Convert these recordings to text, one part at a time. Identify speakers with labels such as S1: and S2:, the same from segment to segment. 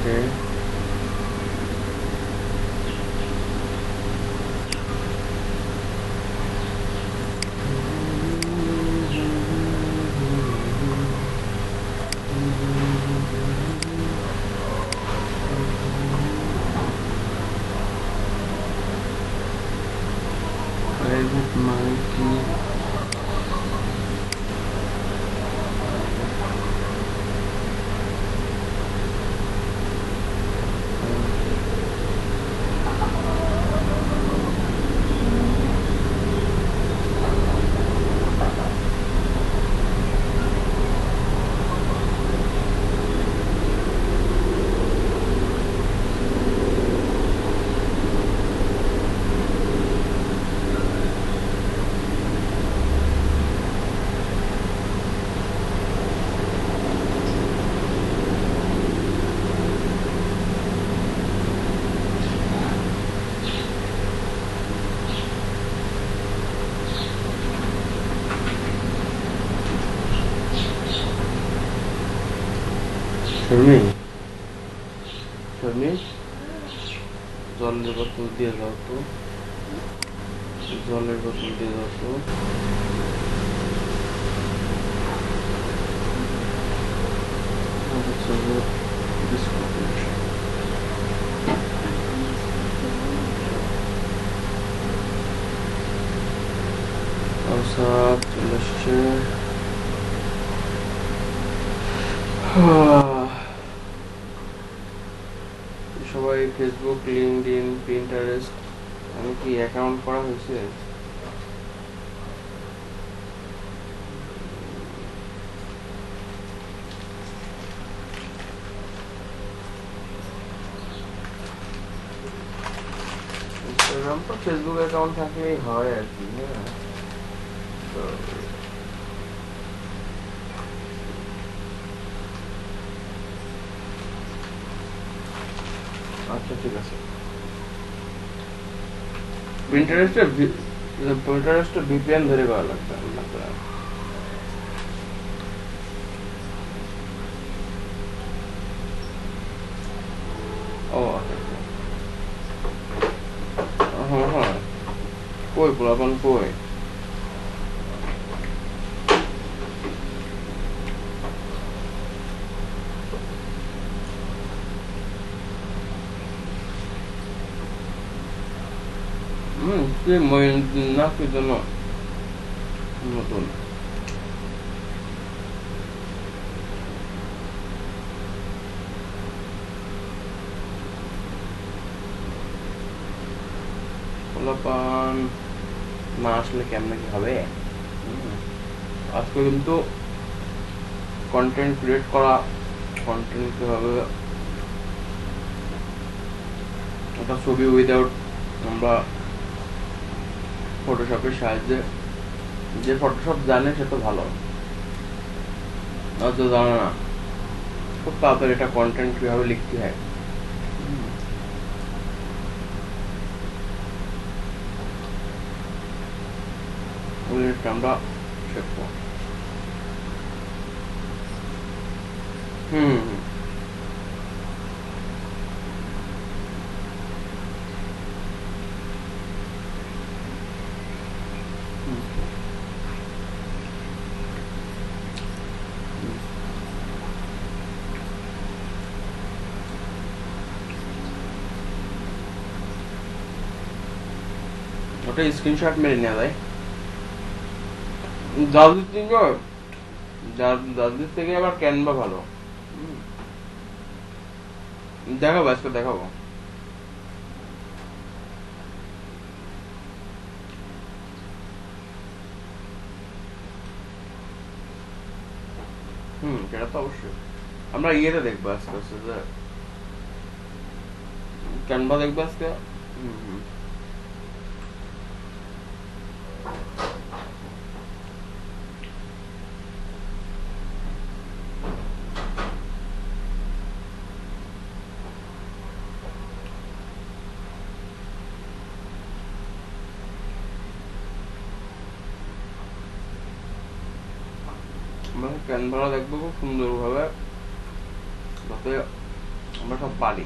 S1: ওকে, private মানে কি? শর্মি, শর্মি, জলের বোতল দিয়ে দাও তো, জলের বোতল দিয়ে দাও তো। আচ্ছা, বিস্কুট সব চলে এসছে। সবাই ফেসবুক, লিঙ্কডইন, পিন্টারেস্ট, আমি কি অ্যাকাউন্ট করা হয়েছে? ইনস্টাগ্রাম তো ফেসবুক অ্যাকাউন্ট থাকলেই হয় আর কি। হ্যাঁ, তো আচ্ছা ঠিক আছে। পিন্টারেস্টে ভিপিএন ধরে করা লাগবে আপনার। ও আচ্ছা, হ্যাঁ হ্যাঁ, কই পোলাপান কই? কি না কি জন্য নতুন পোলাপান না আসলে কেমনে কি হবে? আজকে কিন্তু কন্টেন্ট ক্রিয়েট করা, কন্টেন্ট কিভাবে একটা ছবি উইদাউট আমরা ফটোশপের সাহায্যে, যে ফটোশপ জানে সে তো ভালো, হয়তো জানে না, খুব তাড়াতাড়ি এটা কন্টেন্ট কিভাবে লিখতে হয় আমরা শিখবো। হুম হুম, ওটা স্ক্রিনশট মেরে নেওয়া যায়। দাদুর থেকে, দাদুর থেকে আবার ক্যানভা ভালো। দেখাবো আজকে, দেখাবো। সেটা তো অবশ্যই আমরা ইয়েতে দেখবো আজকে, হচ্ছে যে ক্যানভা দেখবো আজকে। হুম, আমরা ক্যানভা দেখবো খুব সুন্দর ভাবে, যাতে আমরা সব পারি।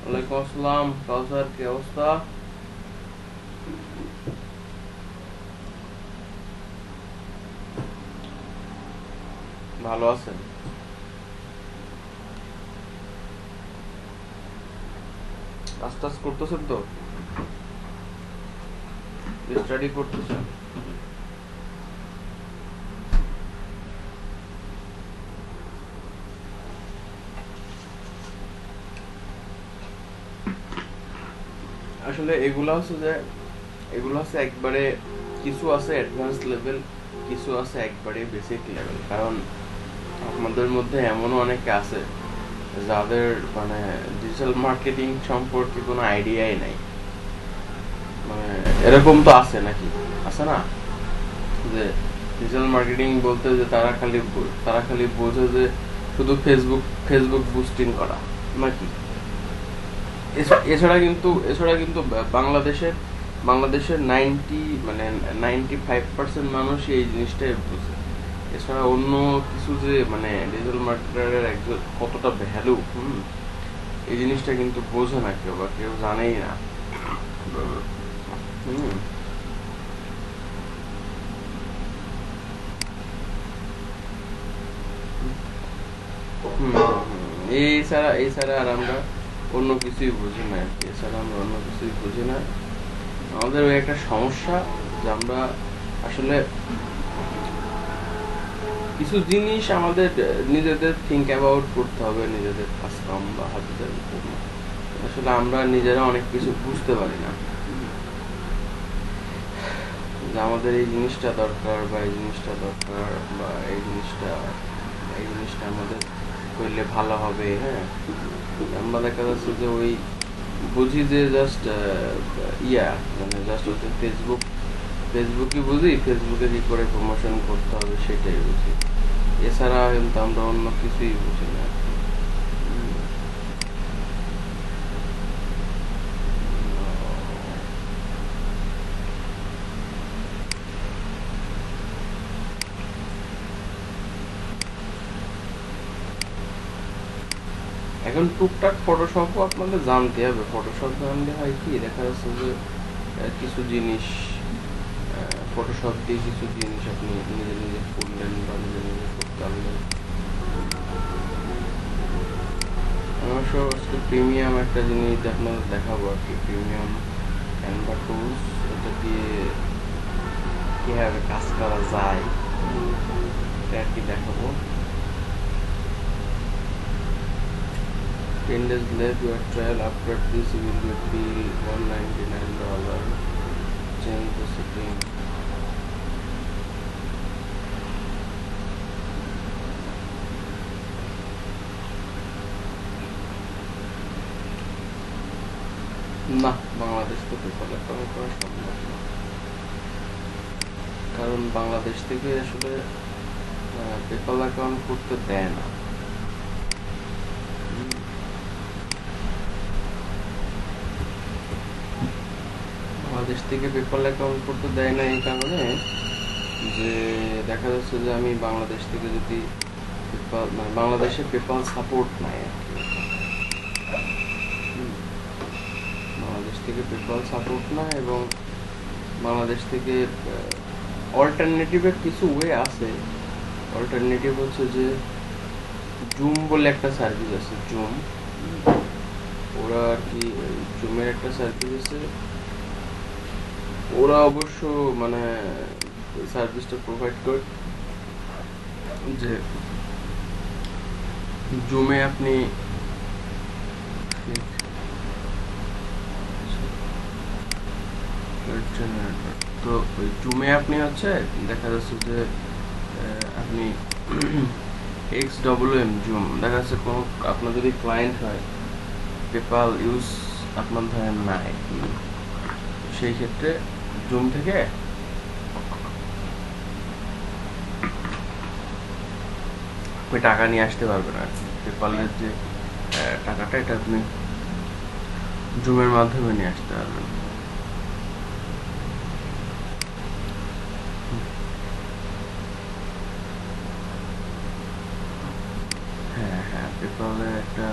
S1: ওয়ালাইকুম আসসালাম কাউসার, কি অবস্থা? ভালো আছেন? কাজ টাজ করতেছেন তো? স্টাডি করতেছেন? আসলে এগুলা হচ্ছে একবারে, কিছু আছে অ্যাডভান্স লেভেল, কিছু আছে একবারে বেসিক লেভেল। কারণ আমাদের মধ্যে এমনও অনেকে আছে যাদের মানে ডিজিটাল মার্কেটিং সম্পর্কে কোনো আইডিয়াই নাই। মানে এরকম তো আছে নাকি, আছে না? যে ডিজিটাল মার্কেটিং বলতে যে তারা খালি বোঝে যে শুধু ফেসবুক বুস্টিং করা নাকি। এছাড়া কিন্তু বাংলাদেশের 95% মানুষ এই জিনিসটাই বুঝে। এছাড়া অন্য কিছু যে মানে ডিজিটাল মার্কেটারের একজন কতটা ভ্যালু, এই জিনিসটা কিন্তু বোঝে না কেউ, বা কেউ জানেই না। এছাড়া আর আমরা অন্য কিছুই বুঝি না আর কি। এছাড়া আমরা অন্য কিছুই বুঝি না। আমাদের ওই একটা সমস্যা যে আমরা আসলে কিছু জিনিস আমাদের নিজেদের থিঙ্ক অ্যাবাউট করতে হবে, নিজেদের কাজকাম বা হাতের উপর। আসলে আমরা নিজেরা অনেক কিছু বুঝতে পারি না যে আমাদের এই জিনিসটা দরকার, বা এই জিনিসটা দরকার, বা এই জিনিসটা আমাদের করলে ভালো হবে। হ্যাঁ, আমরা দেখা যাচ্ছে যে ওই বুঝি যে জাস্ট মানে জাস্ট হচ্ছে ফেসবুকই বুঝি, ফেসবুকে কি করে প্রমোশন করতে হবে সেটাই বুঝি। এছাড়া কিন্তু আমরা অন্য কিছুই বুঝি না। এখন টুকটাক ফটোশপও আপনাদের জানতে হবে। ফটোশপ জানলে হয় কি, দেখা যাচ্ছে যে কিছু জিনিস ফটোশপ দিয়ে কিছু জিনিস আপনি নিজে নিজে করলেন বা নিজে নিজে করতে পারলেন। অবশ্য আজকে প্রিমিয়াম একটা জিনিস আপনাদের দেখাবো আর কি, প্রিমিয়াম ক্যানভা টুলস। এটা দিয়ে কিভাবে কাজ করা যায় এটা আর কি দেখাবো। 10 days left your trial. After this you will get bill $199. Change the setting. না, বাংলাদেশ থেকে পেপাল অ্যাকাউন্ট করা সম্ভব না। কারণ বাংলাদেশ থেকে আসলে পেপাল অ্যাকাউন্ট করতে দেয় না। বাংলাদেশ থেকে পেপাল অ্যাকাউন্ট করতে দেয় না এই কারণে যে দেখা যাচ্ছে যে আমি বাংলাদেশ থেকে যদি মানে বাংলাদেশে পেপাল সাপোর্ট নাই আর কি। বাংলাদেশ থেকে পেপাল সাপোর্ট না, এবং বাংলাদেশ থেকে অল্টারনেটিভের কিছু ওয়ে আছে। অল্টারনেটিভ হচ্ছে যে জুম বলে একটা সার্ভিস আছে, জুম। ওরা আর কি জুমের একটা সার্ভিস আছে, ওরা অবশ্য মানে সার্ভিসটা প্রোভাইড করে যে জুমে আপনি তো ওই জুমে আপনি হচ্ছে দেখা যাচ্ছে যে আপনি XWM জুম, দেখা যাচ্ছে কোনো আপনার যদি ক্লায়েন্ট হয়, পেপাল ইউজ আপনার ধরেন নাই, সেই ক্ষেত্রে জুম থেকে আপনি টাকা নিয়ে আসতে পারবেন আর কি। পেপালের যে টাকাটা এটা আপনি জুমের মাধ্যমে নিয়ে আসতে পারবেন। হ্যাঁ হ্যাঁ, পেপালে একটা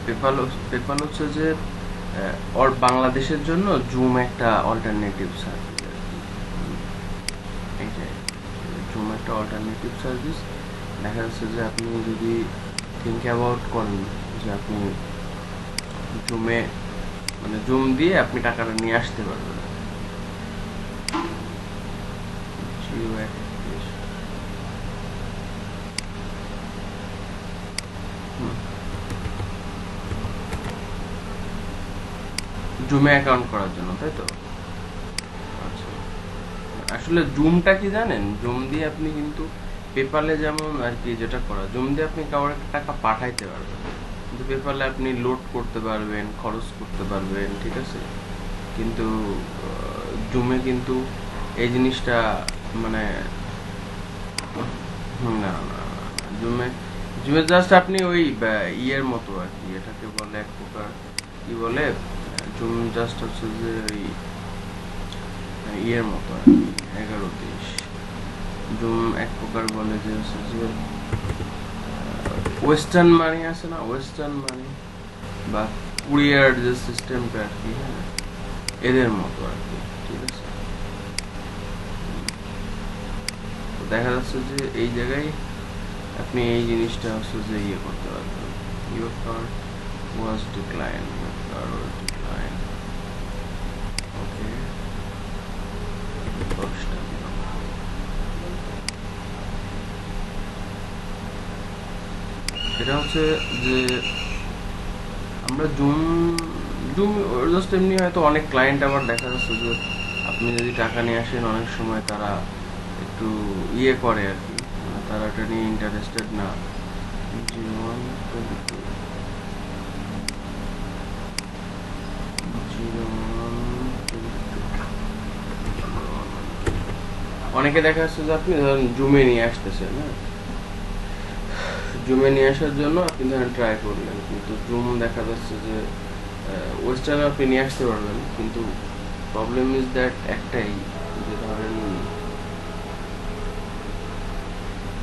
S1: পেপাল পেপাল হচ্ছে যে বাংলাদেশের জন্য জুম একটা অল্টারনেটিভ সার্ভিস আর কি। এই যে জুম একটা অল্টারনেটিভ সার্ভিস। দেখা যাচ্ছে যে আপনি যদি থিঙ্ক অ্যাবাউট করেন যে আপনি জুমে মানে জুম দিয়ে আপনি টাকাটা নিয়ে আসতে পারবেন। জিও অ্যাক্টিভেশন। জুমে অ্যাকাউন্ট করার জন্য, তাই তো? আচ্ছা, আসলে জুমটা কি জানেন, জুম দিয়ে আপনি কিন্তু পেপালে যেমন আর কি যেটা করা, জুম দিয়ে আপনি কাউকে টাকা পাঠাইতে পারবেন, কিন্তু পেপালে আপনি লোড করতে পারবেন, খরচ করতে পারবেন, ঠিক আছে। কিন্তু জুমে কিন্তু এই জিনিসটা মানে না না জুমে জুমে জাস্ট আপনি ওই ইয়ের মতো আর কি, এটাকে বলে এক প্রকার কি বলে, জুম জাস্ট হচ্ছে যে ওই ইয়ের মতো আর কি, 11-30 জুম এক প্রকার বলে যে হচ্ছে যে ওয়েস্টার্ন মানি আছে না, ওয়েস্টার্ন মানি বা কুরিয়ার যে সিস্টেমটা আর কি, হ্যাঁ এদের মতো আর কি, ঠিক আছে। তো দেখা যাচ্ছে যে এই জায়গায় আপনি এই জিনিসটা হচ্ছে যে ইয়ে করতে পারবেন। Your card was decline, your card was decline, okay. এটা হচ্ছে যে আমরা জুম জুম জাস্ট এমনি হয়তো অনেক ক্লায়েন্ট আবার দেখা যাচ্ছে যে আপনি যদি টাকা নিয়ে আসেন অনেক সময় তারা একটু ইয়ে করে আর কি, মানে তারা এটা নিয়ে ইন্টারেস্টেড না। জীবন অনেকে দেখা যাচ্ছে যে আপনি ধরেন জুমে নিয়ে আসতেছেন, হ্যাঁ জুমে নিয়ে আসার জন্য আপনি ধরেন ট্রাই করলেন, কিন্তু জুম দেখা যাচ্ছে যে ওয়েস্টার্ন আপনি নিয়ে আসতে পারবেন, কিন্তু প্রবলেম ইজ দ্যাট একটাই, যে ধরেন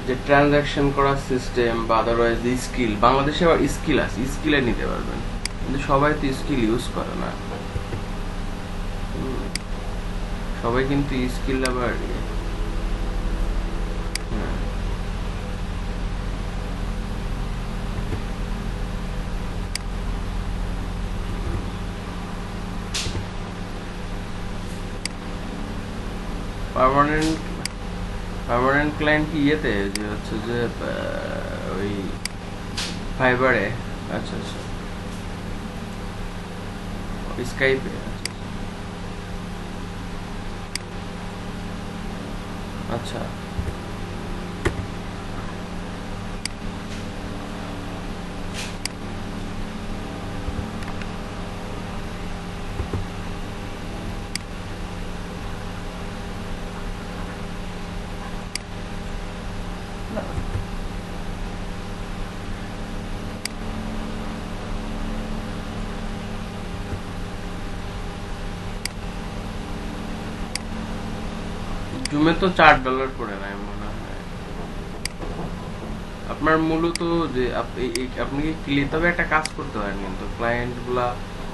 S1: যে ট্রানজাকশন করার সিস্টেম বা আদারওয়াইজ যে স্কিল, বাংলাদেশে আবার স্কিল আছে, স্কিলে নিতে পারবেন, কিন্তু সবাই তো স্কিল ইউজ করে না। সবাই কিন্তু স্কিল আবার পার্মানেন্ট পার্মানেন্ট ক্লায়েন্ট কি ইয়েতে যে হচ্ছে যে ওই ফাইবারে? আচ্ছা আচ্ছা, স্কাইপে, আচ্ছা। জুমে তো $4 করে নেয় মনে হয়। আপনার মূলত যে আপনি কি তবে একটা কাজ করতে পারেন, কিন্তু ক্লায়েন্ট গুলা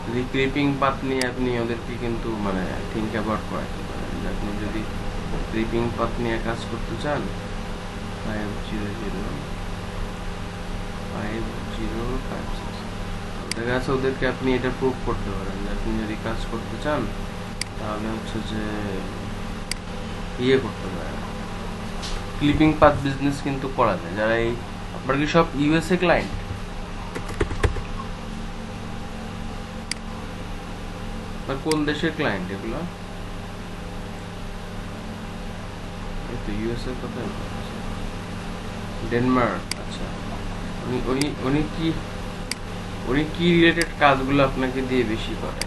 S1: যদি ক্লিপিং পাথ নিয়ে আপনি ওদেরকে কিন্তু মানে থিঙ্ক অ্যাবাউট করাতে পারেন, যে আপনি যদি ক্লিপিং পাথ নিয়ে কাজ করতে চান, 500 দেখা যাচ্ছে ওদেরকে আপনি এটা প্রুভ করতে পারেন যে আপনি যদি কাজ করতে চান তাহলে হচ্ছে যে ইয়ে করতে পারেন, ক্লিপিং পাথ বিজনেস কিন্তু করা যায়। যারা এই আপনার কি সব ইউএসএ ক্লায়েন্ট বা কোন দেশের ক্লায়েন্ট এগুলো? এই তো ইউএসএ কথা, ডেনমার্ক, আচ্ছা। উনি উনি উনি কি উনি কি রিলেটেড কাজগুলো আপনাকে দিয়ে বেশি করে?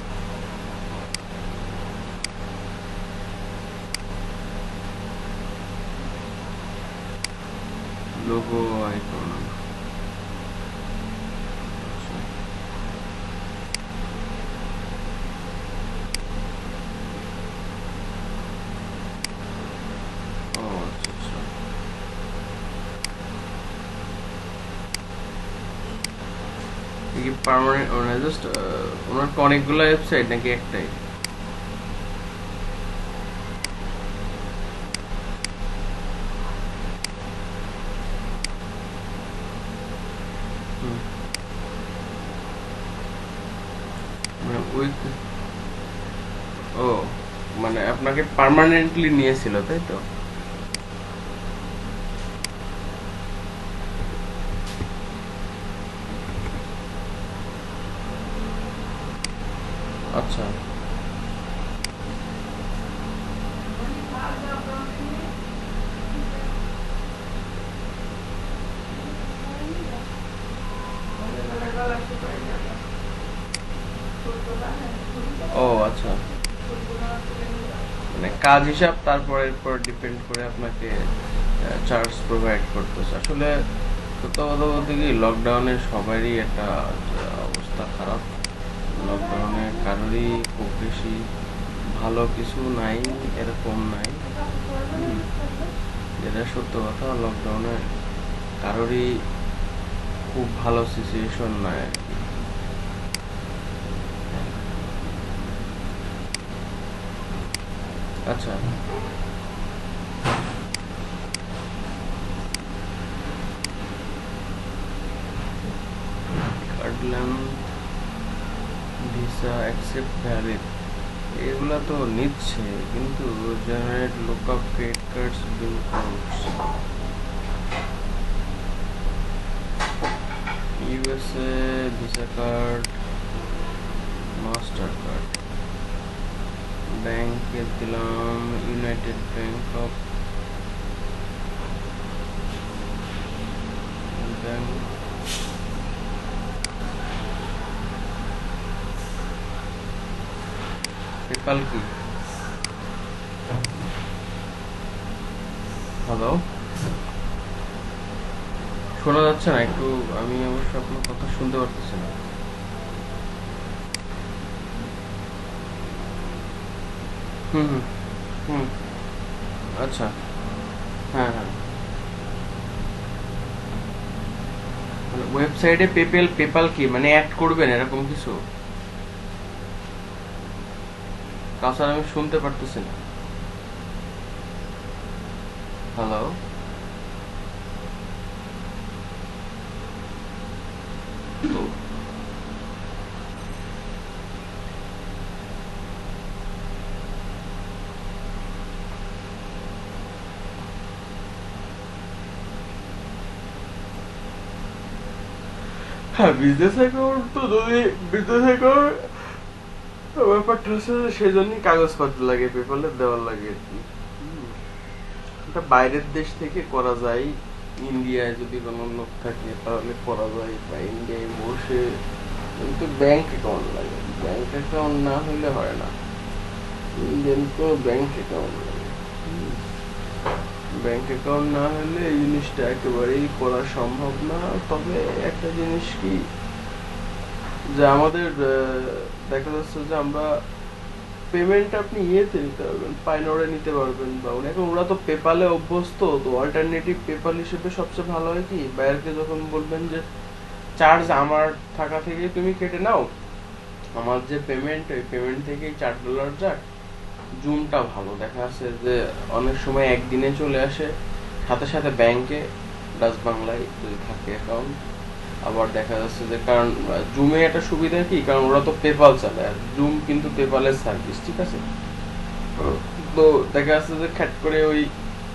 S1: Logo icon. ও আচ্ছা আচ্ছা, কি পার্মানেন্ট মানে জাস্ট ওনার কি অনেকগুলো ওয়েবসাইট নাকি একটাই? হুম, মানে ওই, ও মানে আপনাকে পার্মানেন্টলি নিয়েছিল তাই তো? আচ্ছা, ও আচ্ছা, মানে কাজ হিসাব তারপর এরপর ডিপেন্ড করে আপনাকে চার্জ প্রোভাইড করতেছে। আসলে সত্য কথা বলতে কি, লকডাউনে সবারই একটা অবস্থা খারাপ। লকডাউনে কারোরই খুব বেশি ভালো কিছু নাই, এরকম নাই। হুম, যেটা সত্য কথা, লকডাউনে কারোরই খুব ভালো সিচুয়েশন নাই। আচ্ছা, কাটলাম ভিসা অ্যাকসেপ্ট ভ্যালিড, এগুলা তো নিচ্ছে, কিন্তু generate lookup credit cards bill codes, USA Visa card, master card, ব্যাংকে দিলাম united bank of bank. PayPal কি? হ্যালো, শোনা যাচ্ছে না একটু? আমি অবশ্য আপনার কথা শুনতে পারতেছি না। হুম হুম হুম, আচ্ছা, হ্যাঁ হ্যাঁ, মানে ওয়েবসাইটে পেপাল কি মানে অ্যাড করবেন এরকম কিছু? তাছাড়া আমি শুনতে পারতেছি না। হ্যালো, তো হ্যাঁ, বিজনেস অ্যাকাউন্ট তো যদি বিজনেস অ্যাকাউন্ট, ব্যাপারটা হচ্ছে যে সেই জন্যই কাগজপত্র লাগে, পেপারে দেওয়ার লাগে আর কি। হুম, এটা বাইরের দেশ থেকে করা যায়, ইন্ডিয়ায় যদি কোনো লোক থাকে তাহলে করা যায়, বা ইন্ডিয়ায় বসে, কিন্তু ব্যাংক অ্যাকাউন্ট লাগে। ব্যাংক অ্যাকাউন্ট না হলে হয় না, ইন্ডিয়ান তো ব্যাংক অ্যাকাউন্ট লাগে। ব্যাংক অ্যাকাউন্ট না হলে এই জিনিসটা একেবারেই করা সম্ভব না। তবে একটা জিনিস কি, যে আমাদের দেখা যাচ্ছে যে আমরা পেমেন্ট আপনি ইয়েতে নিতে পারবেন, পাইনরে নিতে পারবেন, বা এখন ওরা তো পেপালে অভ্যস্ত, তো অল্টারনেটিভ পেপাল হিসেবে সবচেয়ে ভালো হয় কি, বাইরকে যখন বলবেন যে চার্জ আমার টাকা থেকে তুমি কেটে নাও, আমার যে পেমেন্ট, ওই পেমেন্ট থেকেই $4 যাক। জুমটা ভালো, দেখা যাচ্ছে যে অনেক সময় একদিনে চলে আসে, সাথে সাথে ব্যাংকে ডাচ বাংলায় যদি থাকে অ্যাকাউন্ট। আবার দেখা যাচ্ছে যে, কারণ জুমে একটা সুবিধা কি, কারণ ওরা তো পেপাল চালায়, আর জুম কিন্তু পেপালের সার্ভিস, ঠিক আছে? তো দেখা যাচ্ছে যে খ্যাট করে ওই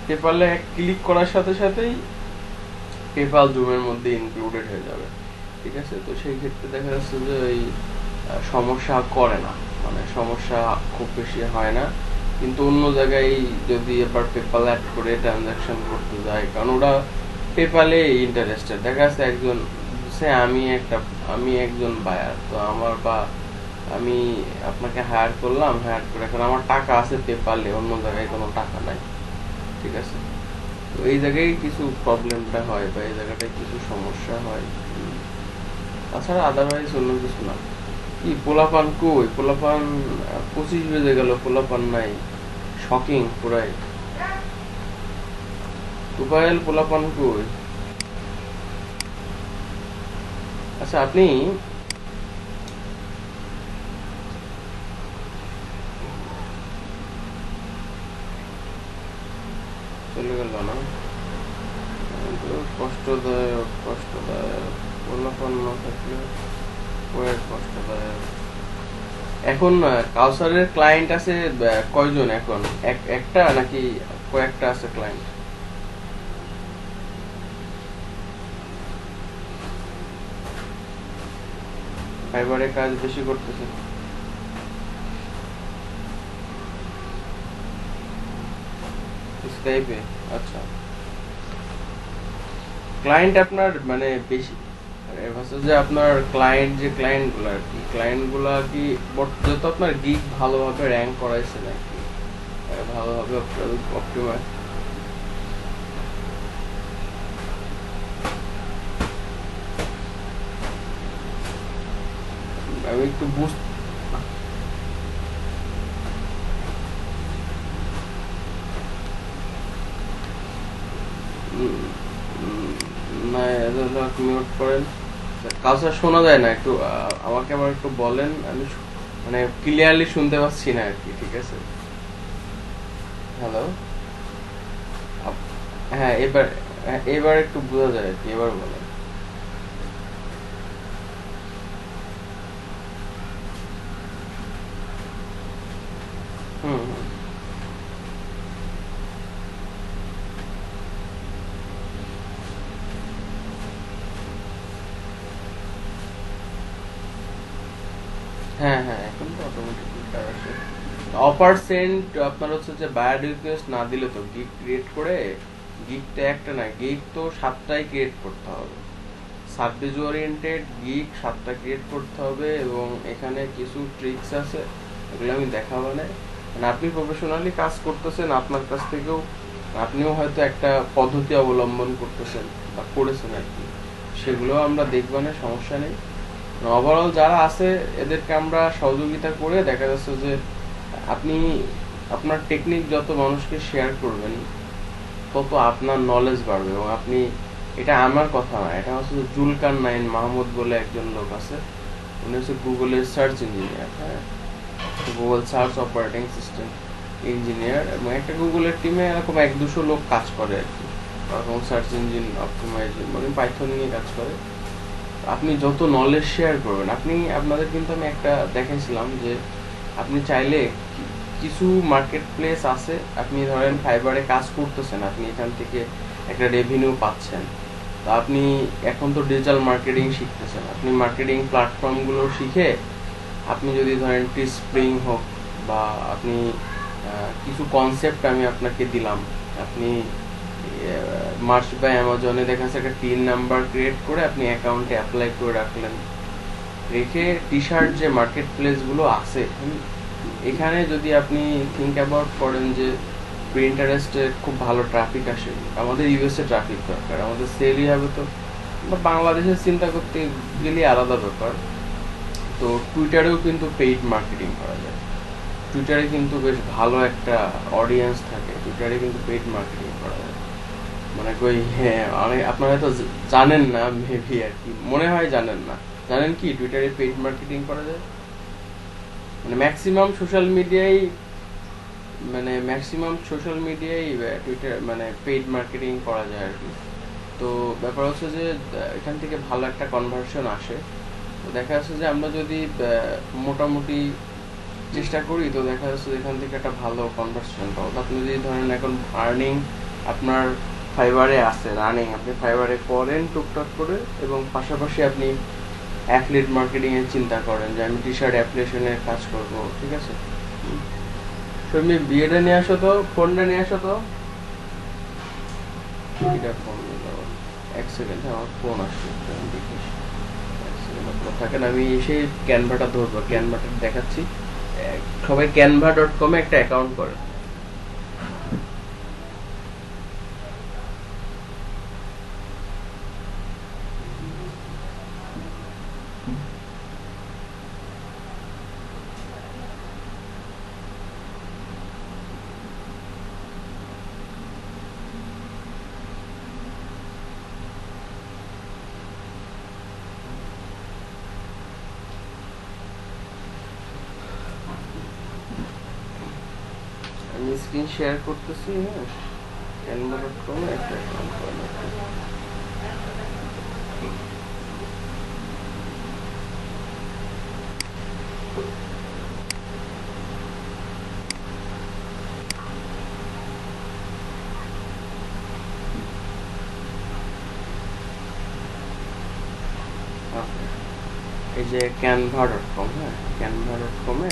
S1: পেপালে ক্লিক করার সাথে সাথেই পেপাল জুমের মধ্যে ইনক্লুডেড হয়ে যাবে, ঠিক আছে? তো সেই ক্ষেত্রে দেখা যাচ্ছে যে ওই সমস্যা করে না, মানে সমস্যা খুব বেশি হয় না। কিন্তু অন্য জায়গায় যদি এবার পেপাল অ্যাড করে ট্রানজাকশন করতে যায়, কারণ ওরা পেপালে ইন্টারেস্টেড, দেখা যাচ্ছে একজন সে আমি একজন বায়ার, তো আমার বা আমি আপনাকে হায়ার করলাম, হায়ার করে এখন আমার টাকা আছে পেপালে, অন্য জায়গায় কোনো টাকা নাই, ঠিক আছে? তো এই জায়গায় কিছু প্রবলেমটা হয় বা এই জায়গাটায় কিছু সমস্যা হয়। তাছাড়া আদারওয়াইজ অন্য কিছু না। কি পোলাপান কই? পোলাপান 25 বেজে গেল, পোলাপান নাই। শকিং পুরাই। তুফাইল পোলাপান কই? আচ্ছা আপনি চলে গেল না? কিন্তু কষ্টদায়ক পোলাপান না থাকলে কয়েক কষ্টদায়ক। এখন কাউসারের ক্লায়েন্ট আছে কয়জন এখন? একটা নাকি কয়েকটা আছে ক্লায়েন্ট? ফাইবারে কাজ বেশি করতেছে? স্কাইপে? আচ্ছা। ক্লায়েন্ট আপনার মানে বেশি ভার্সেস যে আপনার ক্লায়েন্ট, যে ক্লায়েন্ট গুলো আর কি, ক্লায়েন্ট গুলা কি যত আপনার গিগ ভালোভাবে র্যাঙ্ক করাইছে নাকি ভালোভাবে অপটিমাইজ? আমি একটু না মিউট করেন। কাউসার শোনা যায় না একটু, আমাকে আবার একটু বলেন, আমি মানে ক্লিয়ারলি শুনতে পাচ্ছি না আর কি। ঠিক আছে, হ্যালো। হ্যাঁ এবার, এবার একটু বোঝা যায় আর কি, এবার বলেন। হুম হুম। হ্যাঁ হ্যাঁ, এখন তো অটোমেটিক আসে। অফার সেন্ড আপনার হচ্ছে যে বায়ার রিকোয়েস্ট না দিলে তো গিগ ক্রিয়েট করে, গিগ তো একটা না, গিগ তো 7টাই ক্রিয়েট করতে হবে। সার্ভিস ওরিয়েন্টেড গিগ 7টা ক্রিয়েট করতে হবে, এবং এখানে কিছু ট্রিক্স আছে, এগুলো আমি দেখাবো না। মানে আপনি প্রফেশনালি কাজ করতেছেন, আপনার কাছ থেকেও আপনিও হয়তো একটা পদ্ধতি অবলম্বন করতেছেন বা করেছেন আর কি, সেগুলো আমরা দেখবো না, সমস্যা নেই। ওভারঅল যারা আছে এদেরকে আমরা সহযোগিতা করে দেখা যাচ্ছে যে আপনি আপনার টেকনিক যত মানুষকে শেয়ার করবেন তত আপনার নলেজ বাড়বে। এবং আপনি, এটা আমার কথা না, এটা হচ্ছে জুলকার নাইন মাহমুদ বলে একজন লোক আছে, উনি হচ্ছে গুগলের সার্চ ইঞ্জিনিয়ার। হ্যাঁ, Google search operating system engineer, এবং একটা গুগলের টিমে এরকম 1-200 লোক কাজ করে আর কি, ওরকম সার্চ ইঞ্জিন অপটিমাইজিং মানে পাইথন নিয়ে কাজ করে। আপনি যত নলেজ শেয়ার করবেন, আপনি আপনাদের কিন্তু আমি একটা দেখাইছিলাম যে আপনি চাইলে কিছু মার্কেট প্লেস আছে, আপনি ধরেন ফাইবারে কাজ করতেছেন, আপনি এখান থেকে একটা রেভিনিউ পাচ্ছেন। তো আপনি এখন তো ডিজিটাল মার্কেটিং শিখতেছেন, আপনি মার্কেটিং প্ল্যাটফর্মগুলো শিখে আপনি যদি ধরেন টি স্প্রিং হোক বা আপনি কিছু কনসেপ্ট আমি আপনাকে দিলাম, আপনি মার্চ বা অ্যামাজনে দেখা যাচ্ছে একটা টিন নাম্বার ক্রিয়েট করে আপনি অ্যাকাউন্টে অ্যাপ্লাই করে রাখলেন, রেখে টি শার্ট যে মার্কেট প্লেসগুলো আছে এখানে যদি আপনি থিঙ্ক অ্যাবাউট করেন যে প্রিন্টারেস্টে খুব ভালো ট্রাফিক আসে, আমাদের ইউএসএ ট্রাফিক দরকার, আমাদের সেলই হবে, তো বা বাংলাদেশের চিন্তা করতে গেলে আলাদা ব্যাপার। তো টুইটারেও কিন্তু পেইড মার্কেটিং করা যায়, টুইটারে কিন্তু বেশ ভালো একটা অডিয়েন্স থাকে, টুইটারে কিন্তু পেইড মার্কেটিং করা যায়। মানে কই, হ্যাঁ অনেক আপনারা হয়তো জানেন না, মেবি আর কি, মনে হয় জানেন না। জানেন কি টুইটারে পেইড মার্কেটিং করা যায়? মানে ম্যাক্সিমাম সোশ্যাল মিডিয়ায় টুইটার মানে পেইড মার্কেটিং করা যায় আর কি। তো ব্যাপার হচ্ছে যে এখান থেকে ভালো একটা কনভার্সন আসে। তো দেখা যাচ্ছে যে আমরা যদি মোটামুটি চেষ্টা করি, তো দেখা যাচ্ছে এখান থেকে একটা ভালো কনভার্সেশন পাবো। আপনি যদি ধরেন এখন আর্নিং আপনার ফাইবারে আছে, রানিং আপনি ফাইবারে করেন টুকটাক করে, এবং পাশাপাশি আপনি অ্যাফিলিয়েট মার্কেটিং এর চিন্তা করেন যে আমি টি শার্ট অ্যাপ্লিকেশনের কাজ করব, ঠিক আছে। তুমি বিয়েটা নিয়ে আসো তো, ফোনটা নিয়ে আসো তো। এটা ফোন এক সেকেন্ড, আমার ফোন আসছে, থাকেন, আমি এসে ক্যানভাটা ধরবো, ক্যানভাটা দেখাচ্ছি। সবাই canva.com একটা অ্যাকাউন্ট করে। আমি স্ক্রিন শেয়ার করতেছি। হ্যাঁ, canva.com এ একটা অ্যাকাউন্ট করেন আপনি। Okay. এই যে canva.com, হ্যাঁ, canva.com এ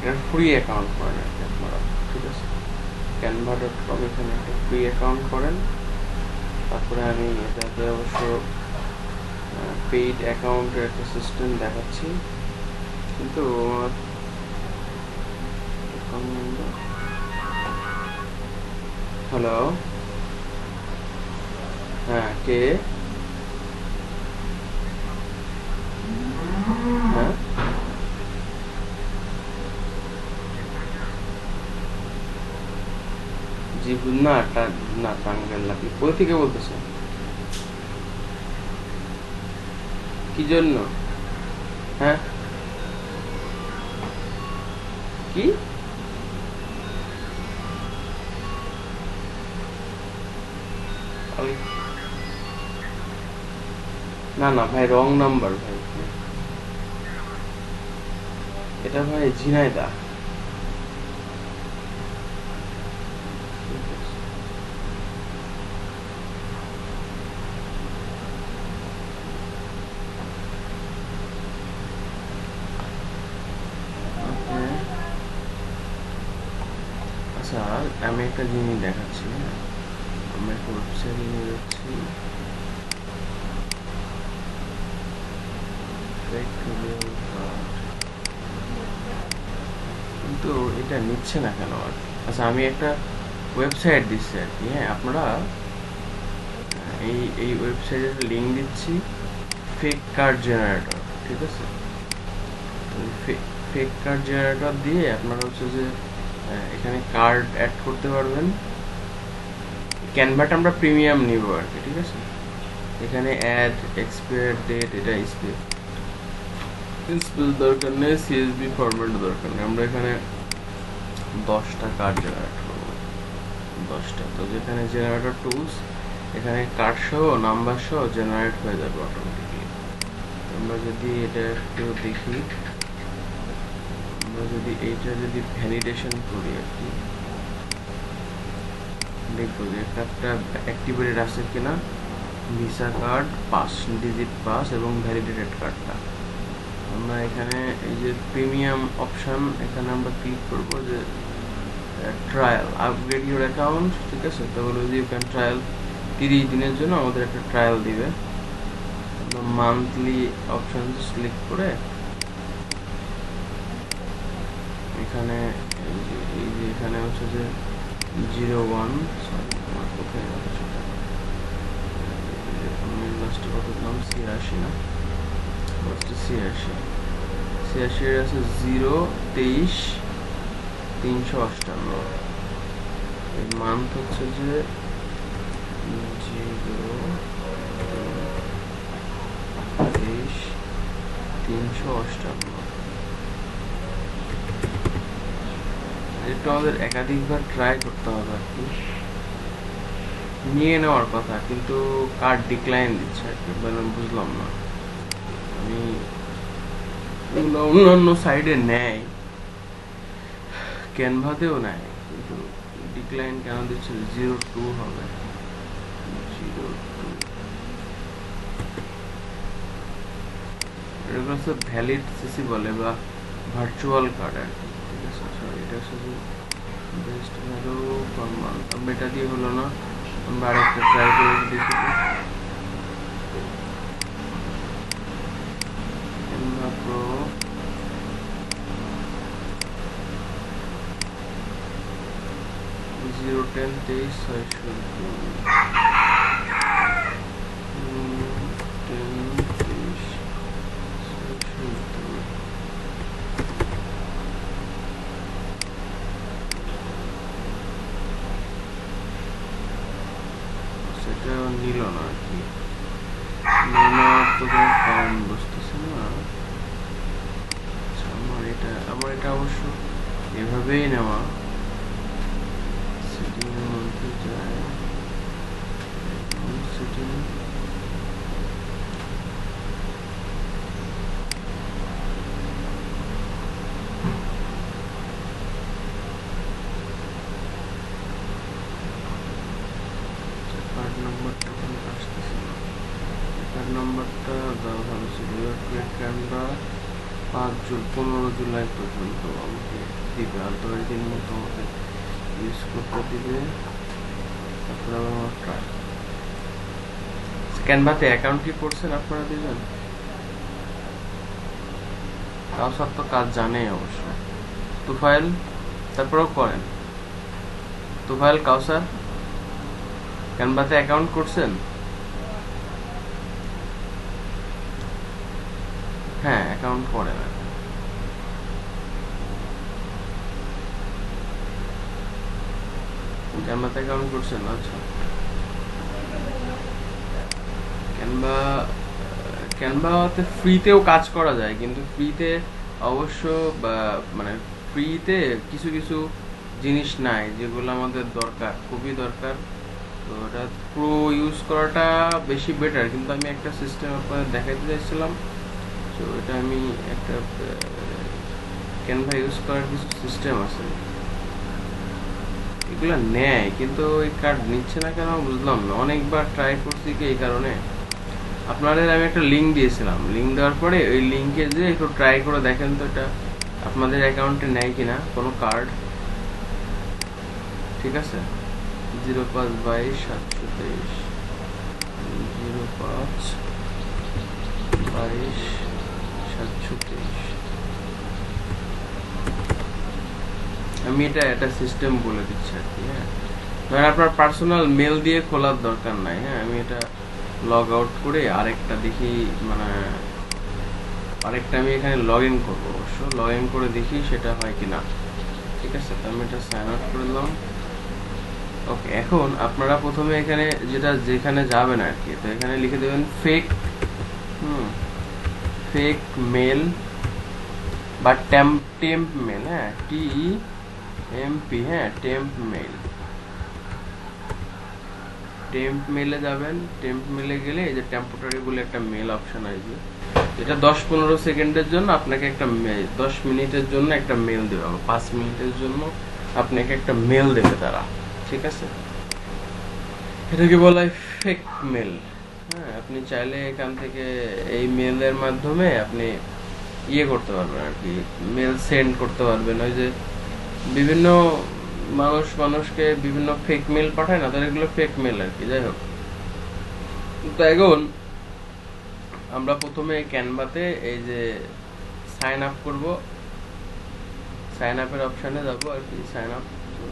S1: এটা ফ্রি অ্যাকাউন্ট করেন আর কি আপনারা, ঠিক আছে? canva.com এখানে একটা ফ্রি অ্যাকাউন্ট করেন। তারপরে আমি এটাতে অবশ্য পেইড অ্যাকাউন্টের একটা সিস্টেম দেখাচ্ছি, কিন্তু আমার হ্যালো, হ্যাঁ কে? হ্যাঁ, জি না, না টাঙ্গাইল না। আপনি কোথা থেকে বলতেছেন? কি জন্য? হ্যাঁ, কি? না না ভাই, রং নাম্বার ভাই। এটা ভাই ঝিনাইদা। আচ্ছা, আমি একটা জিনিস দেখাচ্ছি। হ্যাঁ, আমরা একটা ওয়েবসাইটে নিয়ে যাচ্ছি। কিন্তু এটা নিচ্ছে না কেন আর কি? আচ্ছা, আমি একটা ওয়েবসাইট দিচ্ছি আর কি। হ্যাঁ, আপনারা এই ওয়েবসাইটের লিঙ্ক দিচ্ছি, ফেক কার্ড জেনারেটর, ঠিক আছে? ফেক কার্ড জেনারেটর দিয়ে আপনারা হচ্ছে যে এখানে কার্ড অ্যাড করতে পারবেন। ক্যানভাটা আমরা প্রিমিয়াম নিব আর কি, ঠিক আছে? এখানে অ্যাড এক্সপায়ার ডেট, এটা স্পেস দরকার নেই, সিএসভি ফরম্যাট দরকার নেই। আমরা এখানে 10টা কার্ড জেনারেট করবো, 10টা। তো যেখানে জেনারেটর টুলস, এখানে কার্ড সহ নাম্বার সহ জেনারেট হয়ে যাবে অটোমেটিকলি। আমরা যদি এটা একটু দেখি, আমরা যদি এইটা যদি ভ্যালিডেশন করি আর কি, দেখবো যে কার্ডটা অ্যাক্টিভেটেড আছে কিনা। ভিসা কার্ড, 5 ডিজিট পাস এবং ভ্যালিডেটেড কার্ডটা আমরা এখানে এই যে প্রিমিয়াম অপশন, এখানে আমরা ক্লিক করব যে ট্রায়াল আপগ্রেড ইউর অ্যাকাউন্ট, ঠিক আছে? তাহলে যে ইউ ক্যান ট্রায়াল 30 দিনের জন্য আমাদের একটা ট্রায়াল দিবে। মান্থলি অপশন ক্লিক করে এখানে এই যে এখানে হচ্ছে যে 01, সরি আমার কোথায় গেল সেটা, আমি লাস্টে কত দিলাম, 86 না, লাস্টে 86 এর আছে 0-23-358। এই মান্থ হচ্ছে যে 0-23-358। এটা আমাদের একাধিকবার ট্রাই করতে হবে আর কি, নিয়ে নেওয়ার কথা, কিন্তু কার্ড ডিক্লাইন দিচ্ছে আর কি। বুঝলাম না, আমি অন্যান্য সাইডে নেয়, ক্যানভাতেও নেয়, কিন্তু ডিক্লাইন কেন দিচ্ছে? 02 হবে, 02। এটা হচ্ছে ভ্যালিড সিসি বলে বা ভার্চুয়াল কার্ড আর কি, ঠিক আছে? সরি, এটা হচ্ছে বেস্ট ভ্যালু পার মান্থ। আমরা এটা দিয়ে হলো না, আমরা আরেকটা ট্রাই করে দেখি। Canva pro, 0-10-23-602। সেটা নিল না আর কি, নেওয়ার তো কোনো কারণ বুঝতেছে না। আচ্ছা, আমার এটা অবশ্য এভাবেই নেওয়া, আসতেছে না। কার্ড নাম্বারটা দেওয়া ভালো ছিল। ক্যানভা 15 জুলাই পর্যন্ত আমাকে দিবে, আর 10 দিন মতো আমাকে ইউজ করতে দিবে। তারপরে আমার ট্রাই ক্যানভাতে অ্যাকাউন্ট কি করছেন আপনারা দিবেন? কাউসার তো কাজ জানেই অবশ্য। তুফাইল তারপরেও করেন। তুফাইল, কাউসার ক্যানভাতে অ্যাকাউন্ট করছেন? হ্যাঁ, অ্যাকাউন্ট করেন। ক্যানভাতে অ্যাকাউন্ট করছেন? আচ্ছা। ক্যানভাতে ফ্রিতেও কাজ করা যায়, কিন্তু ফ্রিতে অবশ্য মানে ফ্রিতে কিছু কিছু জিনিস নাই যেগুলো আমাদের দরকার, খুবই দরকার। তো এটা প্রো ইউজ করাটা বেশি বেটার, কিন্তু আমি একটা সিস্টেম আপনাদের দেখাইতে চাইছিলাম। তো এটা আমি একটা ক্যানভা ইউজ করার কিছু সিস্টেম আছে, এগুলো নেয় কিন্তু এই কার্ড নিচ্ছে না কেন বুঝলাম না। অনেকবার ট্রাই করছি কি এই কারণে। আপনাদের আমি একটা লিঙ্ক দিয়েছিলাম, লিঙ্ক দেওয়ার পরে ওই লিঙ্কে যে একটু ট্রাই করে দেখেন তো এটা আপনাদের অ্যাকাউন্টে নেয় কিনা কোনো কার্ড। ঠিক আছে, 0522-723 0522-723। আমি এটা একটা সিস্টেম বলে দিচ্ছি আর কি। হ্যাঁ, ধরেন আপনার পার্সোনাল মেল দিয়ে খোলার দরকার নাই। হ্যাঁ, আমি এটা লগ আউট করে আরেকটা দেখি, মানে আরেকটা আমি এখানে লগ ইন করবো। অবশ্য লগ ইন করে দেখি সেটা হয় কিনা। ঠিক আছে, তো আমি এটা সাইন আপ করে দিলাম। ওকে, এখন আপনারা প্রথমে এখানে যেখানে যাবেন আর কি, তো এখানে লিখে দেবেন ফেক ফেক মেল বা টেম্প মেল। হ্যাঁ, TEMP। হ্যাঁ, টেম্প মেল। টেম্প মেলে যাবেন। টেম্প মেলে গেলে এই যে টেম্পোরারি বলে একটা মেল অপশন আসবে, এটা 10-15 সেকেন্ডের জন্য আপনাকে একটা 10 মিনিটের জন্য একটা মেল দেবে, 5 মিনিটের জন্য আপনাকে একটা মেল দেবে তারা। ঠিক আছে, এটাকে বলা হয় ফেক মেল। হ্যাঁ, আপনি চাইলে এখান থেকে এই মেলের মাধ্যমে আপনি ইয়ে করতে পারবেন আর কি, মেল সেন্ড করতে পারবেন। ওই যে বিভিন্ন মানুষকে বিভিন্ন ফেক মেল পাঠায় না, তাদের এগুলো ফেক মেল আর কি। যাই হোক, তো এখন আমরা প্রথমে ক্যানভাতে এই যে সাইন আপ করবো, সাইন আপের অপশানে যাবো আর কি।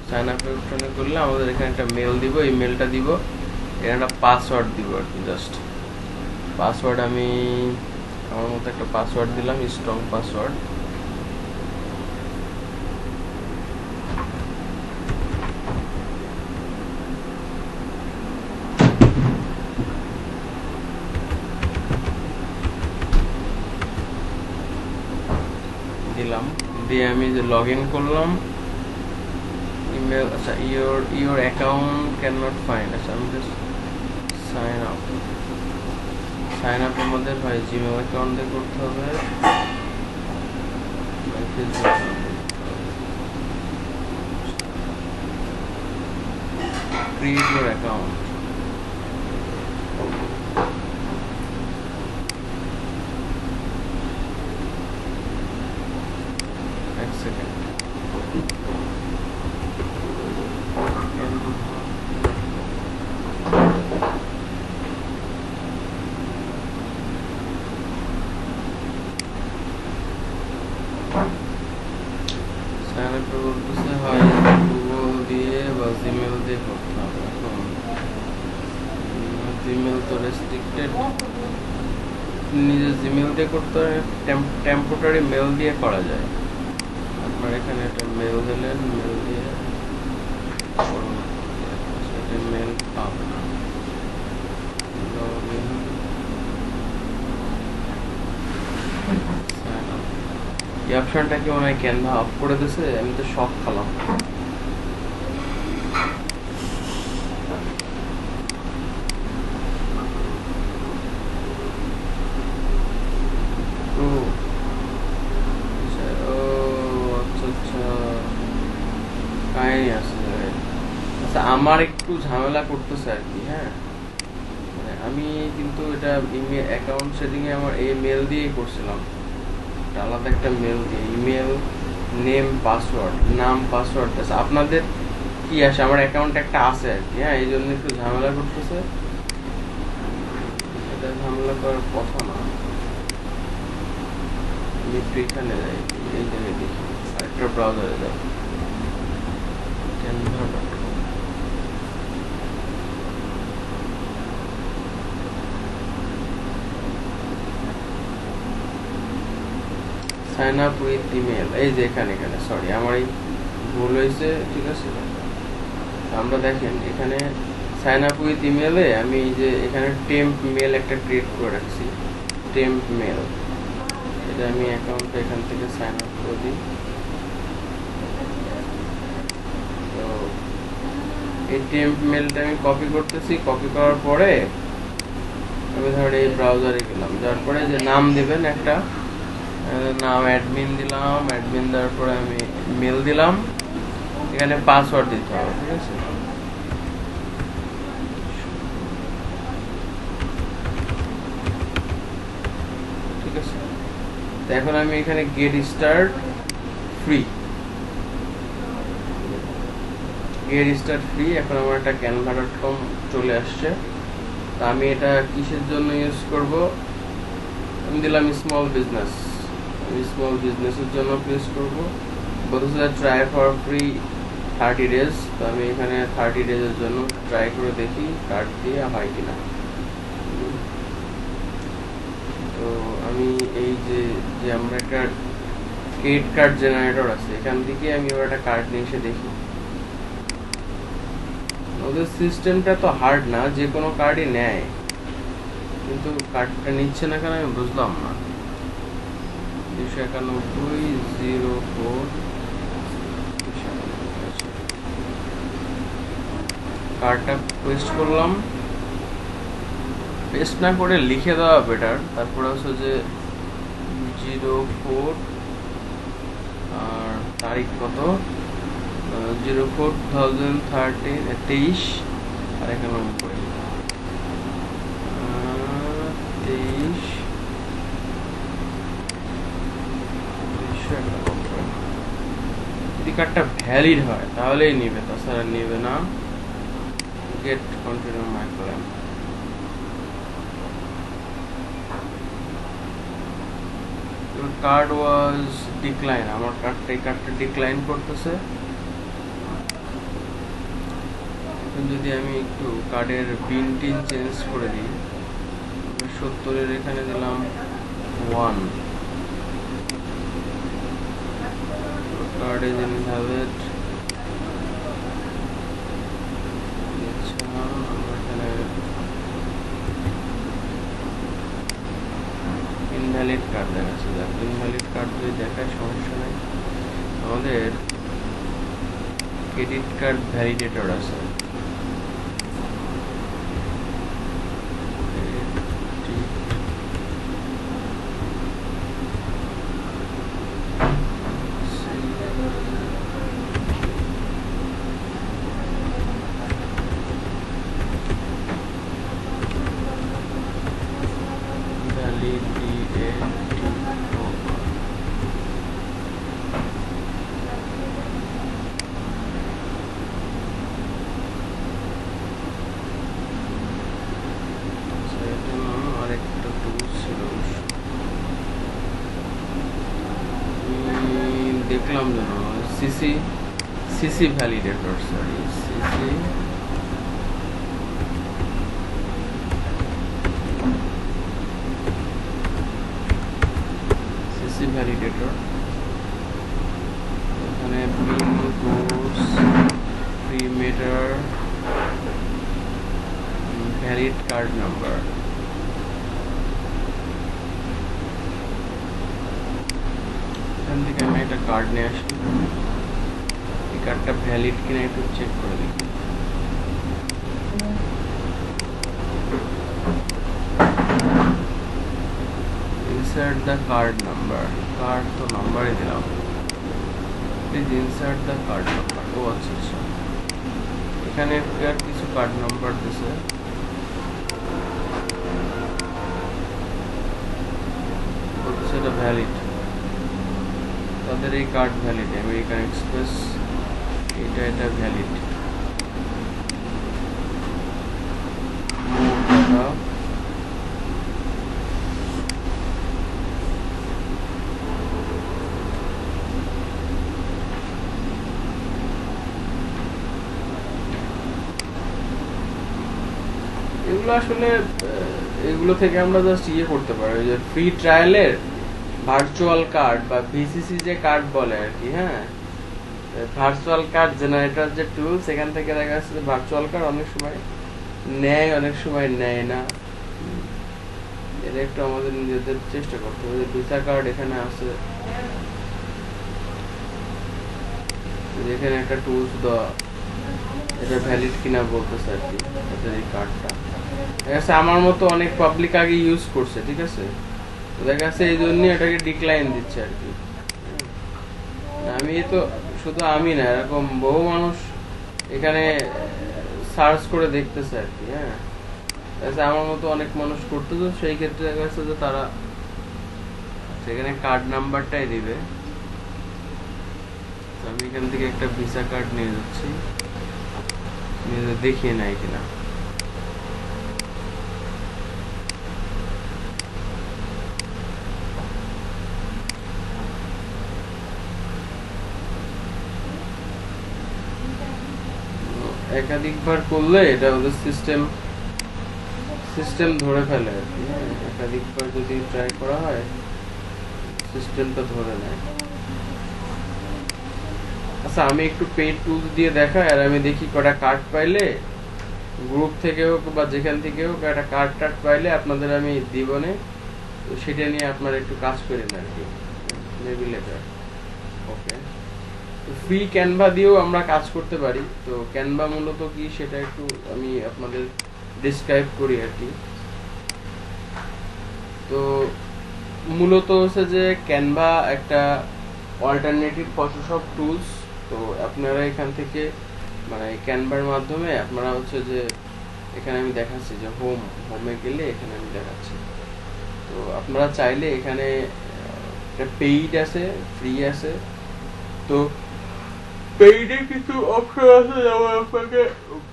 S1: সাইন আপের অপশানে করলে আমাদের এখানে একটা মেল দিব, এই মেলটা দিব, এখানে একটা পাসওয়ার্ড দিব আর কি। জাস্ট পাসওয়ার্ড আমি আমার মতো একটা পাসওয়ার্ড দিলাম, স্ট্রং পাসওয়ার্ড। দিলাম, দিয়ে আমি যে লগ ইন করলাম, ইমেল। আচ্ছা, your account can not find. আচ্ছা, আমি জাস্ট সাইন আপ আমাদের হয় জিমেল অ্যাকাউন্ট দিয়ে করতে হবে, ক্রিয়েট ইউর অ্যাকাউন্ট। এক সেকেন্ড, বলতেছে হয় গুগল দিয়ে বা জিমেল দিয়ে করতে হবে। এখন জিমেল তো রেস্ট্রিক্টেড, নিজের জিমেল দিয়ে করতে হয়, টেম্পোরারি মেল দিয়ে করা যায়। আপনার এখানে একটা মেল দিলেন, মেল দিয়ে সেটা মেল পাবে না। এই অপশনটা কি মনে হয় ক্যানভা অফ করে দিয়েছে? আমি তো শক খালাম। আচ্ছা, আমার একটু ঝামেলা করতেছে আর কি। হ্যাঁ, মানে আমি কিন্তু এটা ইমেল অ্যাকাউন্ট সেটিংয়ে আমার এই মেল দিয়েই করছিলাম, আলাদা একটা মেল দিয়ে ইমেল নেম পাসওয়ার্ড নাম পাসওয়ার্ড আছে। আপনাদের কি আসে? আমার অ্যাকাউন্ট একটা আছে আর কি, হ্যাঁ, এই জন্য একটু ঝামেলা করতেছে। এটা ঝামেলা করার কথা না। আমি একটু এখানে যাই, এই জায়গায় দেখি, আরেকটা ব্রাউজারে যাই, canva.com। Sign up with email, এই যে এখানে সরি আমার এই ভুল হয়েছে, ঠিক আছে। আমরা দেখেন এখানে সাইন আপ উইথ ইমেলে আমি এই যে এখানে টেম্প মেল একটা ক্রিয়েট করে রাখছি, টেম্প মেল। এটা আমি অ্যাকাউন্টে এখান থেকে সাইন আপ করে দিই। তো এই টেম্প মেলটা আমি কপি করতেছি, কপি করার পরে আমি ধর এই ব্রাউজারে গেলাম, যার পরে যে নাম দিবেন একটা নাম, অ্যাডমিন দিলাম, অ্যাডমিন দেওয়ার পরে আমি মেল দিলাম, এখানে পাসওয়ার্ড দিতে হবে, ঠিক আছে। ঠিক আছে, তো এখন আমি এখানে গেট স্টার্ট ফ্রি, এখন আমার একটা canva.com চলে আসছে। তো আমি এটা কিসের জন্য ইউজ করব? আমি দিলাম স্মল বিজনেস, আমি স্মল বিজনেসের জন্য ইউজ করব। বলতেছে ট্রাই ফর ফ্রি 30 days। তো আমি এখানে 30 days-এর জন্য ট্রাই করে দেখি কার্ড দিয়ে হয় কিনা। তো আমি এই যে যে আমরা একটা ক্রেডিট কার্ড জেনারেটর আছে, এখান থেকে আমি ওর একটা কার্ড নিয়ে এসে দেখি। ওদের সিস্টেমটা তো হার্ড না, যে কোনো কার্ডই নেয়, কিন্তু কার্ডটা নিচ্ছে না কেন আমি বুঝলাম না। 291 কার্ডটা পেস্ট করলাম, পেস্ট না করে লিখে দেওয়া বেটার। তারপরে হচ্ছে যে 04 আর তারিখ কত, 04/2023 আর এখানে 23 যদি কার্ডটা ভ্যালিড হয় তাহলেই নিবে, তাছাড়া নিবে না। Get continue my plan. Card was decline, আমার কার্ডটা ডিক্লাইন করতেছে। যদি আমি একটু কার্ডের পিন চেঞ্জ করে দিই, 70-এর এখানে দিলাম 1, কার্ড ইজ ইনভ্যালিড। এখানে ইনভ্যালিড কার্ড দেখাচ্ছে, ইনভ্যালিড কার্ড যদি দেখায় সমস্যা নেই। আমাদের ক্রেডিট কার্ড ভ্যালিডেটর আছে, দেখলাম যেন CC validator, sorry CC validator. এখানে পিন কোর্স ফ্রি মেটার ভ্যালিড কার্ড নাম্বার। এখান থেকে আমি একটা কার্ড নিয়ে আসি, এই কার্ডটা ভ্যালিড কিনা একটু চেক করে দিই। Insert the card number, card তো নাম্বারই দিলাম, please insert the card number. ও আচ্ছা, এখানে আর কিছু কার্ড নাম্বার দিছে, এটা ভ্যালিড, তাদের এই কার্ড ভ্যালিড, আমেরিকান এক্সপ্রেস এটা ভ্যালিড। এগুলো আসলে এগুলো থেকে আমরা জাস্ট করতে পারি, ওই যে ফ্রি ট্রায়ালের ভার্চুয়াল কার্ড বা ভিসিসি যে কার্ড বলে আর কি, হ্যাঁ, ভার্চুয়াল কার্ড জেনারেটর যে টুল, সেখান থেকে দেখা যাচ্ছে যে ভার্চুয়াল কার্ড অনেক সময় নেয়, অনেক সময় নেয় না। এটা একটু আমাদের নিজেদের চেষ্টা করতে হবে। ভিসা কার্ড এখানে আছে, এখানে একটা টুলস দেওয়া, এটা ভ্যালিড কিনা বলতেছে আর কি এদের এই কার্ডটা। দেখা যাচ্ছে আমার মতো অনেক পাবলিক আগে ইউজ করছে, ঠিক আছে, দেখা যাচ্ছে এই জন্য এটাকে ডিক্লাইন দিচ্ছে আর কি। আমি তো শুধু আমি না, এরকম বহু মানুষ এখানে সার্চ করে দেখতেছে আর কি, হ্যাঁ, আমার মতো অনেক মানুষ করতেছে। সেই ক্ষেত্রে দেখা যাচ্ছে যে তারা সেখানে কার্ড নাম্বারটাই দিবে। আমি এখান থেকে একটা ভিসা কার্ড নিয়ে যাচ্ছি, দেখিয়ে নেয় কিনা। একাধিকবার করলে এটা ওদের সিস্টেম ধরে ফেলে আর কি, একাধিকবার যদি ট্রাই করা হয় সিস্টেমটা ধরে নেয়। আচ্ছা, আমি একটু পেইড টুলস দিয়ে দেখাই, আর আমি দেখি কটা কার্ড পাইলে গ্রুপ থেকে হোক বা যেখান থেকে হোক একটা কার্ড পাইলে আপনাদের আমি দিবনে, তো সেটা নিয়ে আপনারা একটু কাজ করেন আর কি, মেবি লেটার। ওকে, ফ্রি ক্যানভা দিয়েও আমরা কাজ করতে পারি। তো ক্যানভা মূলত কি সেটা একটু আমি আপনাদের ডিসক্রাইব করি আর কি। তো মূলত হচ্ছে যে ক্যানভা একটা অল্টারনেটিভ ফটোশপ টুলস। তো আপনারা এখান থেকে মানে ক্যানভার মাধ্যমে আপনারা হচ্ছে যে এখানে আমি দেখাচ্ছি যে হোমে গেলে এখানে আমি দেখাচ্ছি। তো আপনারা চাইলে এখানে একটা পেইড আছে, ফ্রি আছে। তো পেইডে কিছু অপশন আছে যেমন আপনাকে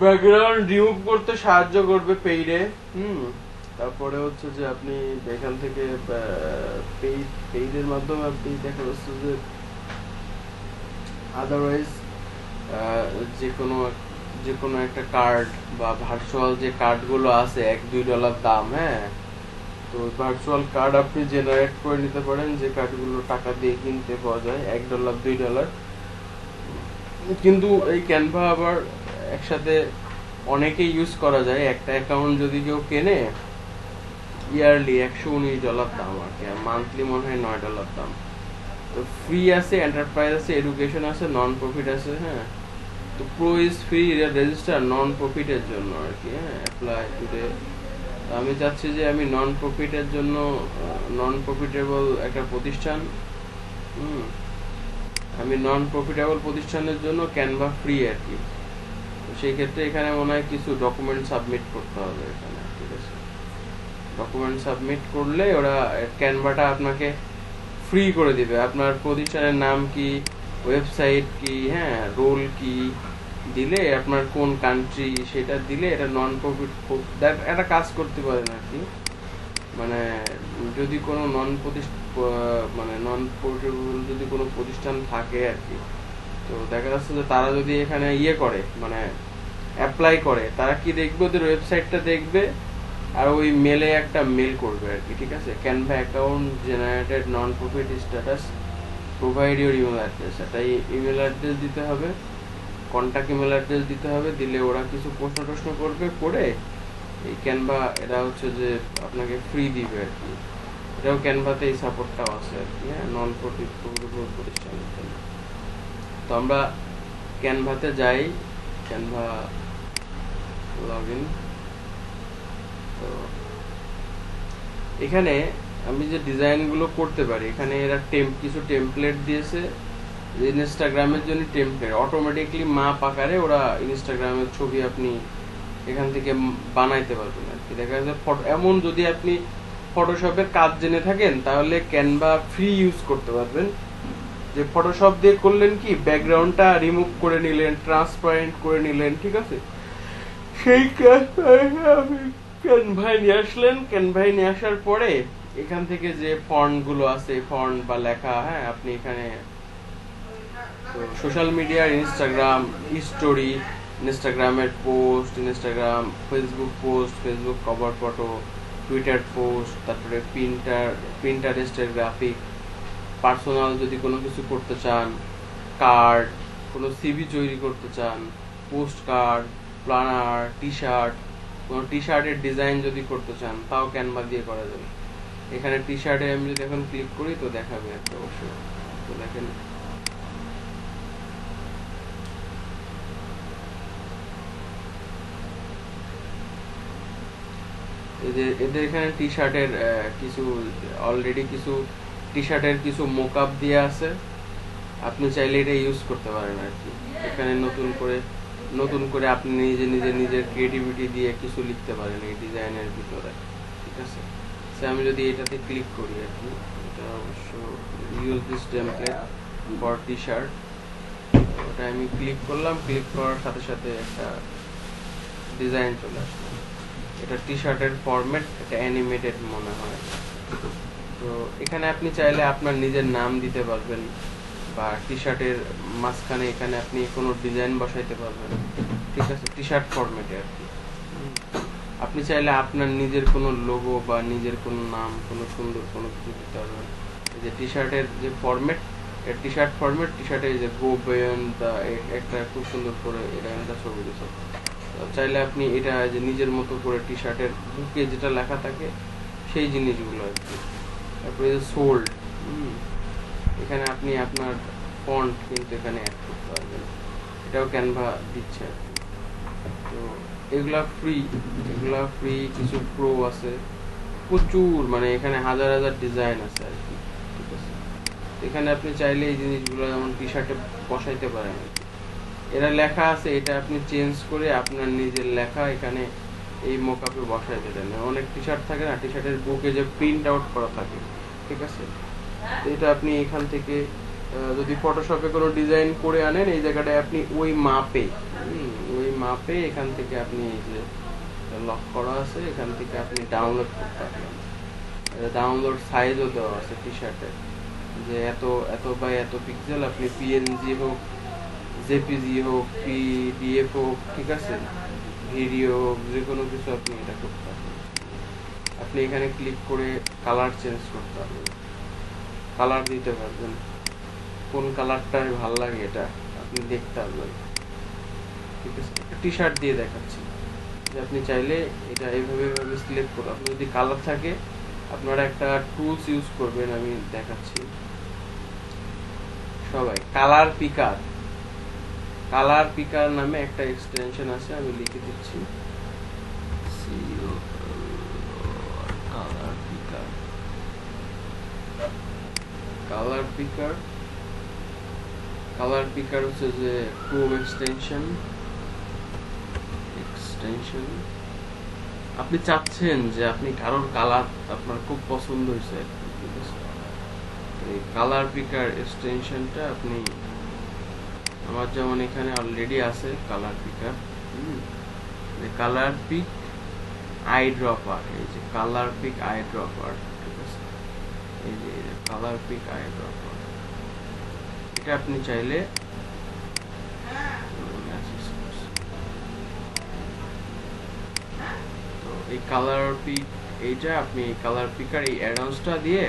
S1: ব্যাকগ্রাউন্ড রিমুভ করতে সাহায্য করবে পেইডে। তারপরে হচ্ছে যে আপনি এখান থেকে পেইডের মাধ্যমে আপনি দেখা যাচ্ছে যে আদারওয়াইজ যে কোনো একটা কার্ড বা ভার্চুয়াল যে কার্ডগুলো আছে $1-2 দাম, হ্যাঁ, তো ভার্চুয়াল কার্ড আপনি জেনারেট করে নিতে পারেন, যে কার্ডগুলো টাকা দিয়ে কিনতে পাওয়া যায় $1-2। কিন্তু এই ক্যানভা আবার একসাথে অনেকে ইউজ করা যায়। একটা অ্যাকাউন্ট যদি কেউ কেনে ইয়ারলি $119 দাম আর কি, আর মান্থলি মনে হয় $9 দাম। তো ফ্রি আছে, এন্টারপ্রাইজ আছে, এডুকেশন আছে, নন প্রফিট আছে, হ্যাঁ। তো প্রো ইজ ফ্রি রেজিস্টার নন প্রফিটের জন্য আর কি, হ্যাঁ, অ্যাপ্লাই টুডে। আমি চাচ্ছি যে আমি নন প্রফিটের জন্য নন প্রফিটেবল একটা প্রতিষ্ঠান, আমি নন প্রফিটেবল প্রতিষ্ঠানের জন্য ক্যানভা ফ্রি আর কি। তো সেই ক্ষেত্রে এখানে মনে হয় কিছু ডকুমেন্ট সাবমিট করতে হবে এখানে, ঠিক আছে। ডকুমেন্ট সাবমিট করলে ওরা ক্যানভাটা আপনাকে ফ্রি করে দিবে। আপনার প্রতিষ্ঠানের নাম কি, ওয়েবসাইট কি, হ্যাঁ, রোল কি দিলে, আপনার কোন কান্ট্রি সেটা দিলে এটা নন প্রফিট একটা কাজ করতে পারেন আর কি। মানে যদি কোনো নন প্রফিটেবল যদি কোনো প্রতিষ্ঠান থাকে আর কি, তো দেখা যাচ্ছে যে তারা যদি এখানে করে মানে অ্যাপ্লাই করে, তারা কি দেখবে, ওদের ওয়েবসাইটটা দেখবে আর ওই মেলে একটা মেল করবে আর কি, ঠিক আছে। Canva account generated non profit status, provide your email address. একটা ইমেল অ্যাড্রেস দিতে হবে, কন্ট্যাক্ট ইমেল অ্যাড্রেস দিতে হবে, দিলে ওরা কিছু প্রশ্ন করবে, করে এই ক্যানভা এরা হচ্ছে যে আপনাকে ফ্রি দিবে আর কি। এটাও ক্যানভাতে এই সাপোর্টটাও আছে আর কি, হ্যাঁ, নন প্রফিট প্রতিষ্ঠানের জন্য। তো আমরা ক্যানভাতে যাই, ক্যানভা লগ ইন। তো এখানে আমি যে ডিজাইনগুলো করতে পারি, এখানে এরা কিছু টেমপ্লেট দিয়েছে। ইনস্টাগ্রামের জন্য টেমপ্লেট অটোমেটিকলি মাপ আকারে ওরা ইনস্টাগ্রামের ছবি আপনি এখান থেকে বানাইতে পারবেন আর কি। দেখা যাচ্ছে ফটো এমন যদি আপনি ফটোশপের কাজ জেনে থাকেন তাহলে ক্যানভা ফ্রি ইউজ করতে পারবেন। যে ফটোশপ দিয়ে করলেন কি, ব্যাকগ্রাউন্ডটা রিমুভ করে নিলেন, ট্রান্সপারেন্ট করে নিলেন, ঠিক আছে, সেই আপনি ক্যানভায় নিয়ে আসলেন। ক্যানভায় নিয়ে আসার পরে এখান থেকে যে ফন্ট গুলো আছে, ফন্ট বা লেখা, হ্যাঁ, আপনি এখানে সোশ্যাল মিডিয়ার ইনস্টাগ্রাম স্টোরি, ইনস্টাগ্রামের post, Instagram, Facebook post, Facebook cover photo, Twitter post, তারপরে প্রিন্টারেস্টের গ্রাফিক, পার্সোনাল যদি কোনো কিছু করতে চান, কার্ড, কোনো সিভি তৈরি করতে চান, post card, planner, T shirt, কোনো টি শার্টের ডিজাইন যদি করতে চান তাও ক্যানভা দিয়ে করা যাবে। এখানে টি শার্টে আমি যদি এখন ক্লিক করি তো দেখাবে একটা, অবশ্যই। তো দেখেন এই যে এদের এখানে টি শার্টের কিছু অলরেডি কিছু টি শার্টের কিছু মোকআপ দিয়ে আছে, আপনি চাইলে এটা ইউজ করতে পারেন আর কি। এখানে নতুন করে আপনি নিজের ক্রিয়েটিভিটি দিয়ে কিছু লিখতে পারেন এই ডিজাইনের ভিতরে, ঠিক আছে। আমি যদি এটাতে ক্লিক করি আর কি, এটা অবশ্য use this template for T shirt, ওটা আমি ক্লিক করলাম। ক্লিক করার সাথে সাথে একটা ডিজাইন চলে আসলো। এটা টি শার্টের ফরম্যাট, এটা অ্যানিমেটেড মনে হয়। তো এখানে আপনি চাইলে আপনার নিজের নাম দিতে পারবেন, বা টি শার্টের মাঝখানে এখানে আপনি কোনো ডিজাইন বসাইতে পারবেন, ঠিক আছে, টি শার্ট ফরম্যাটে আর কি। আপনি চাইলে আপনার নিজের কোনো লোগো বা নিজের কোনো নাম, কোনো সুন্দর কোনো কিছু দিতে পারবেন। এই যে টি শার্টের যে ফরম্যাট, টি শার্ট ফরম্যাট, টি শার্টে যে গো বিয়ন্ড একটা খুব সুন্দর করে এটা একটা ছবি দিচ্ছে। চাইলে আপনি এটা যে নিজের মতো করে টি শার্টের বুকে যেটা লেখা থাকে সেই জিনিসগুলো আর কি। তারপরে যে সোল্ড, এখানে আপনি আপনার ফন্ট কিন্তু এখানে অ্যাড করতে পারবেন, এটাও ক্যানভা দিচ্ছে আর কি। তো এগুলা ফ্রি, কিছু প্রো আছে, প্রচুর, মানে এখানে হাজার ডিজাইন আছে আর কি, ঠিক আছে। এখানে আপনি চাইলে এই জিনিসগুলো যেমন টি শার্টে বসাইতে পারেন আর কি। এরা লেখা আছে, এটা আপনি চেঞ্জ করে আপনার নিজের লেখা এখানে এই মোকআপে বসাই দিলেন। অনেক টি শার্ট থাকে না, টি শার্টের বুকে যে প্রিন্ট আউট করা থাকে, ঠিক আছে, এটা আপনি এখান থেকে যদি ফটোশপে কোনো ডিজাইন করে আনেন, এই জায়গাটায় আপনি ওই মাপে এখান থেকে আপনি এই যে লক করা আছে, এখান থেকে আপনি ডাউনলোড করতে পারবেন। ডাউনলোড সাইজও দেওয়া আছে টি শার্টের, যে এত বাই এত পিক্সেল, আপনি পিএনজি হোক, জেপিজি হোক, পিডিএফ হোক, ঠিক আছে, ভিডিও হোক, যে কোনো কিছু আপনি এটা করতে পারবেন। আপনি এখানে ক্লিক করে কালার চেঞ্জ করতে পারবেন, কালার দিতে পারবেন, কোন কালারটা ভালো লাগে এটা আপনি দেখতে পারবেন, ঠিক আছে। টি শার্ট দিয়ে দেখাচ্ছি যে আপনি চাইলে এটা এইভাবে সিলেক্ট করুন। আপনার যদি কালার থাকে আপনারা একটা টুলস ইউজ করবেন, আমি দেখাচ্ছি। সবাই কালার পিকার নামে একটা এক্সটেনশন আছে, আমি লিখে দিচ্ছি, কালার পিকার হচ্ছে যে ক্রোম এক্সটেনশন। আপনি চাচ্ছেন যে আপনি কারোর কালার আপনার খুব পছন্দ হয়েছে, এই কালার পিকার এক্সটেনশনটা আপনি, আমার যেমন এখানে অলরেডি আছে colour picker, colour pick eye dropper, এই যে কালার পিক আই ড্রপার, ঠিক আছে, এই যে কালার পিক আই ড্রপার, এটা আপনি চাইলে এই কালার পিক, এইটা আপনি কালার পিকার এই অ্যাডভান্সটা দিয়ে,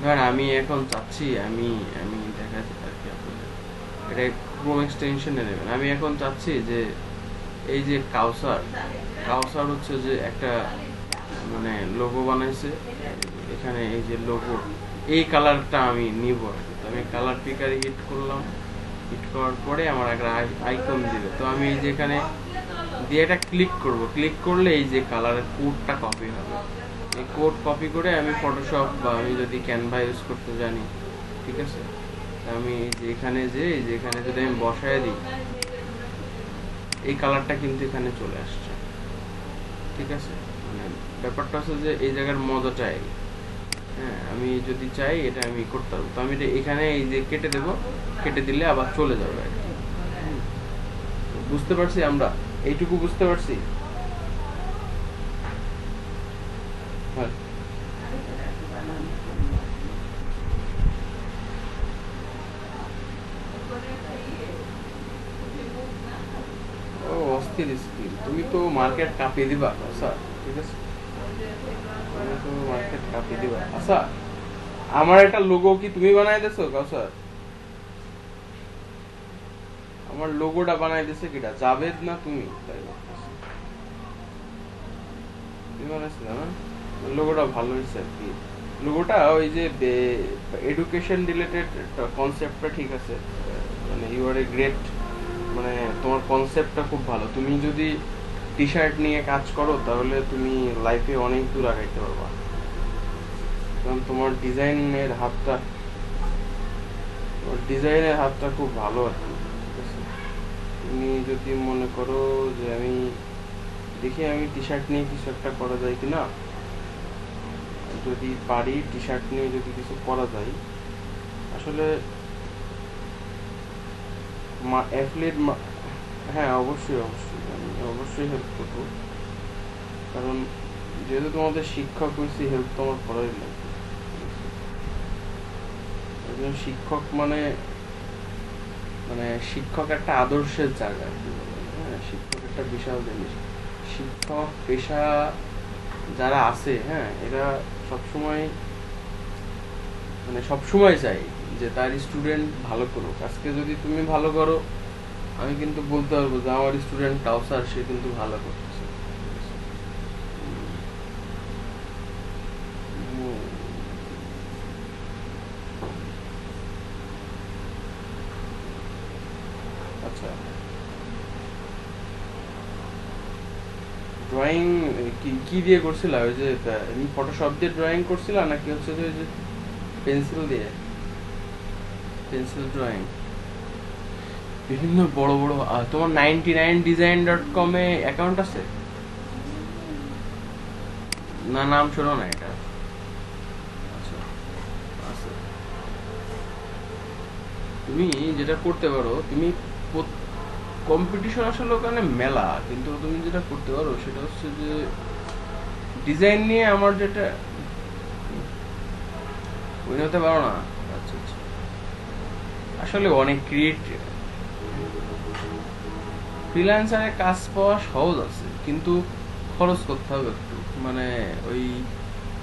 S1: ধর আমি এখন চাচ্ছি আমি দেখাচ্ছি আর কি আপনাদের, এটা ক্রোম এক্সটেনশনে নেবেন। আমি এখন চাচ্ছি যে এই যে কাউসার হচ্ছে যে একটা মানে লোগো বানাইছে, এখানে এই যে লোগো, এই কালারটা আমি নিব আর কি। আমি কালার পিকারে হিট করলাম, হিট করার পরে আমার একটা আইকন দিবে, তো আমি এই যে এখানে দিয়ে এটা ক্লিক করব, ক্লিক করলে এই যে কালারের কোডটা কপি হবে। এই কোড কপি করে আমি ফটোশপ বা আমি যদি ক্যানভা ইউজ করতে জানি, ঠিক আছে, আমি এখানে যদি আমি বসায় দিই, এই কালারটা কিন্তু এখানে চলে আসছে, ঠিক আছে। মানে ব্যাপারটা হচ্ছে যে এই জায়গার মজাটাই, হ্যাঁ আমি যদি চাই এটা আমি করতে পারবো। তো আমি এটা এখানে এই যে কেটে দেবো, কেটে দিলে আবার চলে যাবে আর কি। বুঝতে পারছি আমরা, এইটুকু বুঝতে পারছি। হ্যাঁ ও অস্থির স্কিল, তুমি তো মার্কেট কাঁপিয়ে দিবা স্যার। ঠিক আছে, তুমি তো মার্কেট কাঁপিয়ে দিবা। আচ্ছা, আমার একটা লোগো কি তুমি বানাই দিছো স্যার? আমার লোগোটা বানাই দিছে কিটা, জাভেদ না তুমি? তাই বলতেছি। তুমি বানাইছিলে না? লোগোটা ভালো হয়েছে আর কি। লোগোটা ওই যে এডুকেশন রিলেটেড কনসেপ্টটা ঠিক আছে, মানে ইউ আর এ গ্রেট, মানে তোমার কনসেপ্টটা খুব ভালো। তুমি যদি টি শার্ট নিয়ে কাজ করো তাহলে তুমি লাইফে অনেক দূর আগাইতে পারবা, কারণ তোমার ডিজাইনের হাতটা খুব ভালো আর কি। ঠিক আছে, তুমি যদি মনে করো যে আমি দেখি আমি টি শার্ট নিয়ে কিছু একটা করা যায় কিনা, যদি পারি টি শার্ট নিয়ে যদি কিছু করা যায়, আসলে অ্যাফিলিয়েট, হ্যাঁ অবশ্যই অবশ্যই আমি অবশ্যই হেল্প করবো, কারণ যেহেতু তোমাদের শিক্ষক হয়েছি হেল্প তো আমার করাই লাগবে। একজন শিক্ষক মানে, মানে শিক্ষক একটা আদর্শের জায়গা আর কি বলে। হ্যাঁ শিক্ষক একটা বিশাল জিনিস। শিক্ষক পেশা যারা আছে, হ্যাঁ এরা সবসময়, মানে সবসময় চাই যে তার স্টুডেন্ট ভালো করুক। আজকে যদি তুমি ভালো করো, আমি কিন্তু বলতে পারবো যে আমার স্টুডেন্ট কাউসার সে কিন্তু ভালো করতেছে। উম, আচ্ছা, ড্রয়িং কি কি দিয়ে করছিলা? ওই যে ফটোশপ দিয়ে ড্রয়িং করছিলা নাকি হচ্ছে যে ওই যে পেন্সিল দিয়ে? পেন্সিল ড্রয়িং বিভিন্ন বড় বড় তোমার 99design.com এ অ্যাকাউন্ট আছে না? নাম শোনো না এটা? আচ্ছা, আছে। তুমি যেটা করতে পারো, তুমি কম্পিটিশন আসলে ওখানে মেলা, কিন্তু তুমি যেটা করতে পারো সেটা হচ্ছে যে ডিজাইন নিয়ে আমার যেটা, ওই হতে পারো না? আচ্ছা আচ্ছা, আসলে অনেক ফ্রিল্যান্সারে কাজ পাওয়া সহজ আছে, কিন্তু খরচ করতে হবে একটু, মানে ওই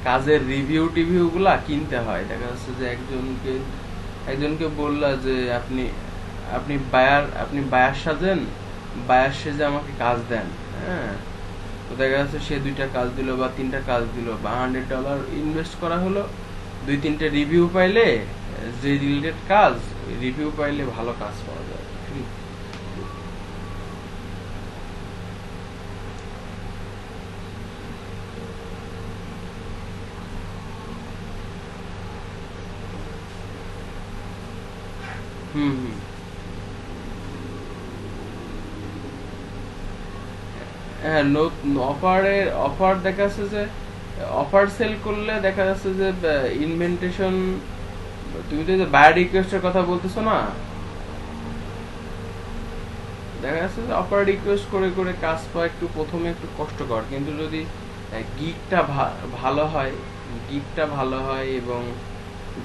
S1: কাজের রিভিউ টিভিউ গুলা কিনতে হয়। দেখা যাচ্ছে যে একজনকে বললা যে আপনি আপনি বায়ার সাজেন, বায়ার সেজে আমাকে কাজ দেন, হ্যাঁ তো দেখা যাচ্ছে সে 2টা কাজ দিল বা 3টা কাজ দিল, বা $100 ইনভেস্ট করা হলো, 2-3টে রিভিউ পাইলে, যে রিলেটেড কাজ, রিভিউ পাইলে ভালো কাজ পাওয়া যায়। হুম হুম, হ্যাঁ অফার দেখা যাচ্ছে যে অফার সেল করলে দেখা যাচ্ছে যে ইনভেন্টেশন, তুমি তো যে বায়ার রিকোয়েস্টের কথা বলতেছো না, দেখা যাচ্ছে যে অফার রিকোয়েস্ট করে করে কাজ পাওয়া একটু প্রথমে একটু কষ্টকর, কিন্তু যদি গিগটা ভালো হয় এবং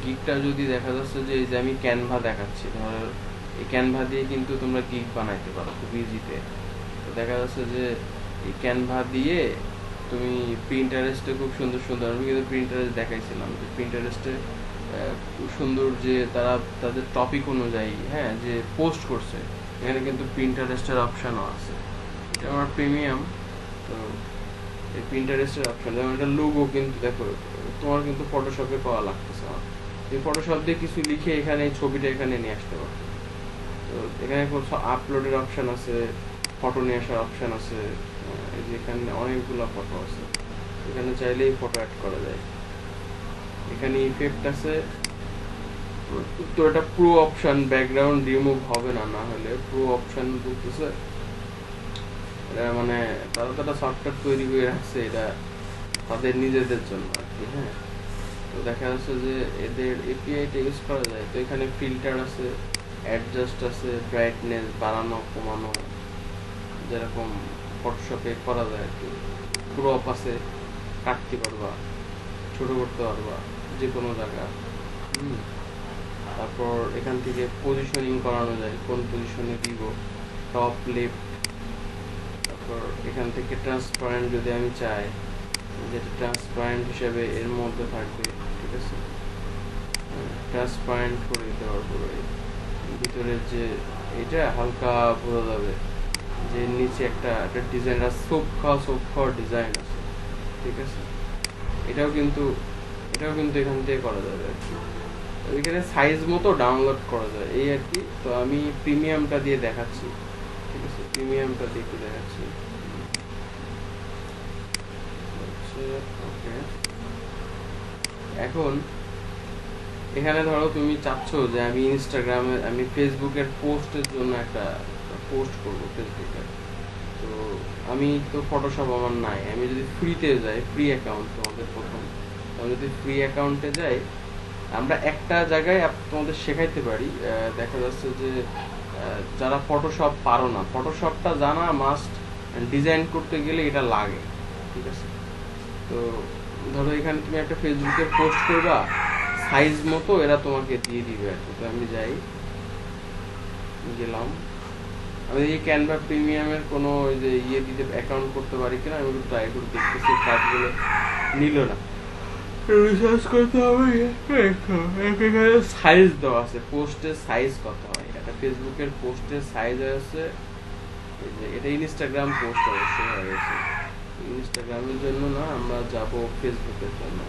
S1: গিগটা যদি দেখা যাচ্ছে যে এই যে আমি ক্যানভা দেখাচ্ছি, ধরো এই ক্যানভা দিয়ে কিন্তু তোমরা গিগ বানাইতে পারো খুব ইজিতে। তো দেখা যাচ্ছে যে এই ক্যানভা দিয়ে তুমি প্রিন্টারেস্টে খুব সুন্দর সুন্দর, আমি কিন্তু প্রিন্টারেস্ট দেখাইছিলাম যে প্রিন্টারেস্টে সুন্দর যে তারা তাদের টপিক অনুযায়ী, হ্যাঁ যে পোস্ট করছে, এখানে কিন্তু প্রিন্টারেস্টের অপশানও আছে। এটা আমার প্রিমিয়াম। তো এই প্রিন্টারেস্টের অপশন, যেমন এটা লোগো কিন্তু দেখো তোমার কিন্তু ফটোশপে পাওয়া লাগতেছে না। এই ফটোশপ দিয়ে কিছু লিখে এখানে এই ছবিটা এখানে নিয়ে আসতে পারো। তো এখানে আপলোডের অপশন আছে, ফটো নিয়ে আসার অপশন আছে, এই যে এখানে অনেকগুলো ফটো আছে, এখানে চাইলেই ফটো অ্যাড করা যায়। এখানে ইফেক্ট আছে। তো এটা প্রো অপশন, ব্যাকগ্রাউন্ড রিমুভ হবে না, না হলে প্রো অপশন বলতেছে এটা মানে তারা তো একটা সফটওয়্যার তৈরি করে রাখছে এটা তাদের নিজেদের জন্য আর কি। হ্যাঁ, তো দেখা যাচ্ছে যে এদের এপিআইটা ইউজ করা যায়। তো এখানে ফিল্টার আছে, অ্যাডজাস্ট আছে, ব্রাইটনেস বাড়ানো কমানো, যেরকম ফটোশপে করা যায় আর কি। ক্রপ আছে, কাটতে পারবা, ছোট করতে পারবা যে কোনো জায়গা। তারপর এখান থেকে পজিশনিং করানো যায়, কোন পজিশনে দিব, টপ লেফট। তারপর এখান থেকে ট্রান্সপারেন্ট যদি আমি চাই, যেটা ট্রান্সপারেন্ট হিসেবে এর মধ্যে থাকবে, ঠিক আছে, ট্রান্সপারেন্ট করে দিতে পারবো। ভিতরের যে এটা হালকা বোঝা যাবে যে নিচে একটা একটা ডিজাইন আছে, সোপ খাওয়া ডিজাইন আছে, ঠিক আছে। এটাও কিন্তু এখান থেকে করা যাবে আর কি। এখানে সাইজ মতো ডাউনলোড করা যায় এই আর কি। তো আমি প্রিমিয়ামটা দিয়ে দেখাচ্ছি, ঠিক আছে, প্রিমিয়ামটা দিয়ে একটু দেখাচ্ছি। ওকে, এখন এখানে ধরো তুমি চাচ্ছ যে আমি ফেসবুকের পোস্টের জন্য একটা পোস্ট করবো ফেসবুকে। তো আমি তো ফটোশপ আমার নাই, আমি যদি ফ্রিতে যাই, ফ্রি অ্যাকাউন্ট তোমাদের প্রথম, আমি যদি ফ্রি অ্যাকাউন্টে যাই, আমরা একটা জায়গায় তোমাদের শেখাইতে পারি। দেখা যাচ্ছে যে যারা ফটোশপ পারো না, ফটোশপটা জানা মাস্ট, ডিজাইন করতে গেলে এটা লাগে, ঠিক আছে। তো ধরো এখানে তুমি একটা ফেসবুকে পোস্ট করবা, সাইজ মতো এরা তোমাকে দিয়ে দিবে আর কি। তো আমি যাই, গেলাম, আমি এই ক্যানভা প্রিমিয়ামের কোনো ওই যে দিতে অ্যাকাউন্ট করতে পারি কিনা আমি একটু ট্রাই করে দেখতেছি। কাজগুলো নিল না, রিসার্চ করতে হবে। এখানে সাইজ দেওয়া আছে, পোস্টের সাইজ কত হয়। একটা ফেসবুকের পোস্টের সাইজ আছে, এই যে এটা ইনস্টাগ্রাম পোস্ট অবশ্যই হয়ে গেছে। ইনস্টাগ্রামের জন্য না, আমরা যাব ফেসবুকের জন্য।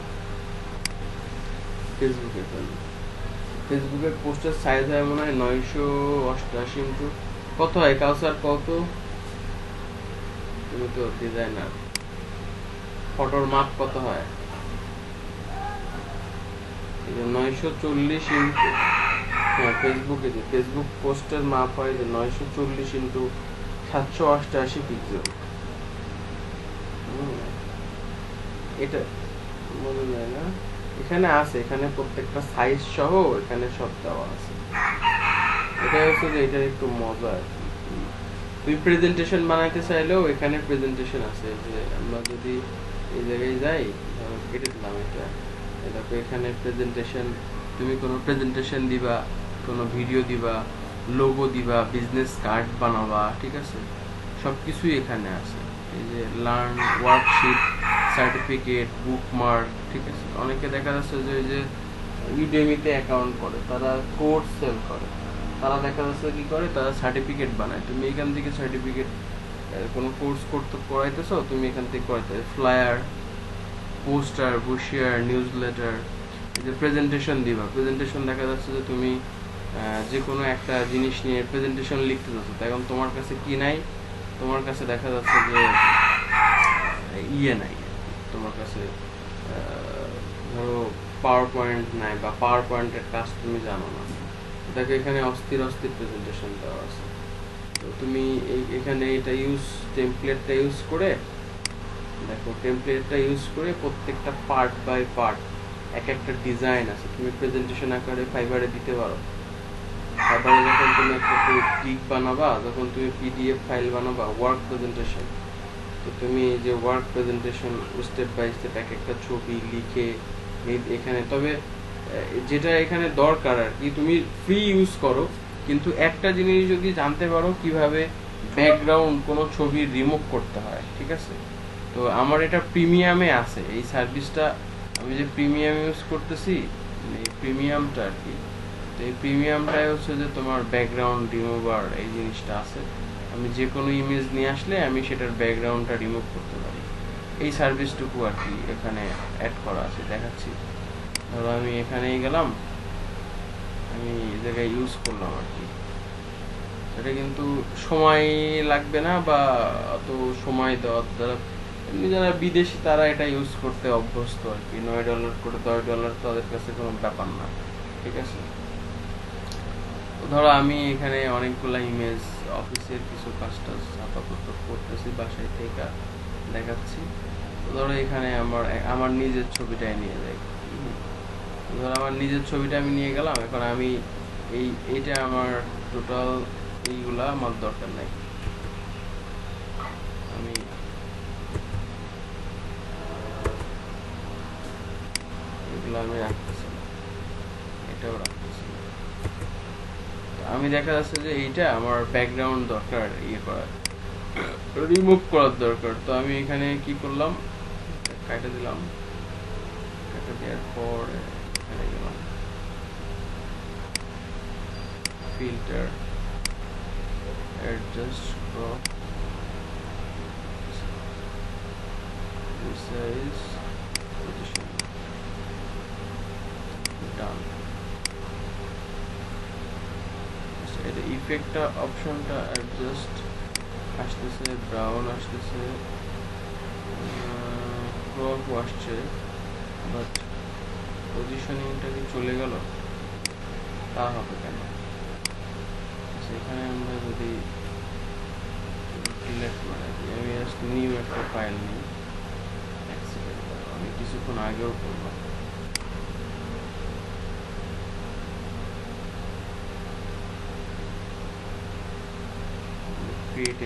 S1: ফেসবুকের পোস্টের সাইজ হয় মনে হয় 988 ইন্টু কত হয় কাউসার কত? তুমি তো ডিজাইনার, ফটোর মাপ কত হয়? 940 ইন্টু, হ্যাঁ ফেসবুকে যে ফেসবুক পোস্টের মাপ হয় যে 940 ইন্টু 788 পিক্সেল। এটা মনে হয় না, এখানে আছে, এখানে প্রত্যেকটা সাইজ সহ এখানে সব দেওয়া আছে। এটা হচ্ছে যে এটার একটু মজা। তুমি প্রেজেন্টেশন বানাইতে চাইলেও এখানে প্রেজেন্টেশন আছে। যে আমরা যদি এই জায়গায় যাই, কেটে দিলাম এটা, দেখো এখানে প্রেজেন্টেশন, তুমি কোনো প্রেজেন্টেশন দিবা, কোনো ভিডিও দিবা, লোগো দিবা, বিজনেস কার্ড বানাবা, ঠিক আছে, সব কিছুই এখানে আছে। এই যে লার্ন, ওয়ার্কশিট, সার্টিফিকেট, বুকমার্ক, ঠিক আছে। অনেকে দেখা যাচ্ছে যে ওই যে ইউডেমিতে অ্যাকাউন্ট করে, তারা কোর্স সেল করে, তারা দেখা যাচ্ছে কি করে, তারা সার্টিফিকেট বানায়। তুমি এখান থেকে সার্টিফিকেট, কোনো কোর্স করতে করাইতেছো, তুমি এখান থেকে করাইতে, ফ্লায়ার, পোস্টার, বুশিয়ার, নিউজ লেটার। এই যে প্রেজেন্টেশন দিবা, প্রেজেন্টেশন দেখা যাচ্ছে যে তুমি যে কোনো একটা জিনিস নিয়ে প্রেজেন্টেশন লিখতে যাচ্ছ, এখন তোমার কাছে কি নাই, তোমার কাছে দেখা যাচ্ছে যে নাই, তোমার কাছে ধরো পাওয়ার পয়েন্ট নাই, বা পাওয়ার পয়েন্টের কাজ তুমি জানো না, দেখো এখানে অস্থির প্রেজেন্টেশন দেওয়া আছে। তো তুমি এখানে এটা টেমপ্লেটটা ইউজ করে, দেখো টেমপ্লেটটা ইউজ করে প্রত্যেকটা পার্ট বাই পার্ট এক একটা ডিজাইন আছে, তুমি প্রেজেন্টেশন আকারে ফাইবারে দিতে পারো। ফাইবারে যখন তুমি একটা ক্লিক বানাবা, যখন তুমি পিডিএফ ফাইল বানাবা, ওয়ার্ক প্রেজেন্টেশন, তো তুমি যে work presentation step by step এক একটা ছবি লিখে এখানে, তবে যেটা এখানে দরকার আর কি, তুমি ফ্রি ইউজ করো, কিন্তু একটা জিনিস যদি জানতে পারো কিভাবে ব্যাকগ্রাউন্ড কোনো ছবি রিমুভ করতে হয়, ঠিক আছে। তো আমার এটা প্রিমিয়ামে আছে এই সার্ভিসটা, আমি যে প্রিমিয়াম ইউজ করতেছি, এই প্রিমিয়ামটা আর কি। তো এই প্রিমিয়ামটাই হচ্ছে যে তোমার ব্যাকগ্রাউন্ড রিমুভার এই জিনিসটা আছে। আমি যে কোনো ইমেজ নিয়ে আসলে আমি সেটার ব্যাকগ্রাউন্ডটা রিমুভ করতে পারি। এই সার্ভিসটুকু আর কি এখানে অ্যাড করা আছে, দেখাচ্ছি। ধরো আমি এখানেই গেলাম, আমি এই জায়গায় ইউজ করলাম আর কি। এটা কিন্তু সময় লাগবে না, বা অত সময় দেওয়ার দ্বারা, এমনি যারা বিদেশি তারা এটা ইউজ করতে অভ্যস্ত আর কি। $9 করে $10 তাদের কাছে কোনো ব্যাপার না, ঠিক আছে। ধরো আমি এখানে অনেকগুলা ইমেজ অফিসের কিছু কাজটা আপাতত করতেছি বাসায় থেকে, দেখাচ্ছি। তো ধরো এখানে আমার নিজের ছবিটাই নিয়ে যাই। ধরো আমার নিজের ছবিটা আমি নিয়ে গেলাম, এখন আমি এইটা আমার টোটাল এইগুলা আমার দরকার নাই, আমি এগুলো আমি রাখতেছি না, এটাও রাখতেছি না। আমি দেখা যাচ্ছে যে এইটা আমার ব্যাকগ্রাউন্ড দরকার করার, রিমুভ করার দরকার। তো আমি এখানে কি করলাম, কাটা দিলাম, কাটা দেওয়ার পর এখানে গেলাম filter, adjust crop, resize, position, done. এটা ইফেক্টটা অপশনটা অ্যাডজাস্ট আসতেছে, ব্রাউন আসতেছে, ক্রপ আসছে, বাট পজিশনিংটা কি চলে গেল? তা হবে কেন? সেখানে আমরা যদি ডিলেট মানে আমি জাস্ট নিউ একটা ফাইল নিই, আমি কিছুক্ষণ আগেও করলাম। create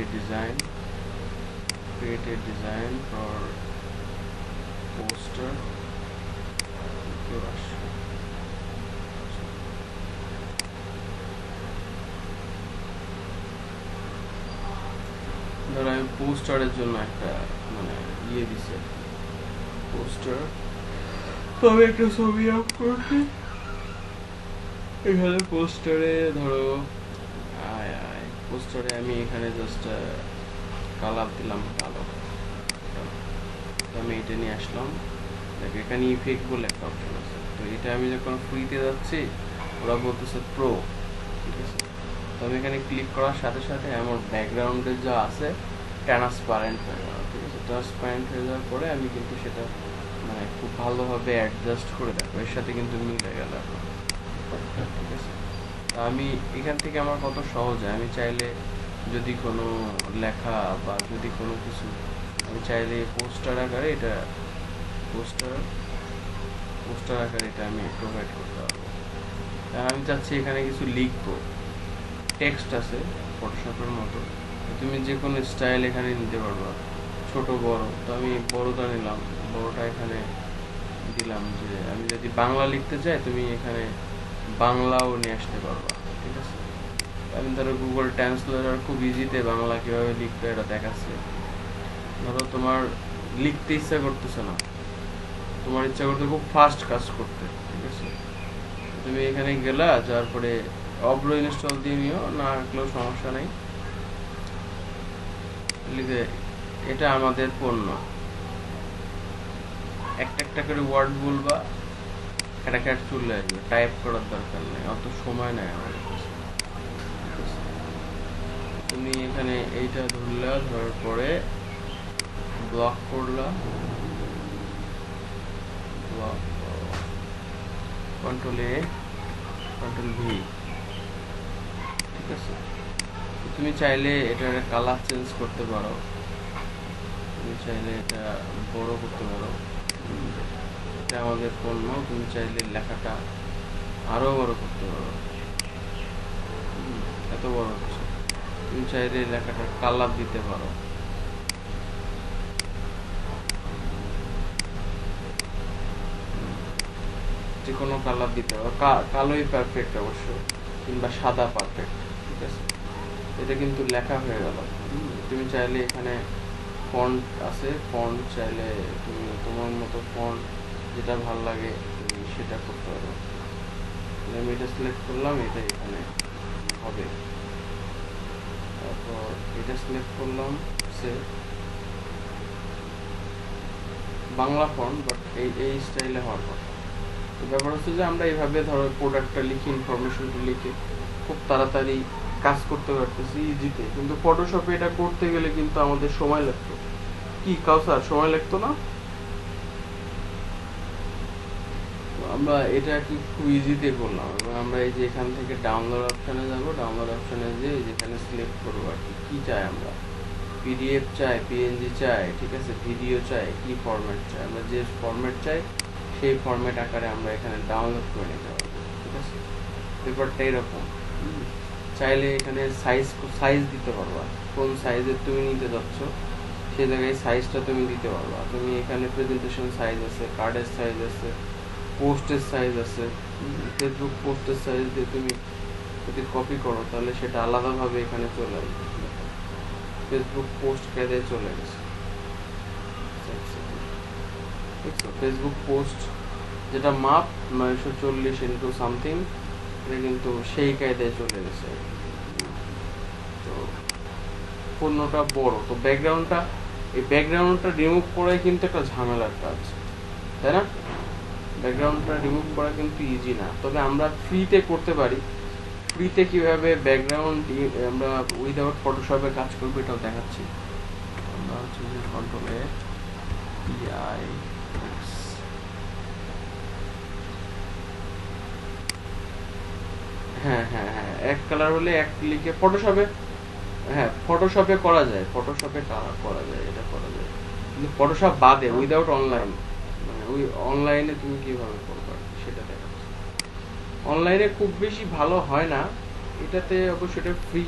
S1: a design for poster, ধর আমি পোস্টারের জন্য একটা মানে দিছে পোস্টার, তো আমি একটা ছবি আপ করছি এখানে পোস্টারে। ধরো পোস্টারে আমি এখানে জাস্ট কালার দিলাম কালো, আমি এটা নিয়ে আসলাম। দেখ এখানে ইফেক্ট বলে একটা অপশন আছে, তো এটা আমি যখন ফ্রিতে যাচ্ছি ওরা বলতেছে প্রো, ঠিক আছে। তো আমি এখানে ক্লিক করার সাথে সাথে আমার ব্যাকগ্রাউন্ডে যা আছে ট্রান্সপারেন্ট হয়ে গেল, ঠিক আছে। ট্রান্সপারেন্ট হয়ে যাওয়ার পরে আমি কিন্তু সেটা মানে খুব ভালোভাবে অ্যাডজাস্ট করে দেখো, এর সাথে কিন্তু মিলে গেল, ঠিক আছে। আমি এখান থেকে আমার কত সহজে, আমি চাইলে যদি কোনো লেখা বা যদি কোনো কিছু আমি চাইলে পোস্টার আকারে এটা পোস্টার আকারে এটা আমি প্রোভাইড করতে পারবো। আমি চাচ্ছি এখানে কিছু লিখবো, টেক্সট আছে ফটোশপের মতো, তুমি যে কোনো স্টাইল এখানে নিতে পারবা, ছোট বড়। তো আমি বড়টা নিলাম, বড়টা এখানে দিলাম যে আমি যদি বাংলা লিখতে চাই তুমি এখানে বাংলাও নিয়ে আসতে পারবা, ঠিক আছে। আমি ধরো গুগল ট্রান্সলেটর খুব ইজিতে বাংলা কিভাবে লিখতে এটা দেখাচ্ছে। ধরো তোমার লিখতে ইচ্ছা করতেছে না, তোমার ইচ্ছা করতে খুব ফাস্ট কাজ করতে, ঠিক আছে, তুমি এখানে গেলা, যার পরে অব্র ইনস্টল দিয়ে নিও, না রাখলেও সমস্যা নেই। লিখে এটা আমাদের পণ্য, একটা একটা করে ওয়ার্ড বলবা, একটা চলে আসবে, টাইপ করার দরকার নেই, অত সময় নেই আমার কাছে। তুমি এখানে এইটা ধরলা, ধরার পরে ব্লক করলা, ব্লক, কন্ট্রোল এ, কন্ট্রোল ভি, ঠিক আছে। তুমি চাইলে এটার কালার চেঞ্জ করতে পারো, তুমি চাইলে এটা বড় করতে পারো, এটা আমাদের পণ্য। তুমি চাইলে লেখাটা আরো বড় করতে পারো, এত বড় হচ্ছে। তুমি চাইলে লেখাটার কালার দিতে পারো, যে কোনো কালার দিতে পারো, কালোই পারফেক্ট অবশ্য, কিংবা সাদা পারফেক্ট, ঠিক আছে। এটা কিন্তু লেখা হয়ে গেল। তুমি চাইলে এখানে ফন্ট আছে, ফন্ট চাইলে তুমি তোমার মতো ফন্ট যেটা ভাল লাগে তুমি সেটা করতে পারো। আমি এটা সিলেক্ট করলাম, এটা এখানে হবে। তারপর এটা সিলেক্ট করলাম, বাংলা ফন্ট, বাট এই স্টাইলে হওয়ার কথা। তো ব্যাপার হচ্ছে যে আমরা এইভাবে ধরো প্রোডাক্টটা লিখে, ইনফরমেশনটা লিখে খুব তাড়াতাড়ি কাজ করতে পারতেছি ইজিতে, কিন্তু ফটোশপে এটা করতে গেলে কিন্তু আমাদের সময় লাগতো। কি কাউসার, সময় লাগতো না? আমরা এটা কি খুব ইজিতে করলাম, এবং আমরা এই যে এখান থেকে ডাউনলোড অপশানে যাব, ডাউনলোড অপশানে যে যেখানে সিলেক্ট করবো আর কি কী চাই আমরা, পিডিএফ চাই, পিএনজি চাই, ঠিক আছে, ভিডিও চাই, কি ফরম্যাট চাই, আমরা যে ফরম্যাট চাই সেই ফরম্যাট আকারে আমরা এখানে ডাউনলোড করে নিতে পারবো, ঠিক আছে। পেপারটা এরকম, চাইলে এখানে সাইজ দিতে পারবা, কোন সাইজের তুমি নিতে যাচ্ছ সেই জায়গায় সাইজটা তুমি দিতে পারবা। তুমি এখানে প্রেজেন্টেশন সাইজ আছে, কার্ডের সাইজ আছে, পোস্টের সাইজ আছে, ফেসবুক পোস্টের সাইজ দিয়ে তুমি যদি কপি করো তাহলে সেটা আলাদাভাবে এখানে চলে আসবে, ফেসবুক পোস্ট কায়দায় চলে গেছে, দেখছো ফেসবুক পোস্ট যেটা মাপ 940 ইন্টু সামথিং, এটা কিন্তু সেই কায়দায় চলে গেছে। তো পণ্যটা বড়, তো ব্যাকগ্রাউন্ডটা, এই ব্যাকগ্রাউন্ডটা রিমুভ করাই কিন্তু একটা ঝামেলার কাজ, তাই না? ব্যাকগ্রাউন্ডটা রিমুভ করা কিন্তু ইজি না, তবে আমরা ফ্রিতে করতে পারি। ফ্রিতে কিভাবে ব্যাকগ্রাউন্ড আমরা উইদাউট ফটোশপে কাজ করবো এটাও দেখাচ্ছি। আমরা হচ্ছে যে কন্ট্রোলে পিআই, হ্যাঁ হ্যাঁ হ্যাঁ, এক কালার হলে এক ক্লিকে ফটোশপে, হ্যাঁ ফটোশপে করা যায়, ফটোশপে করা যায়, এটা করা যায়, কিন্তু ফটোশপ বাদে উইদাউট অনলাইন, মানে ওই অনলাইনে তুমি কিভাবে করবে সেটা দেখাচ্ছি। অনলাইনে খুব বেশি ভালো হয় না, এটাতে অবশ্য এটা ফ্রি,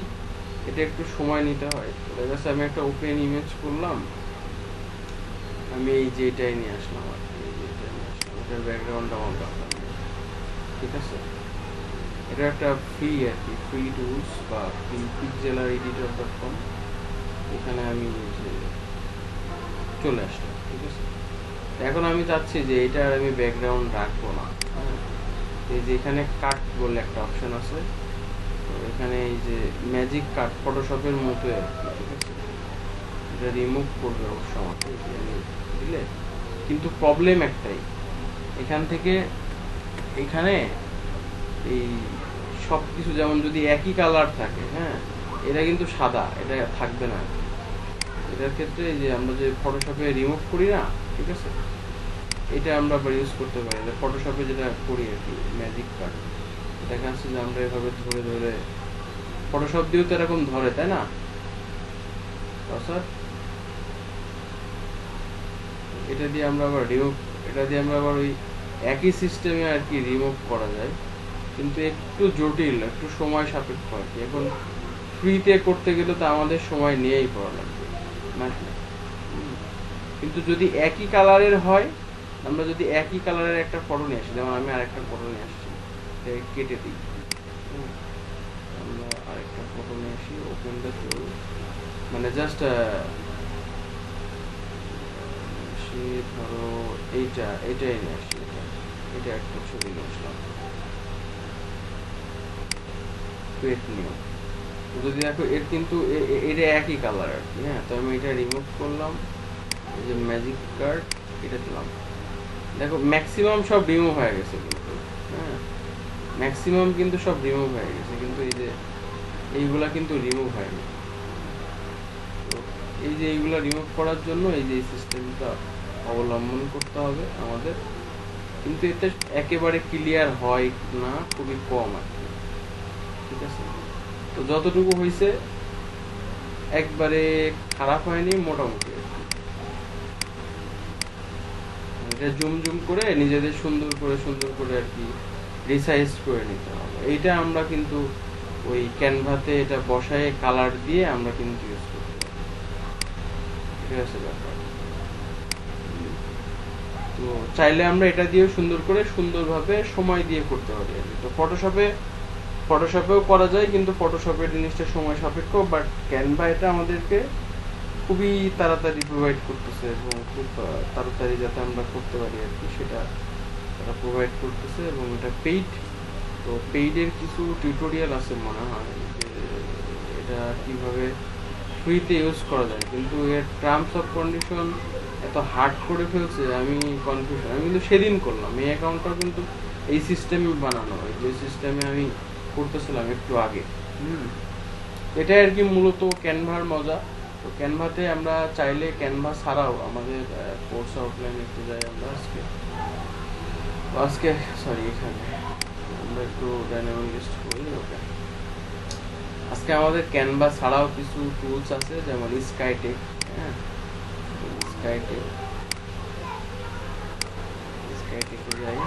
S1: এটা একটু সময় নিতে হয়। দেখা যাচ্ছে আমি একটা ওপেন ইমেজ করলাম, আমি এই যে এটাই নিয়ে আসলাম আর কি, এই যে এটা নিয়ে আসলাম, এটার ব্যাকগ্রাউন্ডটা আমার দরকার নেই, ঠিক আছে। এটা একটা ফ্রি আর কি, ফ্রি টুলস বা ফ্রি pixelareditor.com, এখানে আমি যে চলে আসলাম, ঠিক আছে। এখন আমি চাচ্ছি যে এটার আমি ব্যাকগ্রাউন্ড রাখবো না, এই যে এখানে কাট বলে একটা অপশন আছে, তো এখানে এই যে ম্যাজিক কাট ফটোশপের মতো আর কি, ঠিক আছে, এটা রিমুভ করবে অবশ্য আমাকে দিলে, কিন্তু প্রবলেম একটাই, এখান থেকে এখানে এই সব কিছু যেমন যদি একই কালার থাকে, হ্যাঁ এটা কিন্তু সাদা, এটা থাকবে না এটার ক্ষেত্রে। এই যে আমরা যে ফটোশপে রিমুভ করি না, ঠিক আছে, এটা আমরা আবার ইউজ করতে পারি, ফটোশপে যেটা করি আর কি ম্যাজিক কাট, দেখা যাচ্ছে যে আমরা এভাবে ধরে ধরে, ফটোশপ দিয়েও তো এরকম ধরে, তাই না স্যার? এটা দিয়ে আমরা আবার রিমুভ, এটা দিয়ে আমরা আবার ওই একই সিস্টেমে আর কি রিমুভ করা যায়, কিন্তু একটু জটিল, একটু সময় সাপেক্ষ আর কি। এখন ফ্রিতে করতে গেলে তো আমাদের সময় নিয়েই করা লাগবে নাকি, কিন্তু যদি একই কালারের হয়, আমরা যদি একই কালারের একটা ফটো নিয়ে আসি, যেমন আমি আরেকটা ফটো নিয়ে আসছি, কেটে দিই, আমরা আরেকটা ফটো নিয়ে আসি, ওপেন দ্য টুল, মানে জাস্ট ধরো এটাই নিয়ে আসছি, এটা একটা ছবি নিয়ে আসলাম, ক্রিয়েট নিউ, যদি দেখো এর কিন্তু এটা একই কালার আর কি, হ্যাঁ। তো আমি এটা রিমুভ করলাম, এই যে ম্যাজিক কার্ড এটা দিলাম, দেখো ম্যাক্সিমাম সব রিমুভ হয়ে গেছে কিন্তু, হ্যাঁ ম্যাক্সিমাম কিন্তু সব রিমুভ হয়ে গেছে, কিন্তু এই যে এইগুলা কিন্তু রিমুভ হয়নি। তো এই যে এইগুলা রিমুভ করার জন্য এই যে এই সিস্টেমটা অবলম্বন করতে হবে আমাদের, কিন্তু এতে একেবারে ক্লিয়ার হয় না, খুবই কম আর কি, ঠিক আছে। তো যতটুকু হয়েছে একবারে খারাপ হয়নি, মোটামুটি এটা জুম জুম করে নিজেদের সুন্দর করে আর কি রিসাইজ করে নিতে হবে। এইটা আমরা কিন্তু ওই ক্যানভাতে এটা বসায় কালার দিয়ে আমরা কিন্তু ইউজ করতে পারি, ঠিক আছে ব্যাপার। তো চাইলে আমরা এটা দিয়েও সুন্দরভাবে সময় দিয়ে করতে পারি আর কি। তো ফটোশপেও করা যায়, কিন্তু ফটোশপের জিনিসটা সময় সাপেক্ষ, বাট ক্যানভা এটা আমাদেরকে খুবই তাড়াতাড়ি প্রোভাইড করতেছে, এবং খুব তাড়াতাড়ি যাতে আমরা করতে পারি আর কি, সেটা তারা প্রোভাইড করতেছে, এবং এটা পেইড। তো পেইডের কিছু টিউটোরিয়াল আছে মনে হয় যে এটা কিভাবে ফ্রিতে ইউজ করা যায়, কিন্তু এর টার্মস অফ কন্ডিশন এত হার্ড করে ফেলছে, আমি কনফিউশন। আমি কিন্তু সেদিন করলাম, এই অ্যাকাউন্টটা কিন্তু এই সিস্টেমে বানানো হয়, যে সিস্টেমে আমি করতেছিলাম একটু আগে। এটাই আর কি মূলত ক্যানভার মজা। তো ক্যানভাতে আমরা চাইলে ক্যানভা ছাড়াও আমাদের কোর্স আউটলাইন একটু যাই আমরা আজকে, আজকে সরি এখানে আমরা একটু ডাইনামিক লিস্ট করি। ওকে, আজকে আমাদের ক্যানভা ছাড়াও কিছু টুলস আছে, যেমন স্কাইটেক। হ্যাঁ, স্কাইটেকে যাই।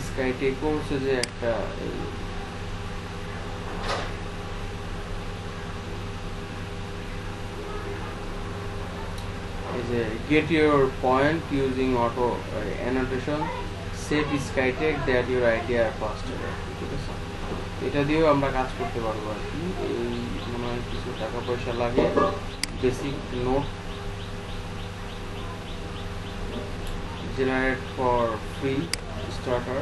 S1: স্কাইটেকও হচ্ছে যে একটা যে get your point using auto annotation, save Skytech that your idea faster। ঠিক আছে, এটা দিয়েও আমরা কাজ করতে পারবো আর কি। এই মনে হয় কিছু টাকা পয়সা লাগে। Basic note generate for free starter.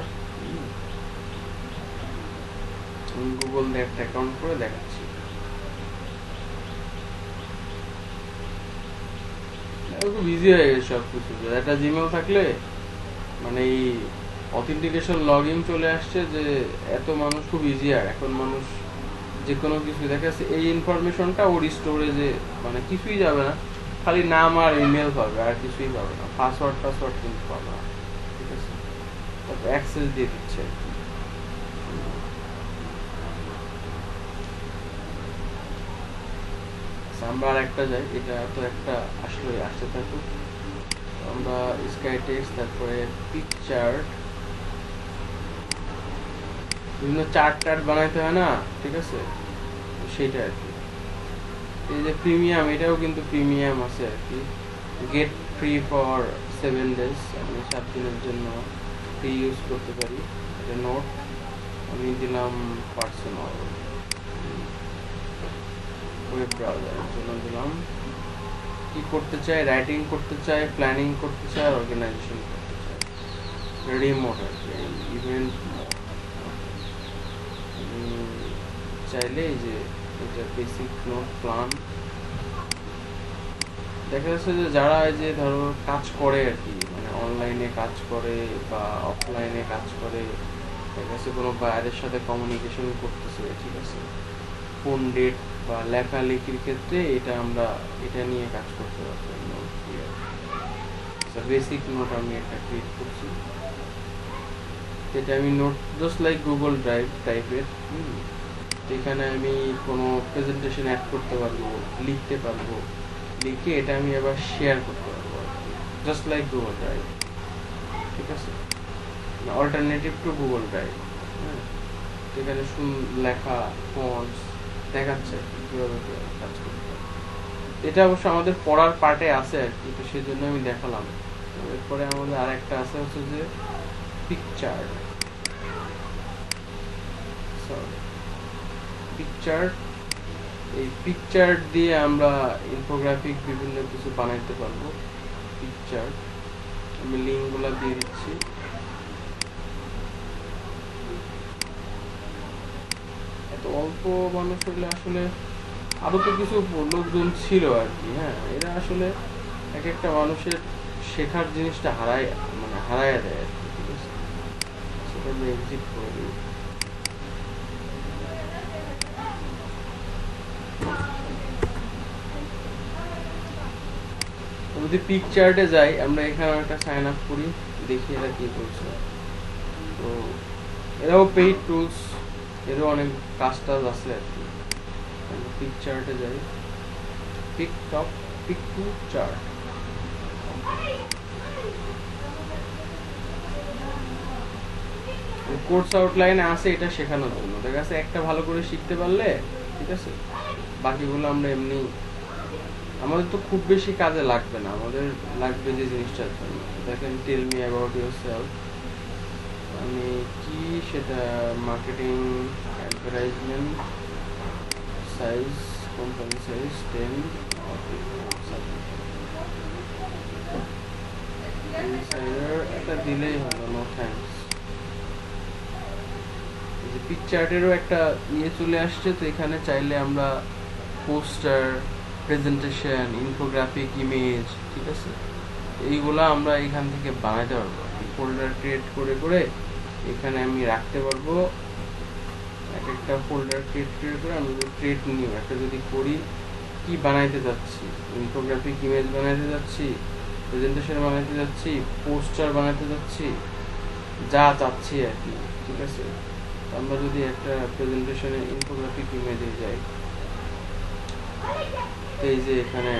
S1: Google দিয়ে একটা অ্যাকাউন্ট করে দেখাচ্ছি। খুব ইজি হয়ে গেছে সব কিছু। একটা জিমেল থাকলে মানে এই অথেন্টিকেশন লগ ইন চলে আসছে, যে এত মানুষ খুব ইজি। আর এখন মানুষ যে কোনো কিছু দেখা যাচ্ছে এই ইনফরমেশনটা ওর স্টোরেজে মানে কিছুই যাবে না, খালি নাম আর ইমেল পাবে, আর কিছুই পাবে না। পাসওয়ার্ড কিন্তু পাবে না। ঠিক আছে, তারপর অ্যাক্সেস দিয়ে দিচ্ছে। আমরা আর একটা যাই, এটা তো একটা আসতে থাকুক। আমরা স্কাইটেক্স, তারপরে পিকচার্ট, বিভিন্ন চার্ট বানাইতে হয় না? ঠিক আছে, সেইটা আর কি। এই যে প্রিমিয়াম, এটাও কিন্তু প্রিমিয়াম আছে আর কি। গেট ফ্রি ফর 7 days, আমি 7 দিনের জন্য ফ্রি ইউজ করতে পারি। এটা নোট আমি দিলাম পার্সোনাল। ওয়েব ব্রাউজারের জন্য দিলাম। কি করতে চাই? রাইটিং করতে চাই, প্ল্যানিং করতে চাই, অর্গানাইজেশন করতে চাই। রিমোট আর কি, ইভেন্ট চাইলে এই যে এটা বেসিক নোট প্ল্যান। দেখা যাচ্ছে যে যারা এই যে ধরো কাজ করে আর কি, মানে অনলাইনে কাজ করে বা অফলাইনে কাজ করে, দেখা যাচ্ছে কোনো বাইরের সাথে কমিউনিকেশন করতেছে। ঠিক আছে, কোন ডেট বা লেখালেখির ক্ষেত্রে এটা নিয়ে কাজ করতে পারবো। বেসিক নোট আমি একটা ক্রিয়েট করছি। এটা আমি note just like Google drive টাইপের। এখানে আমি কোনো প্রেজেন্টেশন অ্যাড করতে পারবো, লিখতে পারবো, লিখে এটা আমি আবার শেয়ার করতে পারবো জাস্ট লাইক গুগল ড্রাইভ। ঠিক আছে, অল্টারনেটিভ টু গুগল ড্রাইভ। হ্যাঁ, এখানে লেখা ফন্টস দেখাচ্ছে কীভাবে কাজ করতে হবে। এটা অবশ্য আমাদের পড়ার পার্টে আছে আর কি, তো সেই জন্য আমি দেখালাম। এরপরে আমাদের আর একটা আছে হচ্ছে যে পিকচার্ট। এই পিকচার্ট দিয়ে আমরা ইনফোগ্রাফিক বিভিন্ন কিছু বানাইতে পারবো। পিকচার্ট আমি লিঙ্কগুলো দিয়ে দিচ্ছি। এত অল্প মানুষ হলে আসলে আরো তো কিছু লোকজন ছিল আর কি। হ্যাঁ, এরা আসলে এক একটা মানুষের শেখার জিনিসটা হারায় দেয় আর কি। ঠিক আছে, সেটা আমি এক্সিট করে দিই। যদি পিকচার্টে যাই, আমরা এখানে একটা সাইন আপ করি, দেখি এরা কি করছে। তো এরাও পেইড টুলস, এরও অনেক কাজ আছে আর কি। পিকচার্টে যাই, পিক টু চার্ট। কোর্স আউটলাইনে আছে এটা শেখানোর জন্য। দেখা যাচ্ছে একটা ভালো করে শিখতে পারলে, ঠিক আছে, বাকিগুলো আমরা এমনি, আমাদের তো খুব বেশি কাজে লাগবে না। আমাদের লাগবে যে জিনিসটার জন্য। দেখেন, টেল মি অ্যাবাউট ইয়োরসেলফ। আমি কি সেটা marketing, advertisement, size, company size 10, একটা দিলেই হলো। No thanks. পিকচার্টেরও একটা চলে আসছে। তো এখানে চাইলে আমরা পোস্টার, প্রেজেন্টেশন, ইনফোগ্রাফিক, ইমেজ, ঠিক আছে, এইগুলা আমরা এখান থেকে বানাতে পারবো। ফোল্ডার ক্রিয়েট করে এখানে আমি রাখতে পারবো। এক একটা ফোল্ডার ক্রিয়েট করে আমি ক্রিয়েট নিউ একটা যদি করি, কি বানাইতে যাচ্ছি, ইনফোগ্রাফিক ইমেজ বানাইতে যাচ্ছি, প্রেজেন্টেশন বানাইতে যাচ্ছি, পোস্টার বানাইতে যাচ্ছি, যা চাচ্ছি আর কি, ঠিক আছে। আমরা যদি একটা প্রেজেন্টেশনে ইনফোগ্রাফিক ইমেজে যাই, এই যে এখানে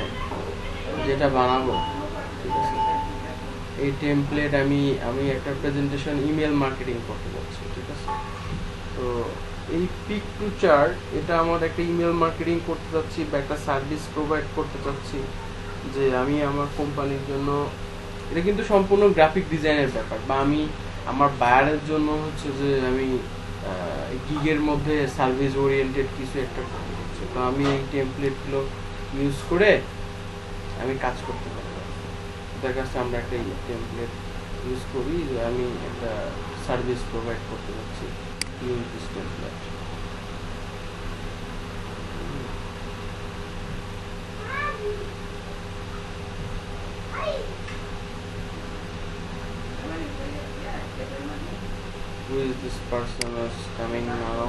S1: যেটা বানাবো, ঠিক আছে, এই টেমপ্লেট আমি একটা প্রেজেন্টেশন ইমেল মার্কেটিং করতে যাচ্ছি, ঠিক আছে। তো এই পিক টু চার্ট, এটা আমার একটা ইমেল মার্কেটিং করতে যাচ্ছি বা একটা সার্ভিস প্রোভাইড করতে চাচ্ছি, যে আমি আমার কোম্পানির জন্য, এটা কিন্তু সম্পূর্ণ গ্রাফিক ডিজাইনের ব্যাপার, বা আমি আমার বায়ারের জন্য হচ্ছে যে আমি গিগের মধ্যে সার্ভিস ওরিয়েন্টেড কিছু একটা করতে হচ্ছে। তো আমি এই টেমপ্লেটগুলো ইউজ করে আমি কাজ করতে পারি। তার কাছে আমরা একটা টেমপ্লেট ইউজ করি যে আমি একটা সার্ভিস প্রোভাইড করতে যাচ্ছি, use this template. Who is this person is coming now?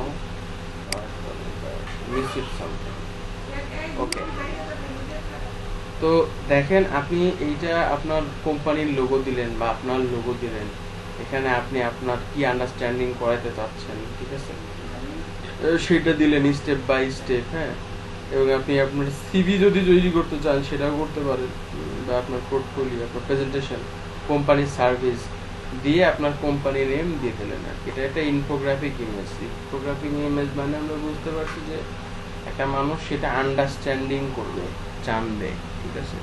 S1: Receive something. Okay. তো দেখেন, আপনি এইটা আপনার কোম্পানির লোগো দিলেন বা আপনার লোগো দিলেন, এখানে আপনি আপনার কি আন্ডারস্ট্যান্ডিং করাতে চাচ্ছেন, ঠিক আছে, সেটা দিলেন স্টেপ বাই স্টেপ। হ্যাঁ, এবং আপনি আপনার সিভি যদি তৈরি করতে চান সেটাও করতে পারেন, বা আপনার পোর্টফোলিও, আপনার প্রেজেন্টেশন, কোম্পানির সার্ভিস দিয়ে আপনার কোম্পানির নেম দিয়ে দিলেন। আর এটা একটা ইনফোগ্রাফিক ইমেজ। ইনফোগ্রাফিক ইমেজ মানে আমরা বুঝতে পারছি যে একটা মানুষ সেটা আন্ডারস্ট্যান্ডিং করবে, জানবে, ঠিক আছে।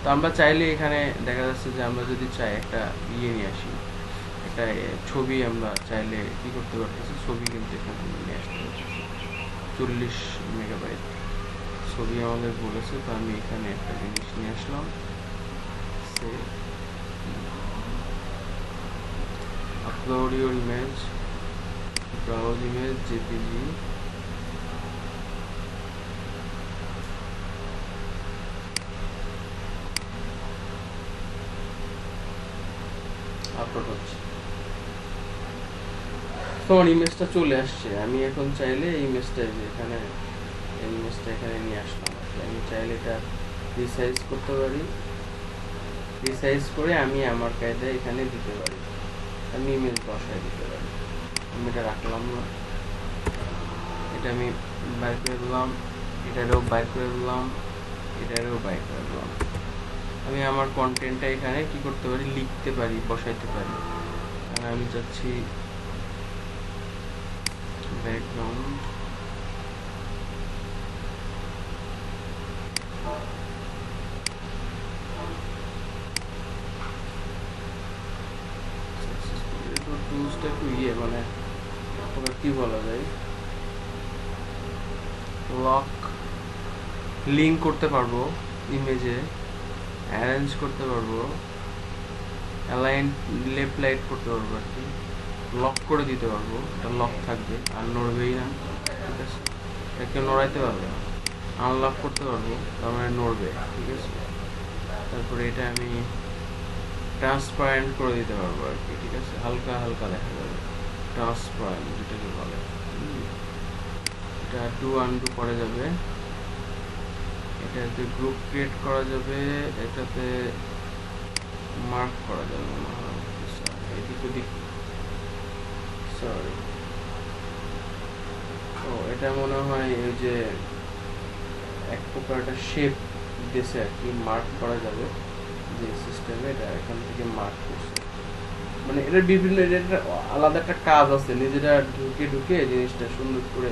S1: তো আমরা চাইলে এখানে দেখা যাচ্ছে যে আমরা যদি চাই একটা নিয়ে আসি, একটা ছবি, আমরা চাইলে কি করতে পারতেছি, ছবি কিন্তু এখানে নিয়ে আসতে পারতেছি। 40 মেগাবাইট ছবি আমাদের বলেছে, তো আমি এখানে একটা জিনিস নিয়ে আসলাম, upload your image, browse image, jpg, upload হচ্ছে। তোমার ইমেজটা চলে আসছে। আমি এখন চাইলে এই ইমেজটা এখানে নিয়ে আসলাম। আমি চাইলে এটা রিসাইজ করতে পারি, রিসাইজ করে আমি আমার কায়দায় এখানে দিতে পারি, আমি ইমেজ বসায় দিতে পারি। আমি এটা রাখলাম না, এটা আমি বাইর করে দিলাম, এটারও বাইর করে দিলাম, এটারও বাইর করে দিলাম। আমি আমার কন্টেন্টটা এখানে কি করতে পারি, লিখতে পারি, বসাইতে পারি। আর আমি চাচ্ছি ব্যাকগ্রাউন্ড, টুলসটা একটু মানে ওটা কি বলা যায়, লক লিঙ্ক করতে পারবো ইমেজে, অ্যারেঞ্জ করতে পারবো, অ্যালাইন লেফট রাইট করতে পারবো আর কি, লক করে দিতে পারবো, এটা লক থাকবে আর নড়বেই না, ঠিক আছে, এটাকে নড়াইতে পারবে না। আনলক করতে পারবো, তার মানে নড়বে, ঠিক আছে। তারপরে এটা আমি ট্রান্সপারেন্ট করে দিতে পারবো আর কি, ঠিক আছে, হালকা হালকা দেখা যাবে, ট্রান্সপারেন্ট যেটাকে বলে। এটা ডু আনডু করা যাবে, এটাতে গ্রুপ ক্রিয়েট করা যাবে, এটাতে মার্ক করা যাবে মনে হয়, এদিক ওদিক, সরি, ও এটা মনে হয় এই যে এক প্রকার একটা শেপ দিয়েছে আর কি, মার্ক করা যাবে যে সিস্টেমে, এটা এখান থেকে মার্ক করছে, মানে এটার বিভিন্ন, এটা আলাদা একটা কাজ আছে, নিজেরা ঢুকে ঢুকে জিনিসটা সুন্দর করে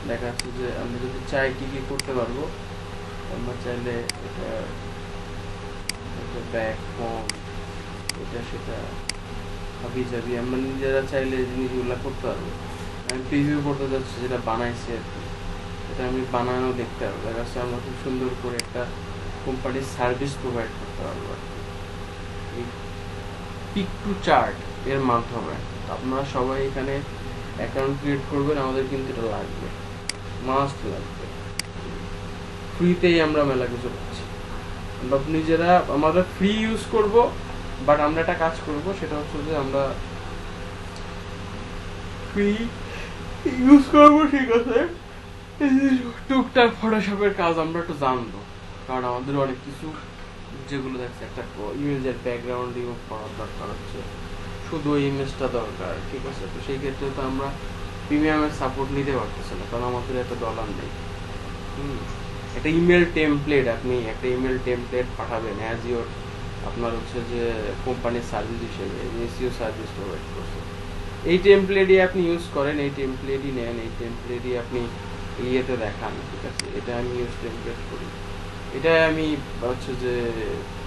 S1: দেখা যাচ্ছে যে আমরা যদি চাই কি কি করতে পারবো। আমরা চাইলে এটা ব্যাক ফর্ম, এটা সেটা হাবি যাবি, আমরা নিজেরা চাইলে জিনিসগুলো করতে পারবো। আমি প্রিভিউ করতে যাচ্ছি যেটা বানাইছি আর কি, এটা আমি বানানো দেখতে পারবো, দেখা যাচ্ছে আমরা খুব সুন্দর করে একটা কোম্পানির সার্ভিস প্রোভাইড করতে পারবো আর কি এই পিক টু চার্ট এর মাধ্যমে। আপনারা সবাই এখানে অ্যাকাউন্ট ক্রিয়েট করবেন, আমাদের কিন্তু এটা লাগবে, মাস্ট লাগবে। ফ্রিতেই আমরা মেলা কিছু পাচ্ছি, আমরা নিজেরা আমরা ফ্রি ইউজ করব, বাট আমরা একটা কাজ করব, সেটা হচ্ছে যে আমরা ফ্রি ইউজ করবো, ঠিক আছে, টুকটাক ফটোশপের কাজ আমরা একটু জানবো, কারণ আমাদের অনেক কিছু যেগুলো দেখছে একটা ইমেজের ব্যাকগ্রাউন্ড রিমুভ করার দরকার হচ্ছে, শুধু ওই ইমেজটা দরকার, ঠিক আছে? তো সেই ক্ষেত্রে তো আমরা প্রিমিয়ামের সাপোর্ট নিতে পারতেছি না, কারণ আমাদের এত ডলার নেই। একটা ইমেল টেমপ্লেট, আপনি একটা ইমেল টেমপ্লেট পাঠাবেন অ্যাজ ইওর আপনার হচ্ছে যে কোম্পানির সার্ভিস হিসেবে এসইও সার্ভিস প্রোভাইড করছে, এই টেমপ্লেটই আপনি ইউজ করেন, এই টেমপ্লেটই নেন, এই টেমপ্লেটই আপনি ইয়েতে দেখান, ঠিক আছে? এটা আমি ইউজ টেমপ্লেট করি, এটা আমি হচ্ছে যে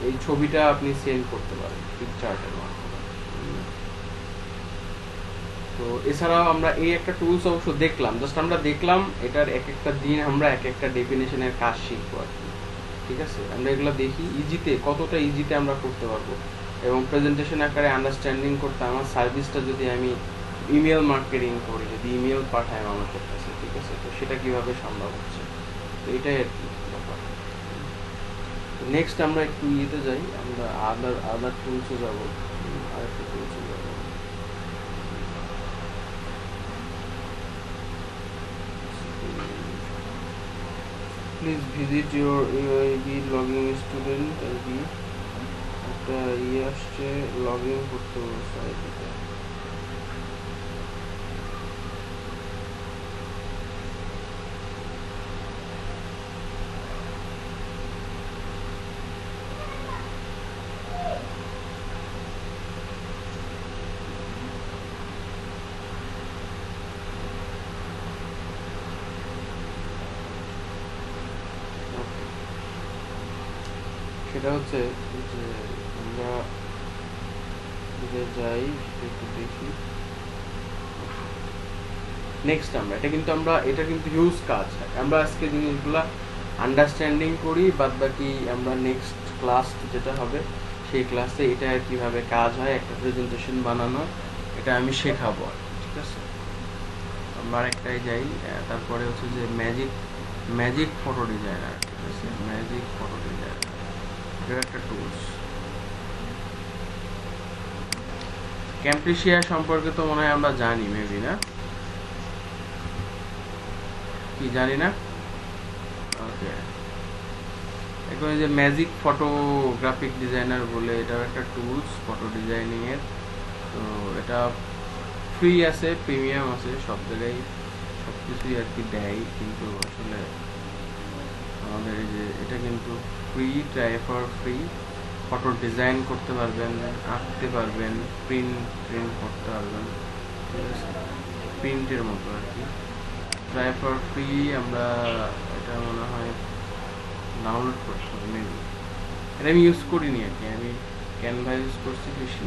S1: এই ছবিটা আপনি সেন্ড করতে পারেন পিকচারটার মাধ্যমে। তো এছাড়াও আমরা এই একটা টুলস অবশ্য দেখলাম, জাস্ট আমরা দেখলাম, এটার এক একটা দিন আমরা এক একটা ডেফিনেশনের কাজ শিখবো আর কি, ঠিক আছে? আমরা এগুলো দেখি ইজিতে, কতটা ইজিতে আমরা করতে পারবো, এবং প্রেজেন্টেশন আকারে আন্ডারস্ট্যান্ডিং করতে আমার সার্ভিসটা যদি আমি ইমেল মার্কেটিং করি, যদি ইমেল পাঠাই মানুষের কাছে, ঠিক আছে? তো সেটা কিভাবে সম্ভব হচ্ছে, তো এটাই আর কি ব্যাপার। নেক্সট আমরা একটু ইয়েতে যাই, আমরা আদার টুলসে যাবো, আরেকটা টুলসে যাবো। Please visit your UIB login student ID, একটা ইয়ে আসছে, লগ ইন করতে বলছে আইডিটা। সেটা হচ্ছে যে আমরা যে যাই সেটা একটু দেখি। নেক্সট আমরা এটা কিন্তু হিউজ কাজ, আমরা আজকে জিনিসগুলা আন্ডারস্ট্যান্ডিং করি, বাদ বাকি আমরা নেক্সট ক্লাস যেটা হবে সেই ক্লাসে এটা কিভাবে কাজ হয়, একটা প্রেজেন্টেশন বানানো, এটা আমি শেখাবো, ঠিক আছে? আমরা একটাই যাই, তারপরে হচ্ছে যে ম্যাজিক ফটো ডিজাইনার, ঠিক আছে? ম্যাজিক ফটো ডিজাইনার এটা একটা টুলস। ক্যাম্প্রিশিয়া সম্পর্কে তো মনে হয় আমরা জানি, মেবি, না কি জানি না? ওকে, এখন এই যে ম্যাজিক ফটোগ্রাফিক ডিজাইনার বলে, এটাও একটা টুলস ফটো ডিজাইনিং এর। তো এটা ফ্রি আছে, প্রিমিয়াম আছে, সব জায়গায় সব কিছুই আর কি দেয়, কিন্তু আসলে আমাদের এই যে এটা কিন্তু free, try for free, photo design করতে পারবেন, আঁকতে পারবেন, প্রিন্ট করতে পারবেন, ঠিক আছে? প্রিন্টের মতো আর কি, ট্রাই ফর ফ্রি। আমরা এটা মনে হয় ডাউনলোড করতে হবে মেবি, এটা আমি ইউজ করিনি আর কি, আমি ক্যানভা ইউজ করছি বেশি।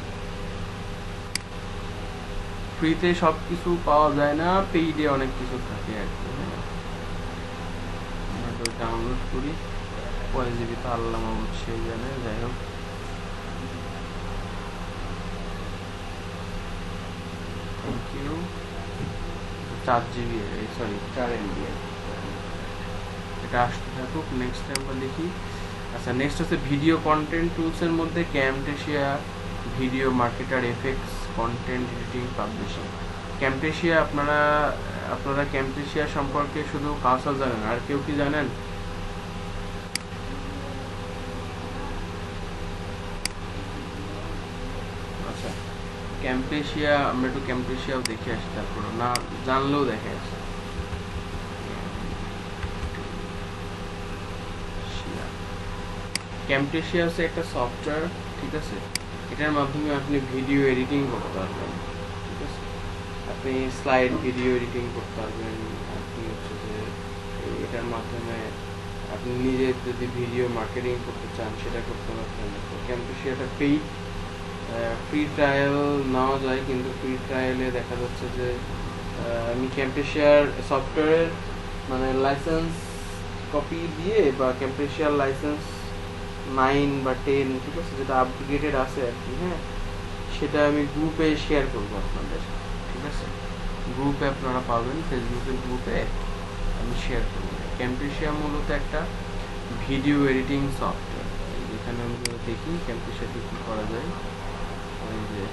S1: ফ্রিতে সব কিছু পাওয়া যায় না, পেইডে অনেক কিছু থাকে আর কি। আমরা তো ডাউনলোড করি, কয় জিবি তো আল্লাহ মাহবুব সেই জানে, যাই হোক। Thank you. 4 GB, sorry 4 MB, এটা আসতে থাকুক, নেক্সট টাইম আমরা দেখি। আচ্ছা, নেক্সট হচ্ছে ভিডিও কন্টেন্ট টুলসের মধ্যে Camtasia, video marketer, effects, content editing, publishing. Camtasia আপনারা ক্যামটেশিয়া সম্পর্কে শুধু কাউসার জানেন, আর কেউ কি জানেন? আচ্ছা, ক্যামটেশিয়া আমরা একটু ক্যামটেশিয়াও দেখে আসি, তারপর না জানলেও দেখে আসি। ক্যামটেশিয়া হচ্ছে একটা সফটওয়্যার, ঠিক আছে? এটার মাধ্যমে আপনি ভিডিও এডিটিং করতে পারবেন, ঠিক আছে? আপনি স্লাইড ভিডিও এডিটিং করতে পারবেন, আপনি হচ্ছে যে এটার মাধ্যমে আপনি নিজে যদি ভিডিও মার্কেটিং করতে চান সেটা করতে পারবেন। তো ক্যামটেশিয়াটা পেইড, ফ্রি ট্রায়াল নেওয়া যায়, কিন্তু ফ্রি ট্রায়ালে দেখা যাচ্ছে যে আমি ক্যামটেশিয়ার সফটওয়্যারের মানে লাইসেন্স কপি দিয়ে, বা ক্যামটেশিয়ার লাইসেন্স 9 বা 10, ঠিক আছে, যেটা আপডেটেড আছে আর কি, হ্যাঁ, সেটা আমি গ্রুপে শেয়ার করবো আপনাদের, ঠিক আছে? গ্রুপে আপনারা পাবেন, ফেসবুকের গ্রুপে আমি শেয়ার করবো। ক্যামটেশিয়া মূলত একটা ভিডিও এডিটিং সফটওয়্যার। এখানে আমি দেখি ক্যামটেশিয়াতে কি করা যায়। ওই যে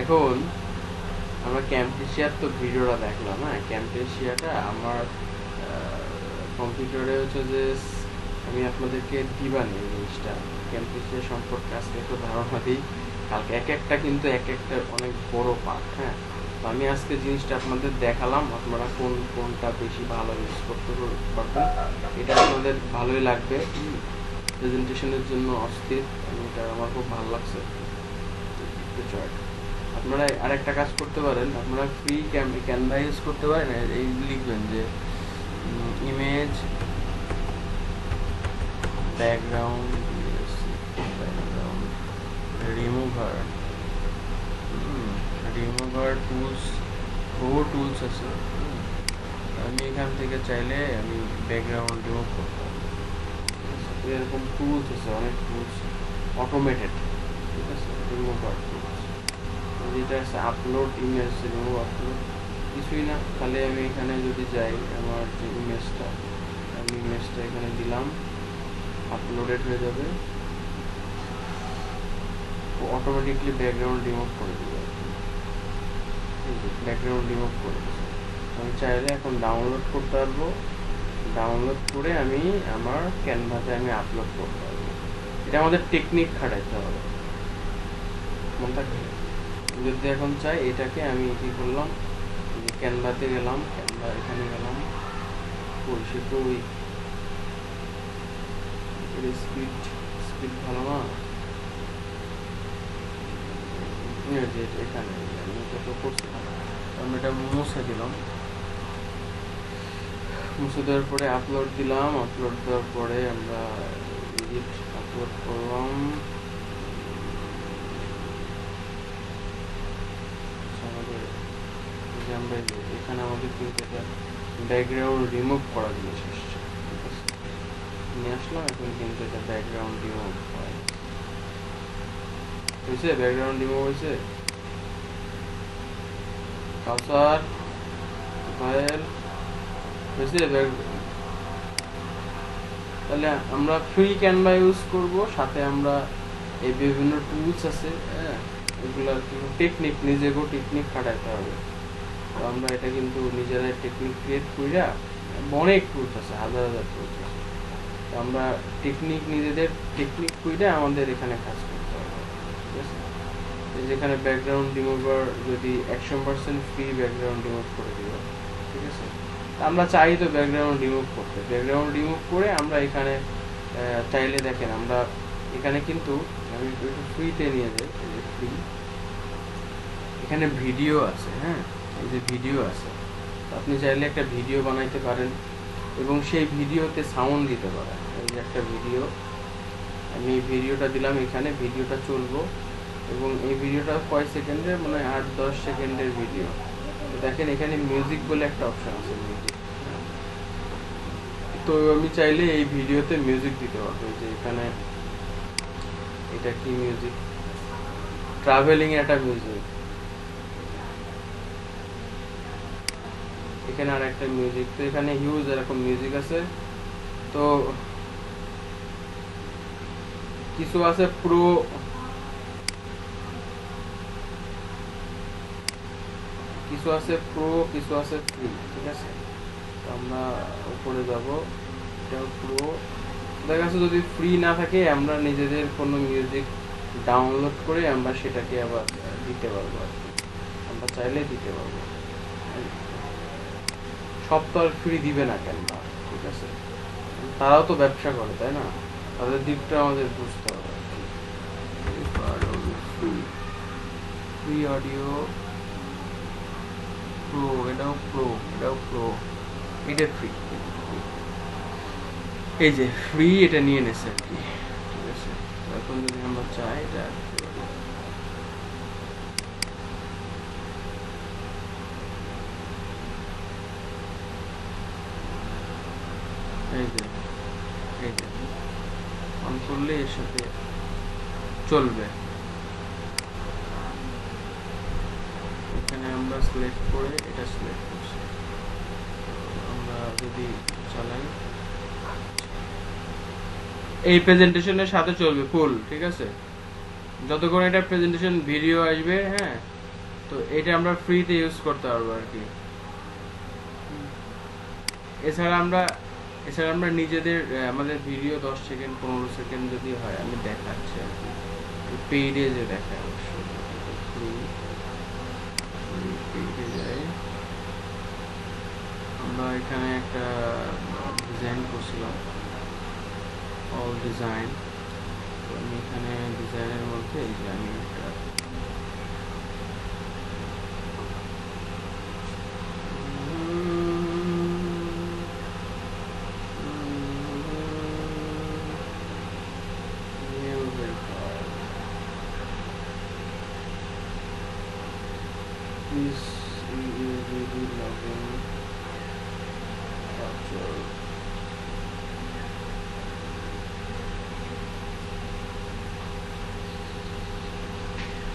S1: এখন আমরা ক্যাম্পেশিয়ার তো ভিডিওটা দেখলাম। হ্যাঁ, ক্যাম্পেশিয়াটা আমার কম্পিউটারে হচ্ছে যে আমি আপনাদেরকে দিবানি এই জিনিসটা ক্যাম্পেশিয়া সম্পর্কে আজকে একটু ধারণা দিই। কালকে এক একটা কিন্তু এক একটা অনেক বড় পার্ট। হ্যাঁ, তো আমি আজকে জিনিসটা আপনাদের দেখালাম, আপনারা কোনটা বেশি ভালো ইউজ করতে পারবেন, এটা আপনাদের ভালোই লাগবে। প্রেজেন্টেশনের জন্য অস্থির, এটা আমার খুব ভালো লাগছে। আপনারা আরেকটা কাজ করতে পারেন, আপনারা ফ্রি ক্যানভা ইউজ করতে পারেন। এই লিখবেন যে ইমেজ ব্যাকগ্রাউন্ড রিমুভার টুলস, বহু টুলস আছে। আমি এখান থেকে চাইলে আমি ব্যাকগ্রাউন্ড রিমুভ করতে পারবো। এরকম টুলস আছে, অনেক টুলস অটোমেটেড, ঠিক আছে। রিমুভার টুলস, যেটা আছে আপলোড ইমেজ, রিমুভ আপলোড কিছুই না, খালি আমি এখানে যদি যাই আমার যে ইমেজটা, আমি ইমেজটা এখানে দিলাম, আপলোডেড হয়ে যাবে, অটোমেটিকলি ব্যাকগ্রাউন্ড রিমুভ করে দেবে। ব্যাকগ্রাউন্ড রিমুভ করে দেবে। আমি চাইলে এখন ডাউনলোড করতে পারবো, ডাউনলোড করে আমি আমার ক্যানভাতে আমি আপলোড করতে পারবো। এটা আমাদের টেকনিক খাটাইতে হবে, মনে থাকবে। যদি এখন চাই এটাকে আমি কি করলাম, ক্যানভাতে গেলাম, ক্যানভা এখানে গেলাম, সেটা ওই স্পিড ভালো না, এখানে আমি এটা তো করছিলাম, আমি এটা মুছে দিলাম, মুছে দেওয়ার পরে আপলোড দিলাম, আপলোড দেওয়ার পরে আমরা এডিট আপলোড করলাম। আমরা এখানে আমাদের কিন্তু এটা ব্যাকগ্রাউন্ড রিমুভ করা জিনিস আসছে, ঠিক আছে, নিয়ে আসলাম। এখন কিন্তু এটা ব্যাকগ্রাউন্ড রিমুভ হয়েছে, ব্যাকগ্রাউন্ড রিমুভ হয়েছে। কাউসার হয়েছে। তাহলে আমরা ফ্রি ক্যানভা ইউজ করব, সাথে আমরা এই বিভিন্ন টুলস আছে, হ্যাঁ, এগুলা টেকনিক, নিজেকেও টেকনিক খাটাইতে হবে। তো আমরা এটা কিন্তু নিজেরাই টেকনিক ক্রিয়েট কইরা, অনেক টুলস আছে, হাজার হাজার টুলস আছে, তো আমরা টেকনিক নিজেদের টেকনিক কইরা আমাদের এখানে কাজ করতে হবে, ঠিক আছে। যেখানে ব্যাকগ্রাউন্ড রিমুভার যদি 100% ফ্রি ব্যাকগ্রাউন্ড রিমুভ করে দিব, ঠিক আছে। আমরা চাই তো ব্যাকগ্রাউন্ড রিমুভ করতে, ব্যাকগ্রাউন্ড রিমুভ করে আমরা এখানে চাইলে দেখেন আমরা এখানে কিন্তু আমি একটু ফ্রিতে নিয়ে যাই, ফ্রি এখানে ভিডিও আছে। হ্যাঁ, এই যে ভিডিও আছে, আপনি চাইলে একটা ভিডিও বানাইতে পারেন এবং সেই ভিডিওতে সাউন্ড দিতে পারেন। এই যে একটা ভিডিও, আমি এই ভিডিওটা দিলাম, এখানে ভিডিওটা চলবো এবং এই ভিডিওটা কয় সেকেন্ডের, মানে 8-10 সেকেন্ডের ভিডিও। দেখেন এখানে মিউজিক বলে একটা অপশন আছে, মিউজিক। তো আমি চাইলে এই ভিডিওতে মিউজিক দিতে পারবো। যে এখানে এটা কি মিউজিক, ট্রাভেলিং একটা মিউজিক, এখানে আর একটা মিউজিক। তো এখানে হিউজ এরকম মিউজিক আছে। তো কিছু আছে প্রো, কিছু আছে ফ্রি, ঠিক আছে। তো আমরা উপরে যাব, এটাও প্রো। দেখা যাচ্ছে যদি ফ্রি না থাকে আমরা নিজেদের কোনো মিউজিক ডাউনলোড করে আমরা সেটাকে আবার দিতে পারবো আর কি, আমরা চাইলে দিতে পারবো। সব তো আর ফ্রি দিবে না কেন, ঠিক আছে, তারাও তো ব্যবসা করে, তাই না, তাদের দিকটা আমাদের বুঝতে হবে। ফ্রি অডিও প্রো, এটাও প্রো, এটা ফ্রি, এই যে ফ্রি, এটা নিয়ে নেছে আর কি, ঠিক আছে। এখন যদি আমরা চাই এটা এই যে অন করলে এর সাথে চলবে। এখানে আমরা সিলেক্ট করে এটা সিলেক্ট করছি, আমরা যদি চালাই এই প্রেজেন্টেশনের সাথে চলবে ফুল, ঠিক আছে। যতক্ষণ এটা প্রেজেন্টেশন ভিডিও আসবে, হ্যাঁ,
S2: তো এটা আমরা ফ্রিতে ইউজ করতে পারবো আর কি। এছাড়া আমরা নিজেদের আমাদের ভিডিও 10 সেকেন্ড 15 সেকেন্ড যদি হয়, আমি দেখাচ্ছি আর কি, পেইডে যে দেখায় অবশ্যই। পেইডে যাই, আমরা এখানে একটা ডিজাইন করছিলাম, অল ডিজাইন। তো আমি এখানে ডিজাইনের মধ্যে এই যে আমি একটা please really loving culture.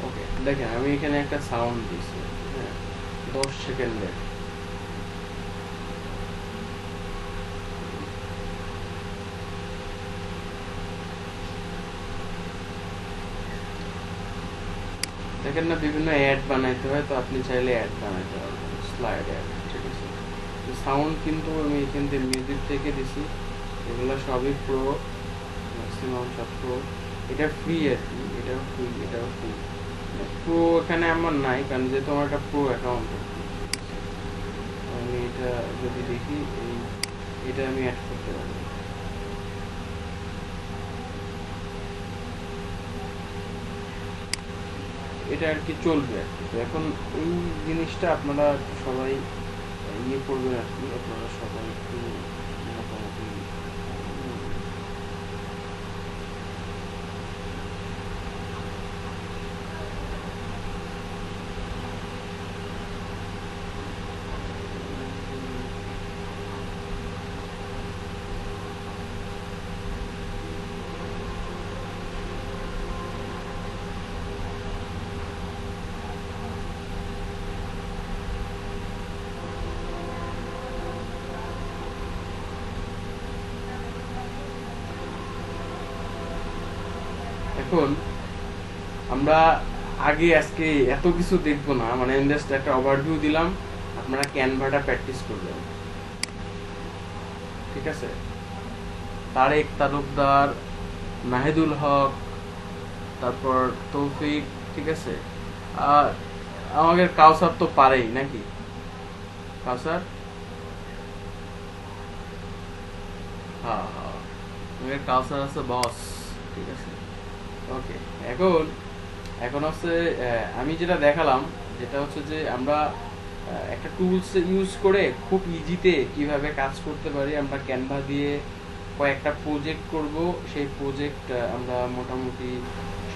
S2: ওকে, দেখেন আমি এখানে একটা সাউন্ড দিছি, হ্যাঁ, 10 সেকেন্ডের। দেখেন না, বিভিন্ন অ্যাড বানাইতে হয়, তো আপনি চাইলে অ্যাড বানাইতে পারবেন, স্লাইড অ্যাড, ঠিক আছে। সাউন্ড কিন্তু আমি এখান থেকে মিউজিক থেকে দিছি, এগুলো সবই প্রো, ম্যাক্সিমাম সব প্রো। এটা ফ্রি আর কি, এটাও ফ্রি, এটাও ফ্রি। প্রো এখানে আমার নাই, কারণ যেহেতু আমার একটা প্রো অ্যাকাউন্ট। আমি এটা যদি দেখি, এটা আমি অ্যাড করতে পারবো। এটা আর কি চলবে আর কি। তো এখন এই জিনিসটা আপনারা সবাই ইয়ে করবেন আর কি, আপনারা সবাই একটু মোটামুটি এখন আমরা আজকে এত কিছু দেখবো না, মানে জাস্ট একটা ওভারভিউ দিলাম, আপনারা ক্যানভাটা প্র্যাকটিস করবেন, ঠিক আছে। তারেক তালুকদার, নাহিদুল হক, তারপর তৌফিক, ঠিক আছে। আর আমাদের কাউসার তো পারেই নাকি, কাউসার, হ্যাঁ হ্যাঁ, আমাদের কাউসার আছে বস, ঠিক আছে। ওকে, এখন হচ্ছে আমি যেটা দেখালাম, যেটা হচ্ছে যে আমরা একটা টুলস ইউজ করে খুব ইজিতে কিভাবে কাজ করতে পারি। আমরা ক্যানভা দিয়ে কয়েকটা প্রজেক্ট করব, সেই প্রজেক্ট আমরা মোটামুটি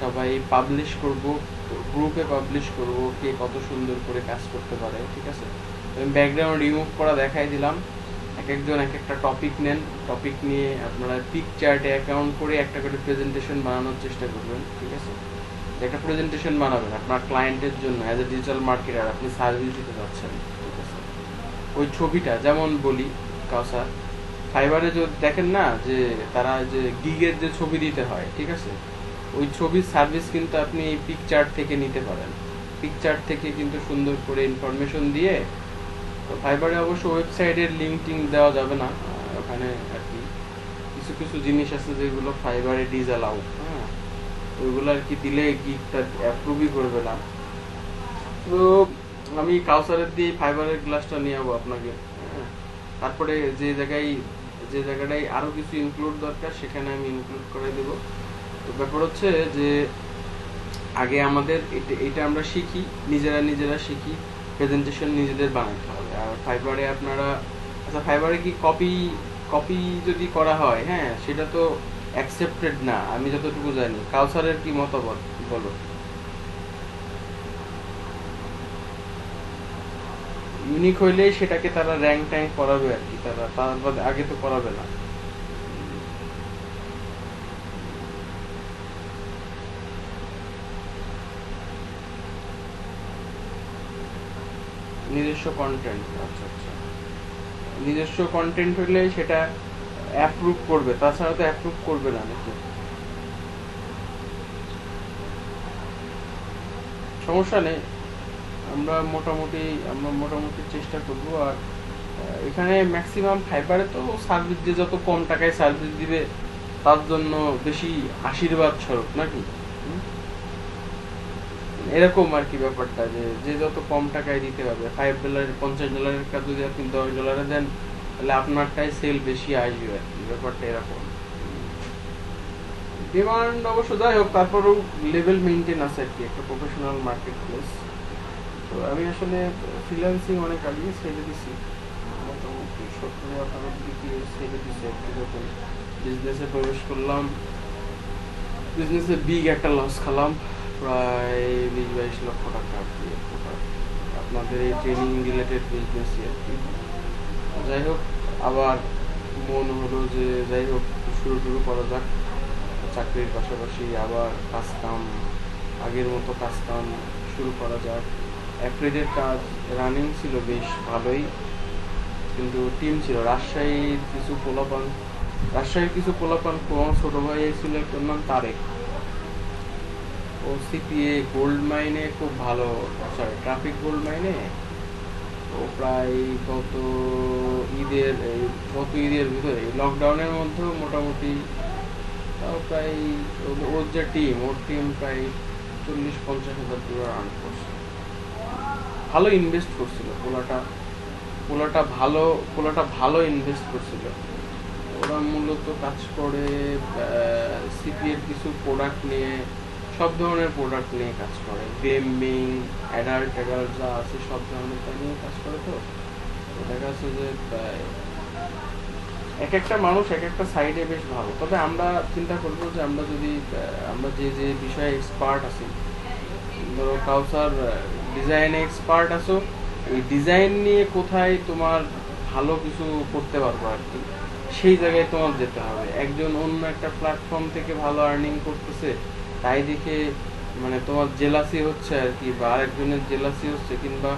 S2: সবাই পাবলিশ করব, গ্রুপে পাবলিশ করব, কে কত সুন্দর করে কাজ করতে পারে, ঠিক আছে। আমি ব্যাকগ্রাউন্ড রিমুভ করা দেখাই দিলাম। এক একজন এক একটা টপিক নেন, টপিক নিয়ে আপনারা পিক চার্টে অ্যাকাউন্ট করে একটা করে প্রেজেন্টেশন বানানোর চেষ্টা করবেন, ঠিক আছে। একটা প্রেজেন্টেশন বানাবেন আপনার ক্লায়েন্টের জন্য, অ্যাজ এ ডিজিটাল মার্কেটার আপনি সার্ভিস দিতে যাচ্ছেন, ঠিক আছে। ওই ছবিটা যেমন বলি, কাউসার ফাইবারে যদি দেখেন না, যে তারা যে গিগের যে ছবি দিতে হয়, ঠিক আছে, ওই ছবির সার্ভিস কিন্তু আপনি এই পিকচার থেকে নিতে পারেন। পিকচার থেকে কিন্তু সুন্দর করে ইনফরমেশন দিয়ে, তো ফাইবারে অবশ্য ওয়েবসাইটের লিঙ্ক টিঙ্ক দেওয়া যাবে না, ওখানে আর কি কিছু কিছু জিনিস আছে যেগুলো ফাইবারে ডিসঅ্যালাউ, হ্যাঁ, ওইগুলো আর কি দিলে গিগটা অ্যাপ্রুভই করবে না। তো আমি কাউসারের দিয়ে ফাইবারের গ্লাসটা নিয়ে যাবো আপনাকে, হ্যাঁ। তারপরে যে জায়গাটায় আরো কিছু ইনক্লুড দরকার, সেখানে আমি ইনক্লুড করে দেব। তো ব্যাপার হচ্ছে যে আগে আমাদের এটা আমরা শিখি, নিজেরা শিখি, প্রেজেন্টেশন নিজেদের বানাতে হবে। আর ফাইবারে আপনারা, আচ্ছা ফাইবারে কি কপি যদি করা হয়, হ্যাঁ, সেটা তো অ্যাকসেপ্টেড না, আমি যতটুকু জানি। কাউসারের কি মতামত বলো? ইউনিক হইলেই সেটাকে তারা র্যাঙ্ক ট্যাঙ্ক করাবে আর কি, তার আগে তো করাবে না। নিজস্ব কন্টেন্ট, আচ্ছা আচ্ছা, নিজস্ব কন্টেন্ট হইলে সেটা অ্যাপ্রুভ করবে, তাছাড়া তো অ্যাপ্রুভ করবে না নাকি? সমস্যা নেই, আমরা মোটামুটি চেষ্টা করব। আর এখানে ম্যাক্সিমাম ফাইবারে তো সার্ভিস, যে যত কম টাকায় সার্ভিস দিবে তার জন্য বেশি আশীর্বাদ স্বরূপ নাকি, এরকম আর কি ব্যাপারটা, যে যে যত কম টাকায় দিতে পারবে, $5 $50 কাজ যদি আপনি $10 দেন, তাহলে আপনারটাই সেল বেশি আসবে আর কি, ব্যাপারটা এরকম। ডিমান্ড অবশ্য যাই হোক, তারপরেও লেভেল মেনটেন আছে আর কি, একটা প্রফেশনাল মার্কেট প্লেস। তো আমি আসলে ফ্রিল্যান্সিং অনেক আগে ছেড়ে দিছি, মোটামুটি 17-18 দিকে ছেড়ে দিছি আর কি। যখন বিজনেসে প্রবেশ করলাম, বিজনেসে বিগ একটা লস খেলাম, প্রায় 20-22 লক্ষ টাকা আর কি, আপনাদের এই ট্রেনিং রিলেটেড বিজনেসই আর কি। যাই হোক, আবার মন হলো যে যাই হোক শুরু করা যাক, চাকরির পাশাপাশি আবার কাজ কাম, আগের মতো কাজ কাম শুরু করা যাক। অ্যাপ্রিলের কাজ রানিং ছিল বেশ ভালোই, কিন্তু টিম ছিল রাজশাহীর কিছু পোলাপান আমার ছোট ভাই ছিল, একটার নাম তারেক। ও সিপিএ গোল্ড মাইনে খুব ভালো, সরি ট্রাফিক গোল্ড মাইনে ও প্রায় গত ঈদের ভিতরে লকডাউনের মধ্যে মোটামুটি তাও প্রায় ওর যে ওর টিম প্রায় 40-50 হাজার আর্ন করছে। ভালো ইনভেস্ট করছিল পোলাটা ভালো ইনভেস্ট করছিল। ওরা মূলত কাজ করে সিপি এর কিছু প্রোডাক্ট নিয়ে, সব ধরনের প্রোডাক্ট নিয়ে কাজ করে, গেমিং, অ্যাডাল্ট যা আছে সব ধরনের নিয়ে কাজ করে। তো দেখা যাচ্ছে যে এক একটা মানুষ এক একটা সাইডে বেশ ভালো। তবে আমরা চিন্তা করবো যে আমরা যে বিষয়ে এক্সপার্ট আছি, ধরো কাউসার ডিজাইনে এক্সপার্ট আছো, এই ডিজাইন নিয়ে কোথায় তোমার ভালো কিছু করতে পারবো আর কি, সেই জায়গায় তোমার যেতে হবে। একজন অন্য একটা প্ল্যাটফর্ম থেকে ভালো আর্নিং করতেছে তাই দেখে মানে তোমার জেলাসি হচ্ছে আর কি, বা আরেকজনের জেলাসি হচ্ছে, কিংবা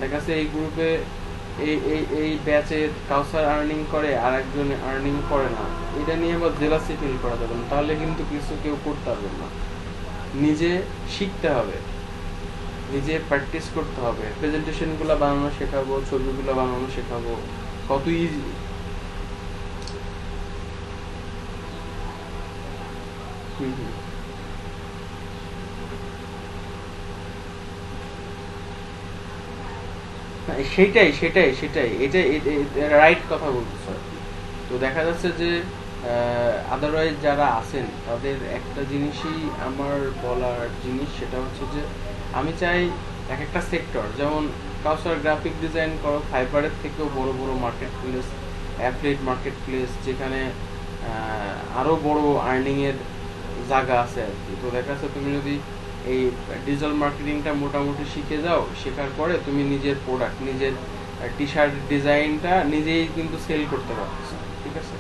S2: দেখা যাচ্ছে এই গ্রুপে এই ব্যাচে কাউসার আর্নিং করে আর একজন আর্নিং করে না, এটা নিয়ে আবার জেলাসি ফিল করা যাবে না, তাহলে কিন্তু কিছু কেউ করতে পারবে না। নিজে শিখতে হবে, নিজে প্র্যাকটিস করতে হবে, প্রেজেন্টেশনগুলো বানানো শেখাবো, ছবিগুলো বানানো শেখাবো, কত ইজি। সেটাই এটা রাইট কথা বলতেছো। তো দেখা যাচ্ছে যে আদারওয়াইজ যারা আছেন তাদের একটা জিনিসই আমার বলার জিনিস, সেটা হচ্ছে যে আমি চাই এক একটা সেক্টর, যেমন কাউসার গ্রাফিক ডিজাইন করো, ফাইবারের থেকেও বড় বড় market place, affiliate market place, যেখানে আরও বড় আর্নিংয়ের জায়গা আছে আর কি। তো দেখা যাচ্ছে তুমি যদি এই ডিজিটাল মার্কেটিংটা মোটামুটি শিখে যাও, শেখার পরে তুমি নিজের প্রোডাক্ট, নিজের টি শার্ট ডিজাইনটা নিজেই কিন্তু সেল করতে পারছো, ঠিক আছে।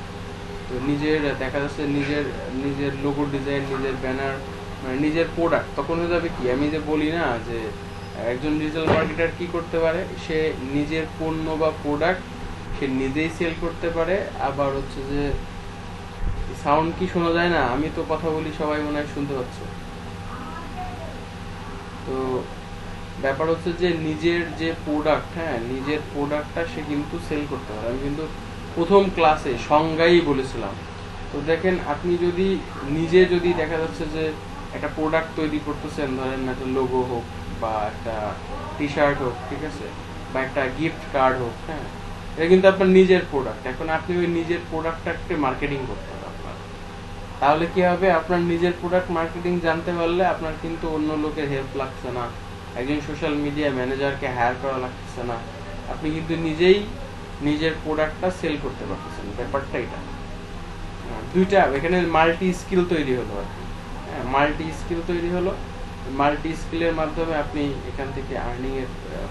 S2: তো নিজের দেখা যাচ্ছে নিজের লোগো ডিজাইন, নিজের ব্যানার, মানে নিজের প্রোডাক্ট, তখন হয়ে যাবে কি, আমি যে বলি না যে একজন ডিজিটাল মার্কেটার কি করতে পারে, সে নিজের পণ্য বা প্রোডাক্ট সে নিজেই সেল করতে পারে। আবার হচ্ছে যে সাউন্ড কি শোনা যায় না, আমি তো কথা বলি সবাই মনে হয় শুনতে পাচ্ছে। তো ব্যাপার হচ্ছে যে নিজের যে প্রোডাক্ট, নিজের প্রোডাক্টটা সে কিন্তু সেল করতে পারে। আমি কিন্তু প্রথম ক্লাসে সংজ্ঞাই বলেছিলাম। তো দেখেন, আপনি যদি দেখা যাচ্ছে যে একটা প্রোডাক্ট তৈরি করতেছেন, ধরেন একটা লোগো হোক বা একটা টি শার্ট হোক, ঠিক আছে, বা একটা গিফট কার্ড হোক, এটা কিন্তু আপনার নিজের প্রোডাক্ট। এখন আপনি ওই নিজের প্রোডাক্টটাকে মার্কেটিং করতে হবে আপনার। তাহলে কি হবে, আপনার নিজের প্রোডাক্ট মার্কেটিং জানতে পারলে আপনার কিন্তু অন্য লোকের হেল্প লাগছে না, একজন সোশ্যাল মিডিয়া ম্যানেজারকে হায়ার করা লাগছে না, আপনি কিন্তু নিজেই নিজের প্রোডাক্টটা সেল করতে পারতেছেন। ব্যাপারটা এটা দুইটা, এখানে মাল্টি স্কিল তৈরি হলো আর কি। মাল্টি স্কিলের মাধ্যমে আপনি এখান থেকে আর্নিং এর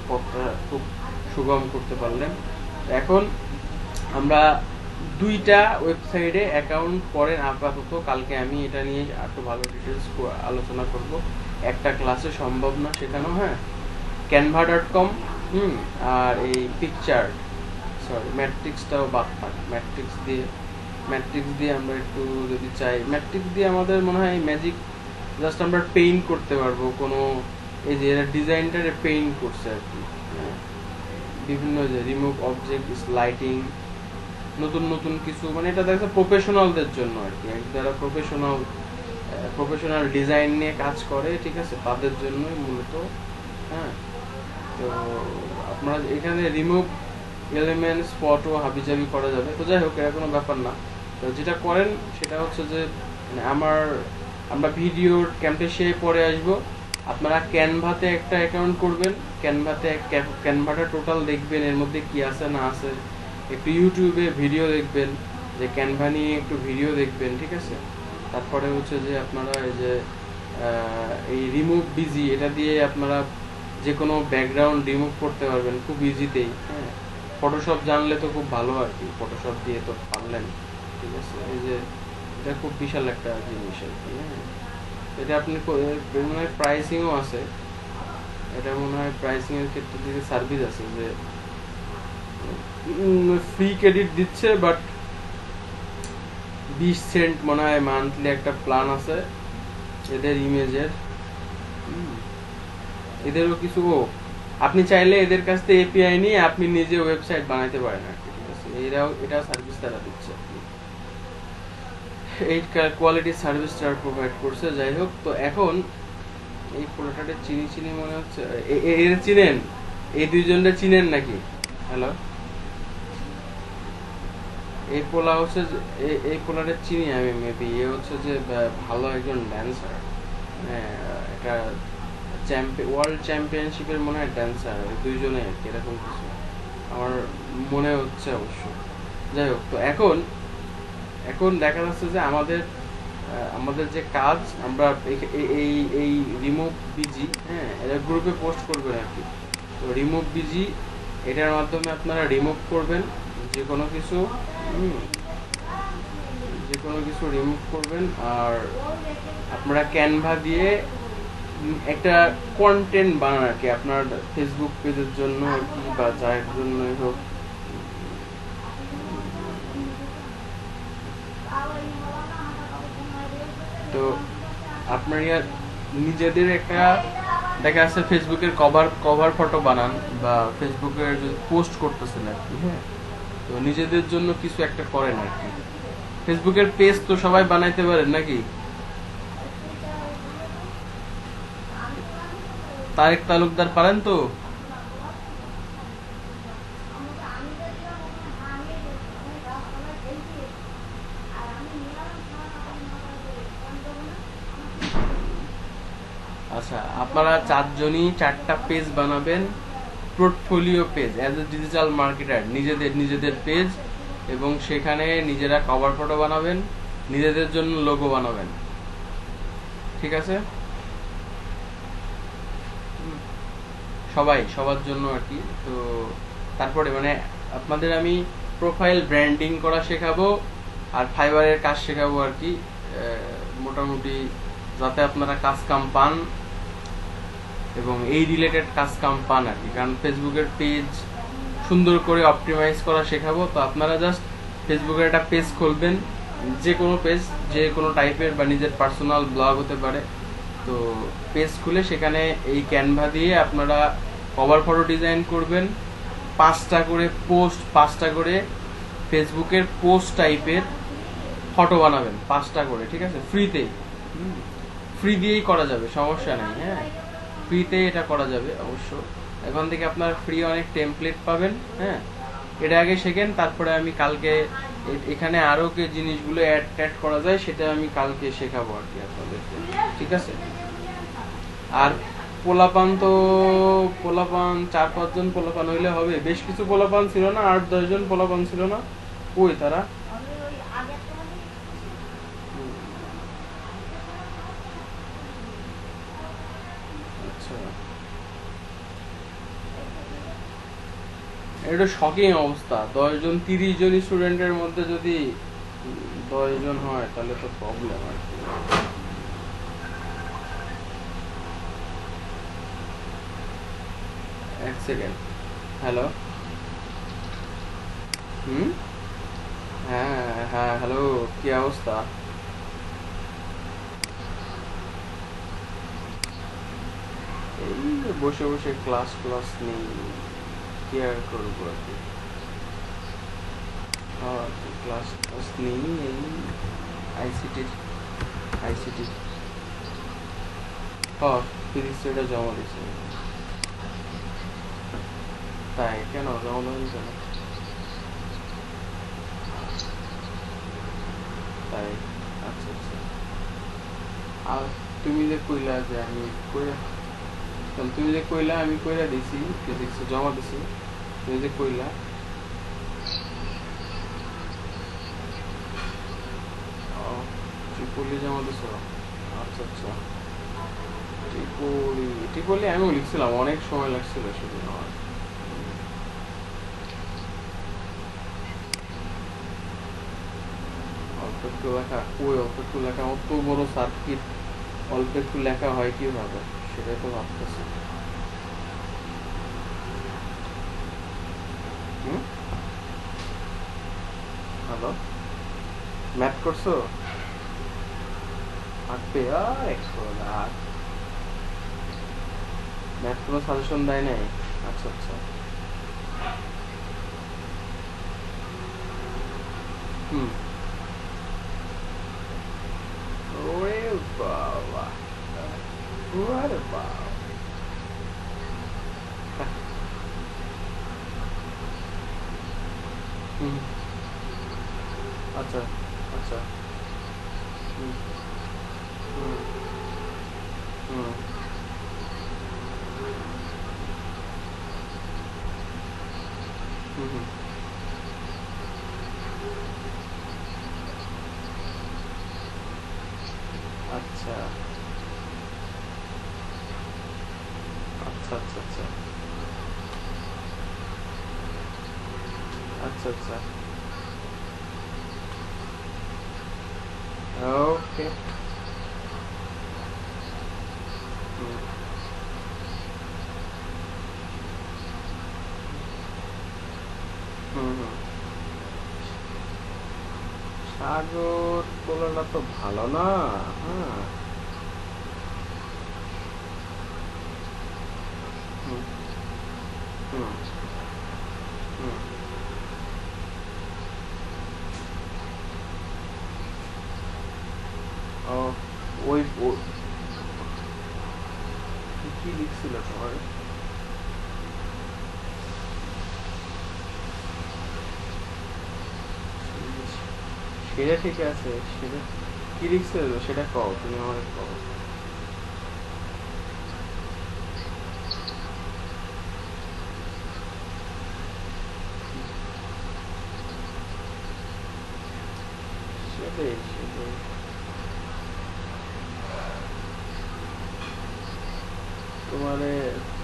S2: পথটা খুব সুগম করতে পারলেন। এখন আমরা দুইটা ওয়েবসাইটে অ্যাকাউন্ট করেন আপাতত, কালকে আমি এটা নিয়ে একটু ভালো ডিটেলস আলোচনা করব। একটা ক্লাসে সম্ভব না শেখানো, canva.com, আর এই ম্যাট্রিক্সটাও বাদ থাক। ম্যাট্রিক্স দিয়ে আমরা একটু যদি চাই, ম্যাট্রিক্স দিয়ে আমাদের মনে হয় ম্যাজিক জাস্ট আমরা পেইন্ট করতে পারবো, কোনো এই যে এরা ডিজাইনটারে পেইন্ট করছে আর কি, হ্যাঁ। বিভিন্ন যে রিমুভ অবজেক্ট লাইটিং, নতুন নতুন কিছু, মানে এটা দেখছে প্রফেশনালদের জন্য আর কি, যারা প্রফেশনাল ডিজাইন নিয়ে কাজ করে, ঠিক আছে, তাদের জন্যই মূলত, হ্যাঁ। তো আপনারা এখানে রিমুভ এলিমেন্টস ফটো হাবিজাবি করা যাবে। তো যাই হোক, এটা কোনো ব্যাপার না। তো যেটা করেন সেটা হচ্ছে যে মানে আমরা ভিডিওর ক্যাম্পেশিয়ায় পরে আসবো। আপনারা ক্যানভাতে একটা অ্যাকাউন্ট করবেন, ক্যানভাটা টোটাল দেখবেন এর মধ্যে কি আছে না আছে, একটু ইউটিউবে ভিডিও দেখবেন, যে ক্যানভা নিয়ে একটু ভিডিও দেখবেন, ঠিক আছে। তারপরে হচ্ছে যে আপনারা এই যে এই রিমুভ বিজি, এটা দিয়ে আপনারা যে কোনো ব্যাকগ্রাউন্ড রিমুভ করতে পারবেন খুব ইজিতেই, হ্যাঁ। ফটোশপ জানলে তো খুব ভালো আর কি, ফটোশপ দিয়ে তো পারলেন, ঠিক আছে। এই যে এটা খুব বিশাল একটা জিনিস আর কি, হ্যাঁ। এটা আপনি মনে হয় প্রাইসিংও আছে, এটা মনে হয় প্রাইসিং এর ক্ষেত্রে দিকে সার্ভিস আছে, যে ফ্রি ক্রেডিট দিচ্ছে, বাট 20 সেন্ট মনে হয় মান্থলি একটা প্ল্যান আছে এদের ইমেজের। এদেরও কিছু আপনি চাইলে এদের কাছ থেকে এপিআই নিয়ে আপনি নিজে ওয়েবসাইট বানাইতে পারেন আর কি, ঠিক আছে। এটা সার্ভিস তারা দিচ্ছে আর কি, এই কোয়ালিটি সার্ভিস তারা প্রোভাইড করছে। যাই হোক, তো এখন এই পোলাটাকে চিনি মনে হচ্ছে, এর চিনেন, এই দুইজনটা চিনেন নাকি? হ্যালো, এই পোলা হচ্ছে এই পোলাটা চিনি আমি মেবি, এ হচ্ছে যে ভালো একজন ড্যান্সার, মানে একটা ওয়ার্ল্ড চ্যাম্পিয়নশিপের মনে হয় ড্যান্সার, দুইজনে আর কি, এরকম কিছু আমার মনে হচ্ছে অবশ্য। যাই হোক, তো এখন দেখা যাচ্ছে যে আমাদের যে কাজ, আমরা এই রিমুভ বিজি, হ্যাঁ, এটা গ্রুপে পোস্ট করবেন আর কি। তো রিমুভ বিজি, এটার মাধ্যমে আপনারা রিমুভ করবেন যে কোনো কিছু, রিমুভ করবেন। আর আপনারা ক্যানভা দিয়ে একটা কন্টেন্ট বানান আর কি, আপনার ফেসবুক পেজের জন্য আর কি, বা যার জন্যই হোক। তো আপনার নিজেদের একটা দেখা যাচ্ছে ফেসবুকের কভার ফটো বানান, বা ফেসবুকে পোস্ট করতেছেন আর কি, হ্যাঁ। তো নিজেদের জন্য কিছু একটা করেন আর কি। ফেসবুকের পেজ তো সবাই বানাইতে পারেন নাকি? তারেক তালুকদার পারেন তো? আচ্ছা, আপনারা চারজনই 4টা পেজ বানাবেন, portfolio page, as a digital marketer, নিজেদের পেজ, এবং সেখানে নিজেরা কভার ফটো বানাবেন, নিজেদের জন্য লোগো বানাবেন, ঠিক আছে। সবার জন্য আর কি। তো তারপরে মানে আপনাদের আমি প্রোফাইল ব্র্যান্ডিং করা শেখাবো, আর ফাইবারের কাজ শেখাবো আর কি, মোটামুটি যাতে আপনারা কাজ কাম পান, এবং এই রিলেটেড কাজ কাম পান আর কি। কারণ ফেসবুকের পেজ সুন্দর করে অপটিমাইজ করা শেখাবো। তো আপনারা জাস্ট ফেসবুকের একটা পেজ খুলবেন, যে কোনো পেজ, যে কোনো টাইপের, বা নিজের পার্সোনাল ব্লগ হতে পারে। তো পেজ খুলে সেখানে এই ক্যানভা দিয়ে আপনারা কভার ফটো ডিজাইন করবেন, 5টা করে ফেসবুকের পোস্ট টাইপের ফটো বানাবেন, 5টা করে, ঠিক আছে, ফ্রি দিয়েই করা যাবে, সমস্যা নেই, হ্যাঁ, ফ্রিতেই এটা করা যাবে অবশ্য। এখন থেকে আপনার ফ্রি অনেক টেমপ্লেট পাবেন, হ্যাঁ। এটা আগে শেখেন, তারপরে আমি কালকে এখানে আরো যে জিনিসগুলো অ্যাড করা যায় সেটা আমি কালকে শেখাবো আর কি আপনাদেরকে, ঠিক আছে। আর পোলাপান 4-5 জন পোলাপান হইলে হবে, বেশ কিছু পোলাপান ছিল না, 8-10 জন পোলাপান ছিল না, কই তারা? আচ্ছা, এটা শকিং অবস্থা, 10 জন 30 জন স্টুডেন্টের মধ্যে যদি 10 জন হয় তাহলে তো প্রবলেম আর কি। এক সেকেন্ড, হ্যালো, হ্যাঁ হ্যালো, কি অবস্থা? এই যে বসে বসে ক্লাস ক্লাস নেই, কি আর করবো আর কি। ক্লাস ক্লাস নেই, এই আইসিটির আইসিটির ফিজিক্স এটা জমা দিছে। তাই কেন জমা দেবেন কেন? তাই, আচ্ছা আচ্ছা। আর তুমি যে কইলা যে আমি কইরা, তুমি যে কইলা আমি কইরা দিছি ফিজিক্সে জমা দিছি, তুমি যে কইলা ট্রিপলি জমা দিছো, আচ্ছা আচ্ছা। ট্রিপলি ট্রিপলি আমিও লিখছিলাম, অনেক সময় লাগছিল সেদিন আমার। অল্প একটু লেখা, ওই অল্প একটু লেখা, অত বড় সার্কিট অল্প একটু লেখা হয় কিভাবে, সেটাই তো ভাবতেছি। হ্যালো, ম্যাথ করছো? আঁকবে আর ম্যাথ কোনো সাজেশন দেয় নাই? আচ্ছা আচ্ছা। হুম। ওরে বাবা, ওরে বাবা। হুম। আচ্ছা আচ্ছা। হুম হুম হুম হুম হুম। আচ্ছা আচ্ছা আচ্ছা আচ্ছা আচ্ছা আচ্ছা। ওকে। হুম হুম হুম। সাগর বলাটা তো ভালো না। হ্যাঁ। হুম হুম হুম। ও, ওই কি লিখছিল তোমার? সেটা ঠিক আছে, সেটা কি লিখছিল সেটা কও, তুমি আমার কও। সেটাই সেটাই। তোমারে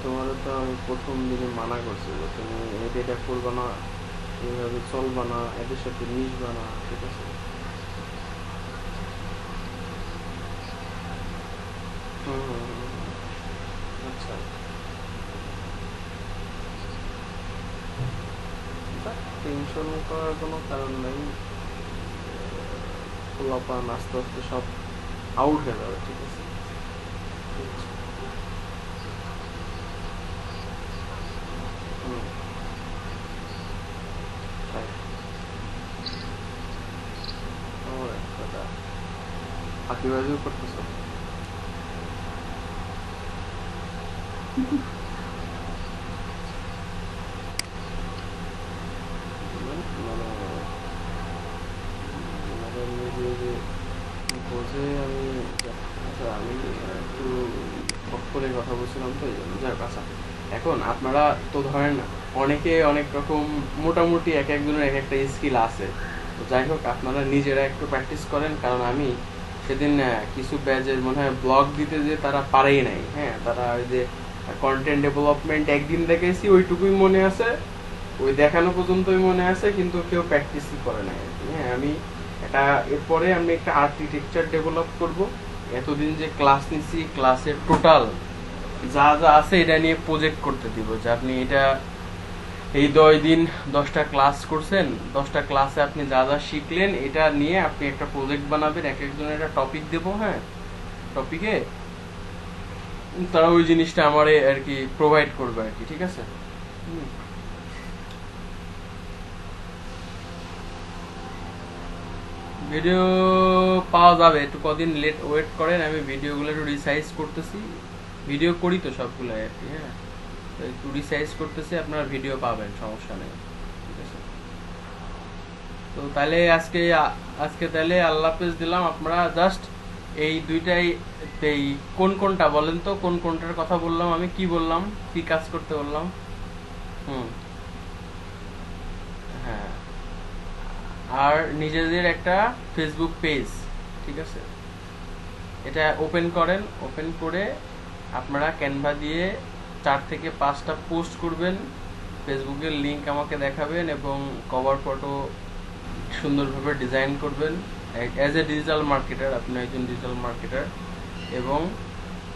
S2: তোমারে তো আমি প্রথম দিনে মানা করছি যে তুমি এটা করবে না, এইভাবে চলবা না, এদের সাথে মিশবা না, ঠিক আছে? হুম হুম হুম হুম। আচ্ছা, যাক, টেনশন করার কোনো কারণ নেই। পোলাপান আস্তে আস্তে সব আউট হয়ে যাবে, ঠিক আছে? ঠিক আছে। হুম, তাই আমার একটা ফাঁকিবাজিও করতেছো। মানে মানে মানে নিজে যে বোঝে আমি। আচ্ছা, আমি একটু শখ করে কথা বলছিলাম তো এই জন্য। যাক, আচ্ছা, এখন আপনারা তো ধরেন অনেকে অনেক রকম, মোটামুটি এক একজনের এক একটা স্কিল আছে। তো যাই হোক, আপনারা নিজেরা একটু প্র্যাকটিস করেন, কারণ আমি সেদিন কিছু ব্যাচের মনে হয় ব্লগ দিতে যে তারা পারেই নাই। হ্যাঁ, তারা ওই যে কন্টেন্ট ডেভেলপমেন্ট একদিন দেখেছি ওইটুকুই মনে আছে, ওই দেখানো পর্যন্তই মনে আছে, কিন্তু কেউ প্র্যাকটিসই করে নাই আর কি। হ্যাঁ, আমি এটা এরপরে আমি একটা আর্কিটেকচার ডেভেলপ করব। এতদিন যে ক্লাস নিচ্ছি, ক্লাসের টোটাল যা যা আছে এটা নিয়ে প্রজেক্ট করতে দিব, যে আপনি এটা এই 10 দিন 10টা ক্লাস করছেন, 10টা ক্লাসে আপনি যা যা শিখলেন এটা নিয়ে আপনি একটা প্রজেক্ট বানাবেন, এক একজনের একটা টপিক দেবো। হ্যাঁ, টপিকে তারা ওই জিনিসটা আমারে আর কি প্রোভাইড করবে আর কি, ঠিক আছে। ভিডিও পাওয়া যাবে, একটু কদিন ওয়েট করেন, আমি ভিডিওগুলো একটু রিসাইজ করতেছি, ভিডিও করি তো সবগুলো আর কি, হ্যাঁ, তো একটু রিসাইজ করতেছি, আপনারা ভিডিও পাবেন, সমস্যা নেই, ঠিক আছে। তো তাহলে আজকে তাহলে আল্লাহ হাফেজ দিলাম। আপনারা জাস্ট এই দুইটাই, এই কোনটা বলেন তো, কোনটার কথা বললাম আমি, কি বললাম, কি কাজ করতে বললাম? হুম, হ্যাঁ, আর নিজেদের একটা ফেসবুক পেজ, ঠিক আছে, এটা ওপেন করেন, ওপেন করে আপনারা ক্যানভা দিয়ে 4 থেকে 5টা পোস্ট করবেন, ফেসবুকের লিংক আমাকে দেখাবেন এবং কভার ফটো সুন্দরভাবে ডিজাইন করবেন অ্যাজ এ ডিজিটাল মার্কেটার, আপনি একজন ডিজিটাল মার্কেটার, এবং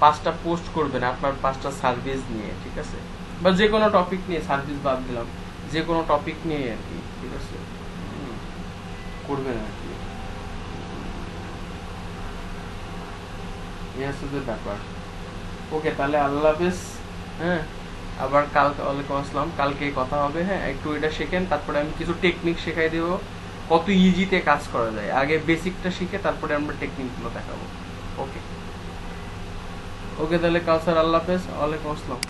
S2: 5টা পোস্ট করবেন আপনার 5টা সার্ভিস নিয়ে, ঠিক আছে, বা যে কোনো টপিক নিয়ে, সার্ভিস বাদ দিলাম, যে কোনো টপিক নিয়ে আর কি, ঠিক আছে, করবেন আর কি, এই হচ্ছে যে ব্যাপার। ওকে, তাহলে আল্লাহ হাফেজ, হ্যাঁ, আবার কালকে, ওয়ালাইকুম আসসালাম, কালকে কথা হবে, হ্যাঁ, একটু এটা শেখেন, তারপরে আমি কিছু টেকনিক শেখাই দেবো, কত ইজিতে কাজ করা যায়, আগে বেসিকটা শিখে তারপরে আমরা টেকনিকগুলো দেখাবো। ওকে ওকে, তাহলে কাউসার, আল্লাহ হাফেজ, ওয়ালাইকুম আসসালাম।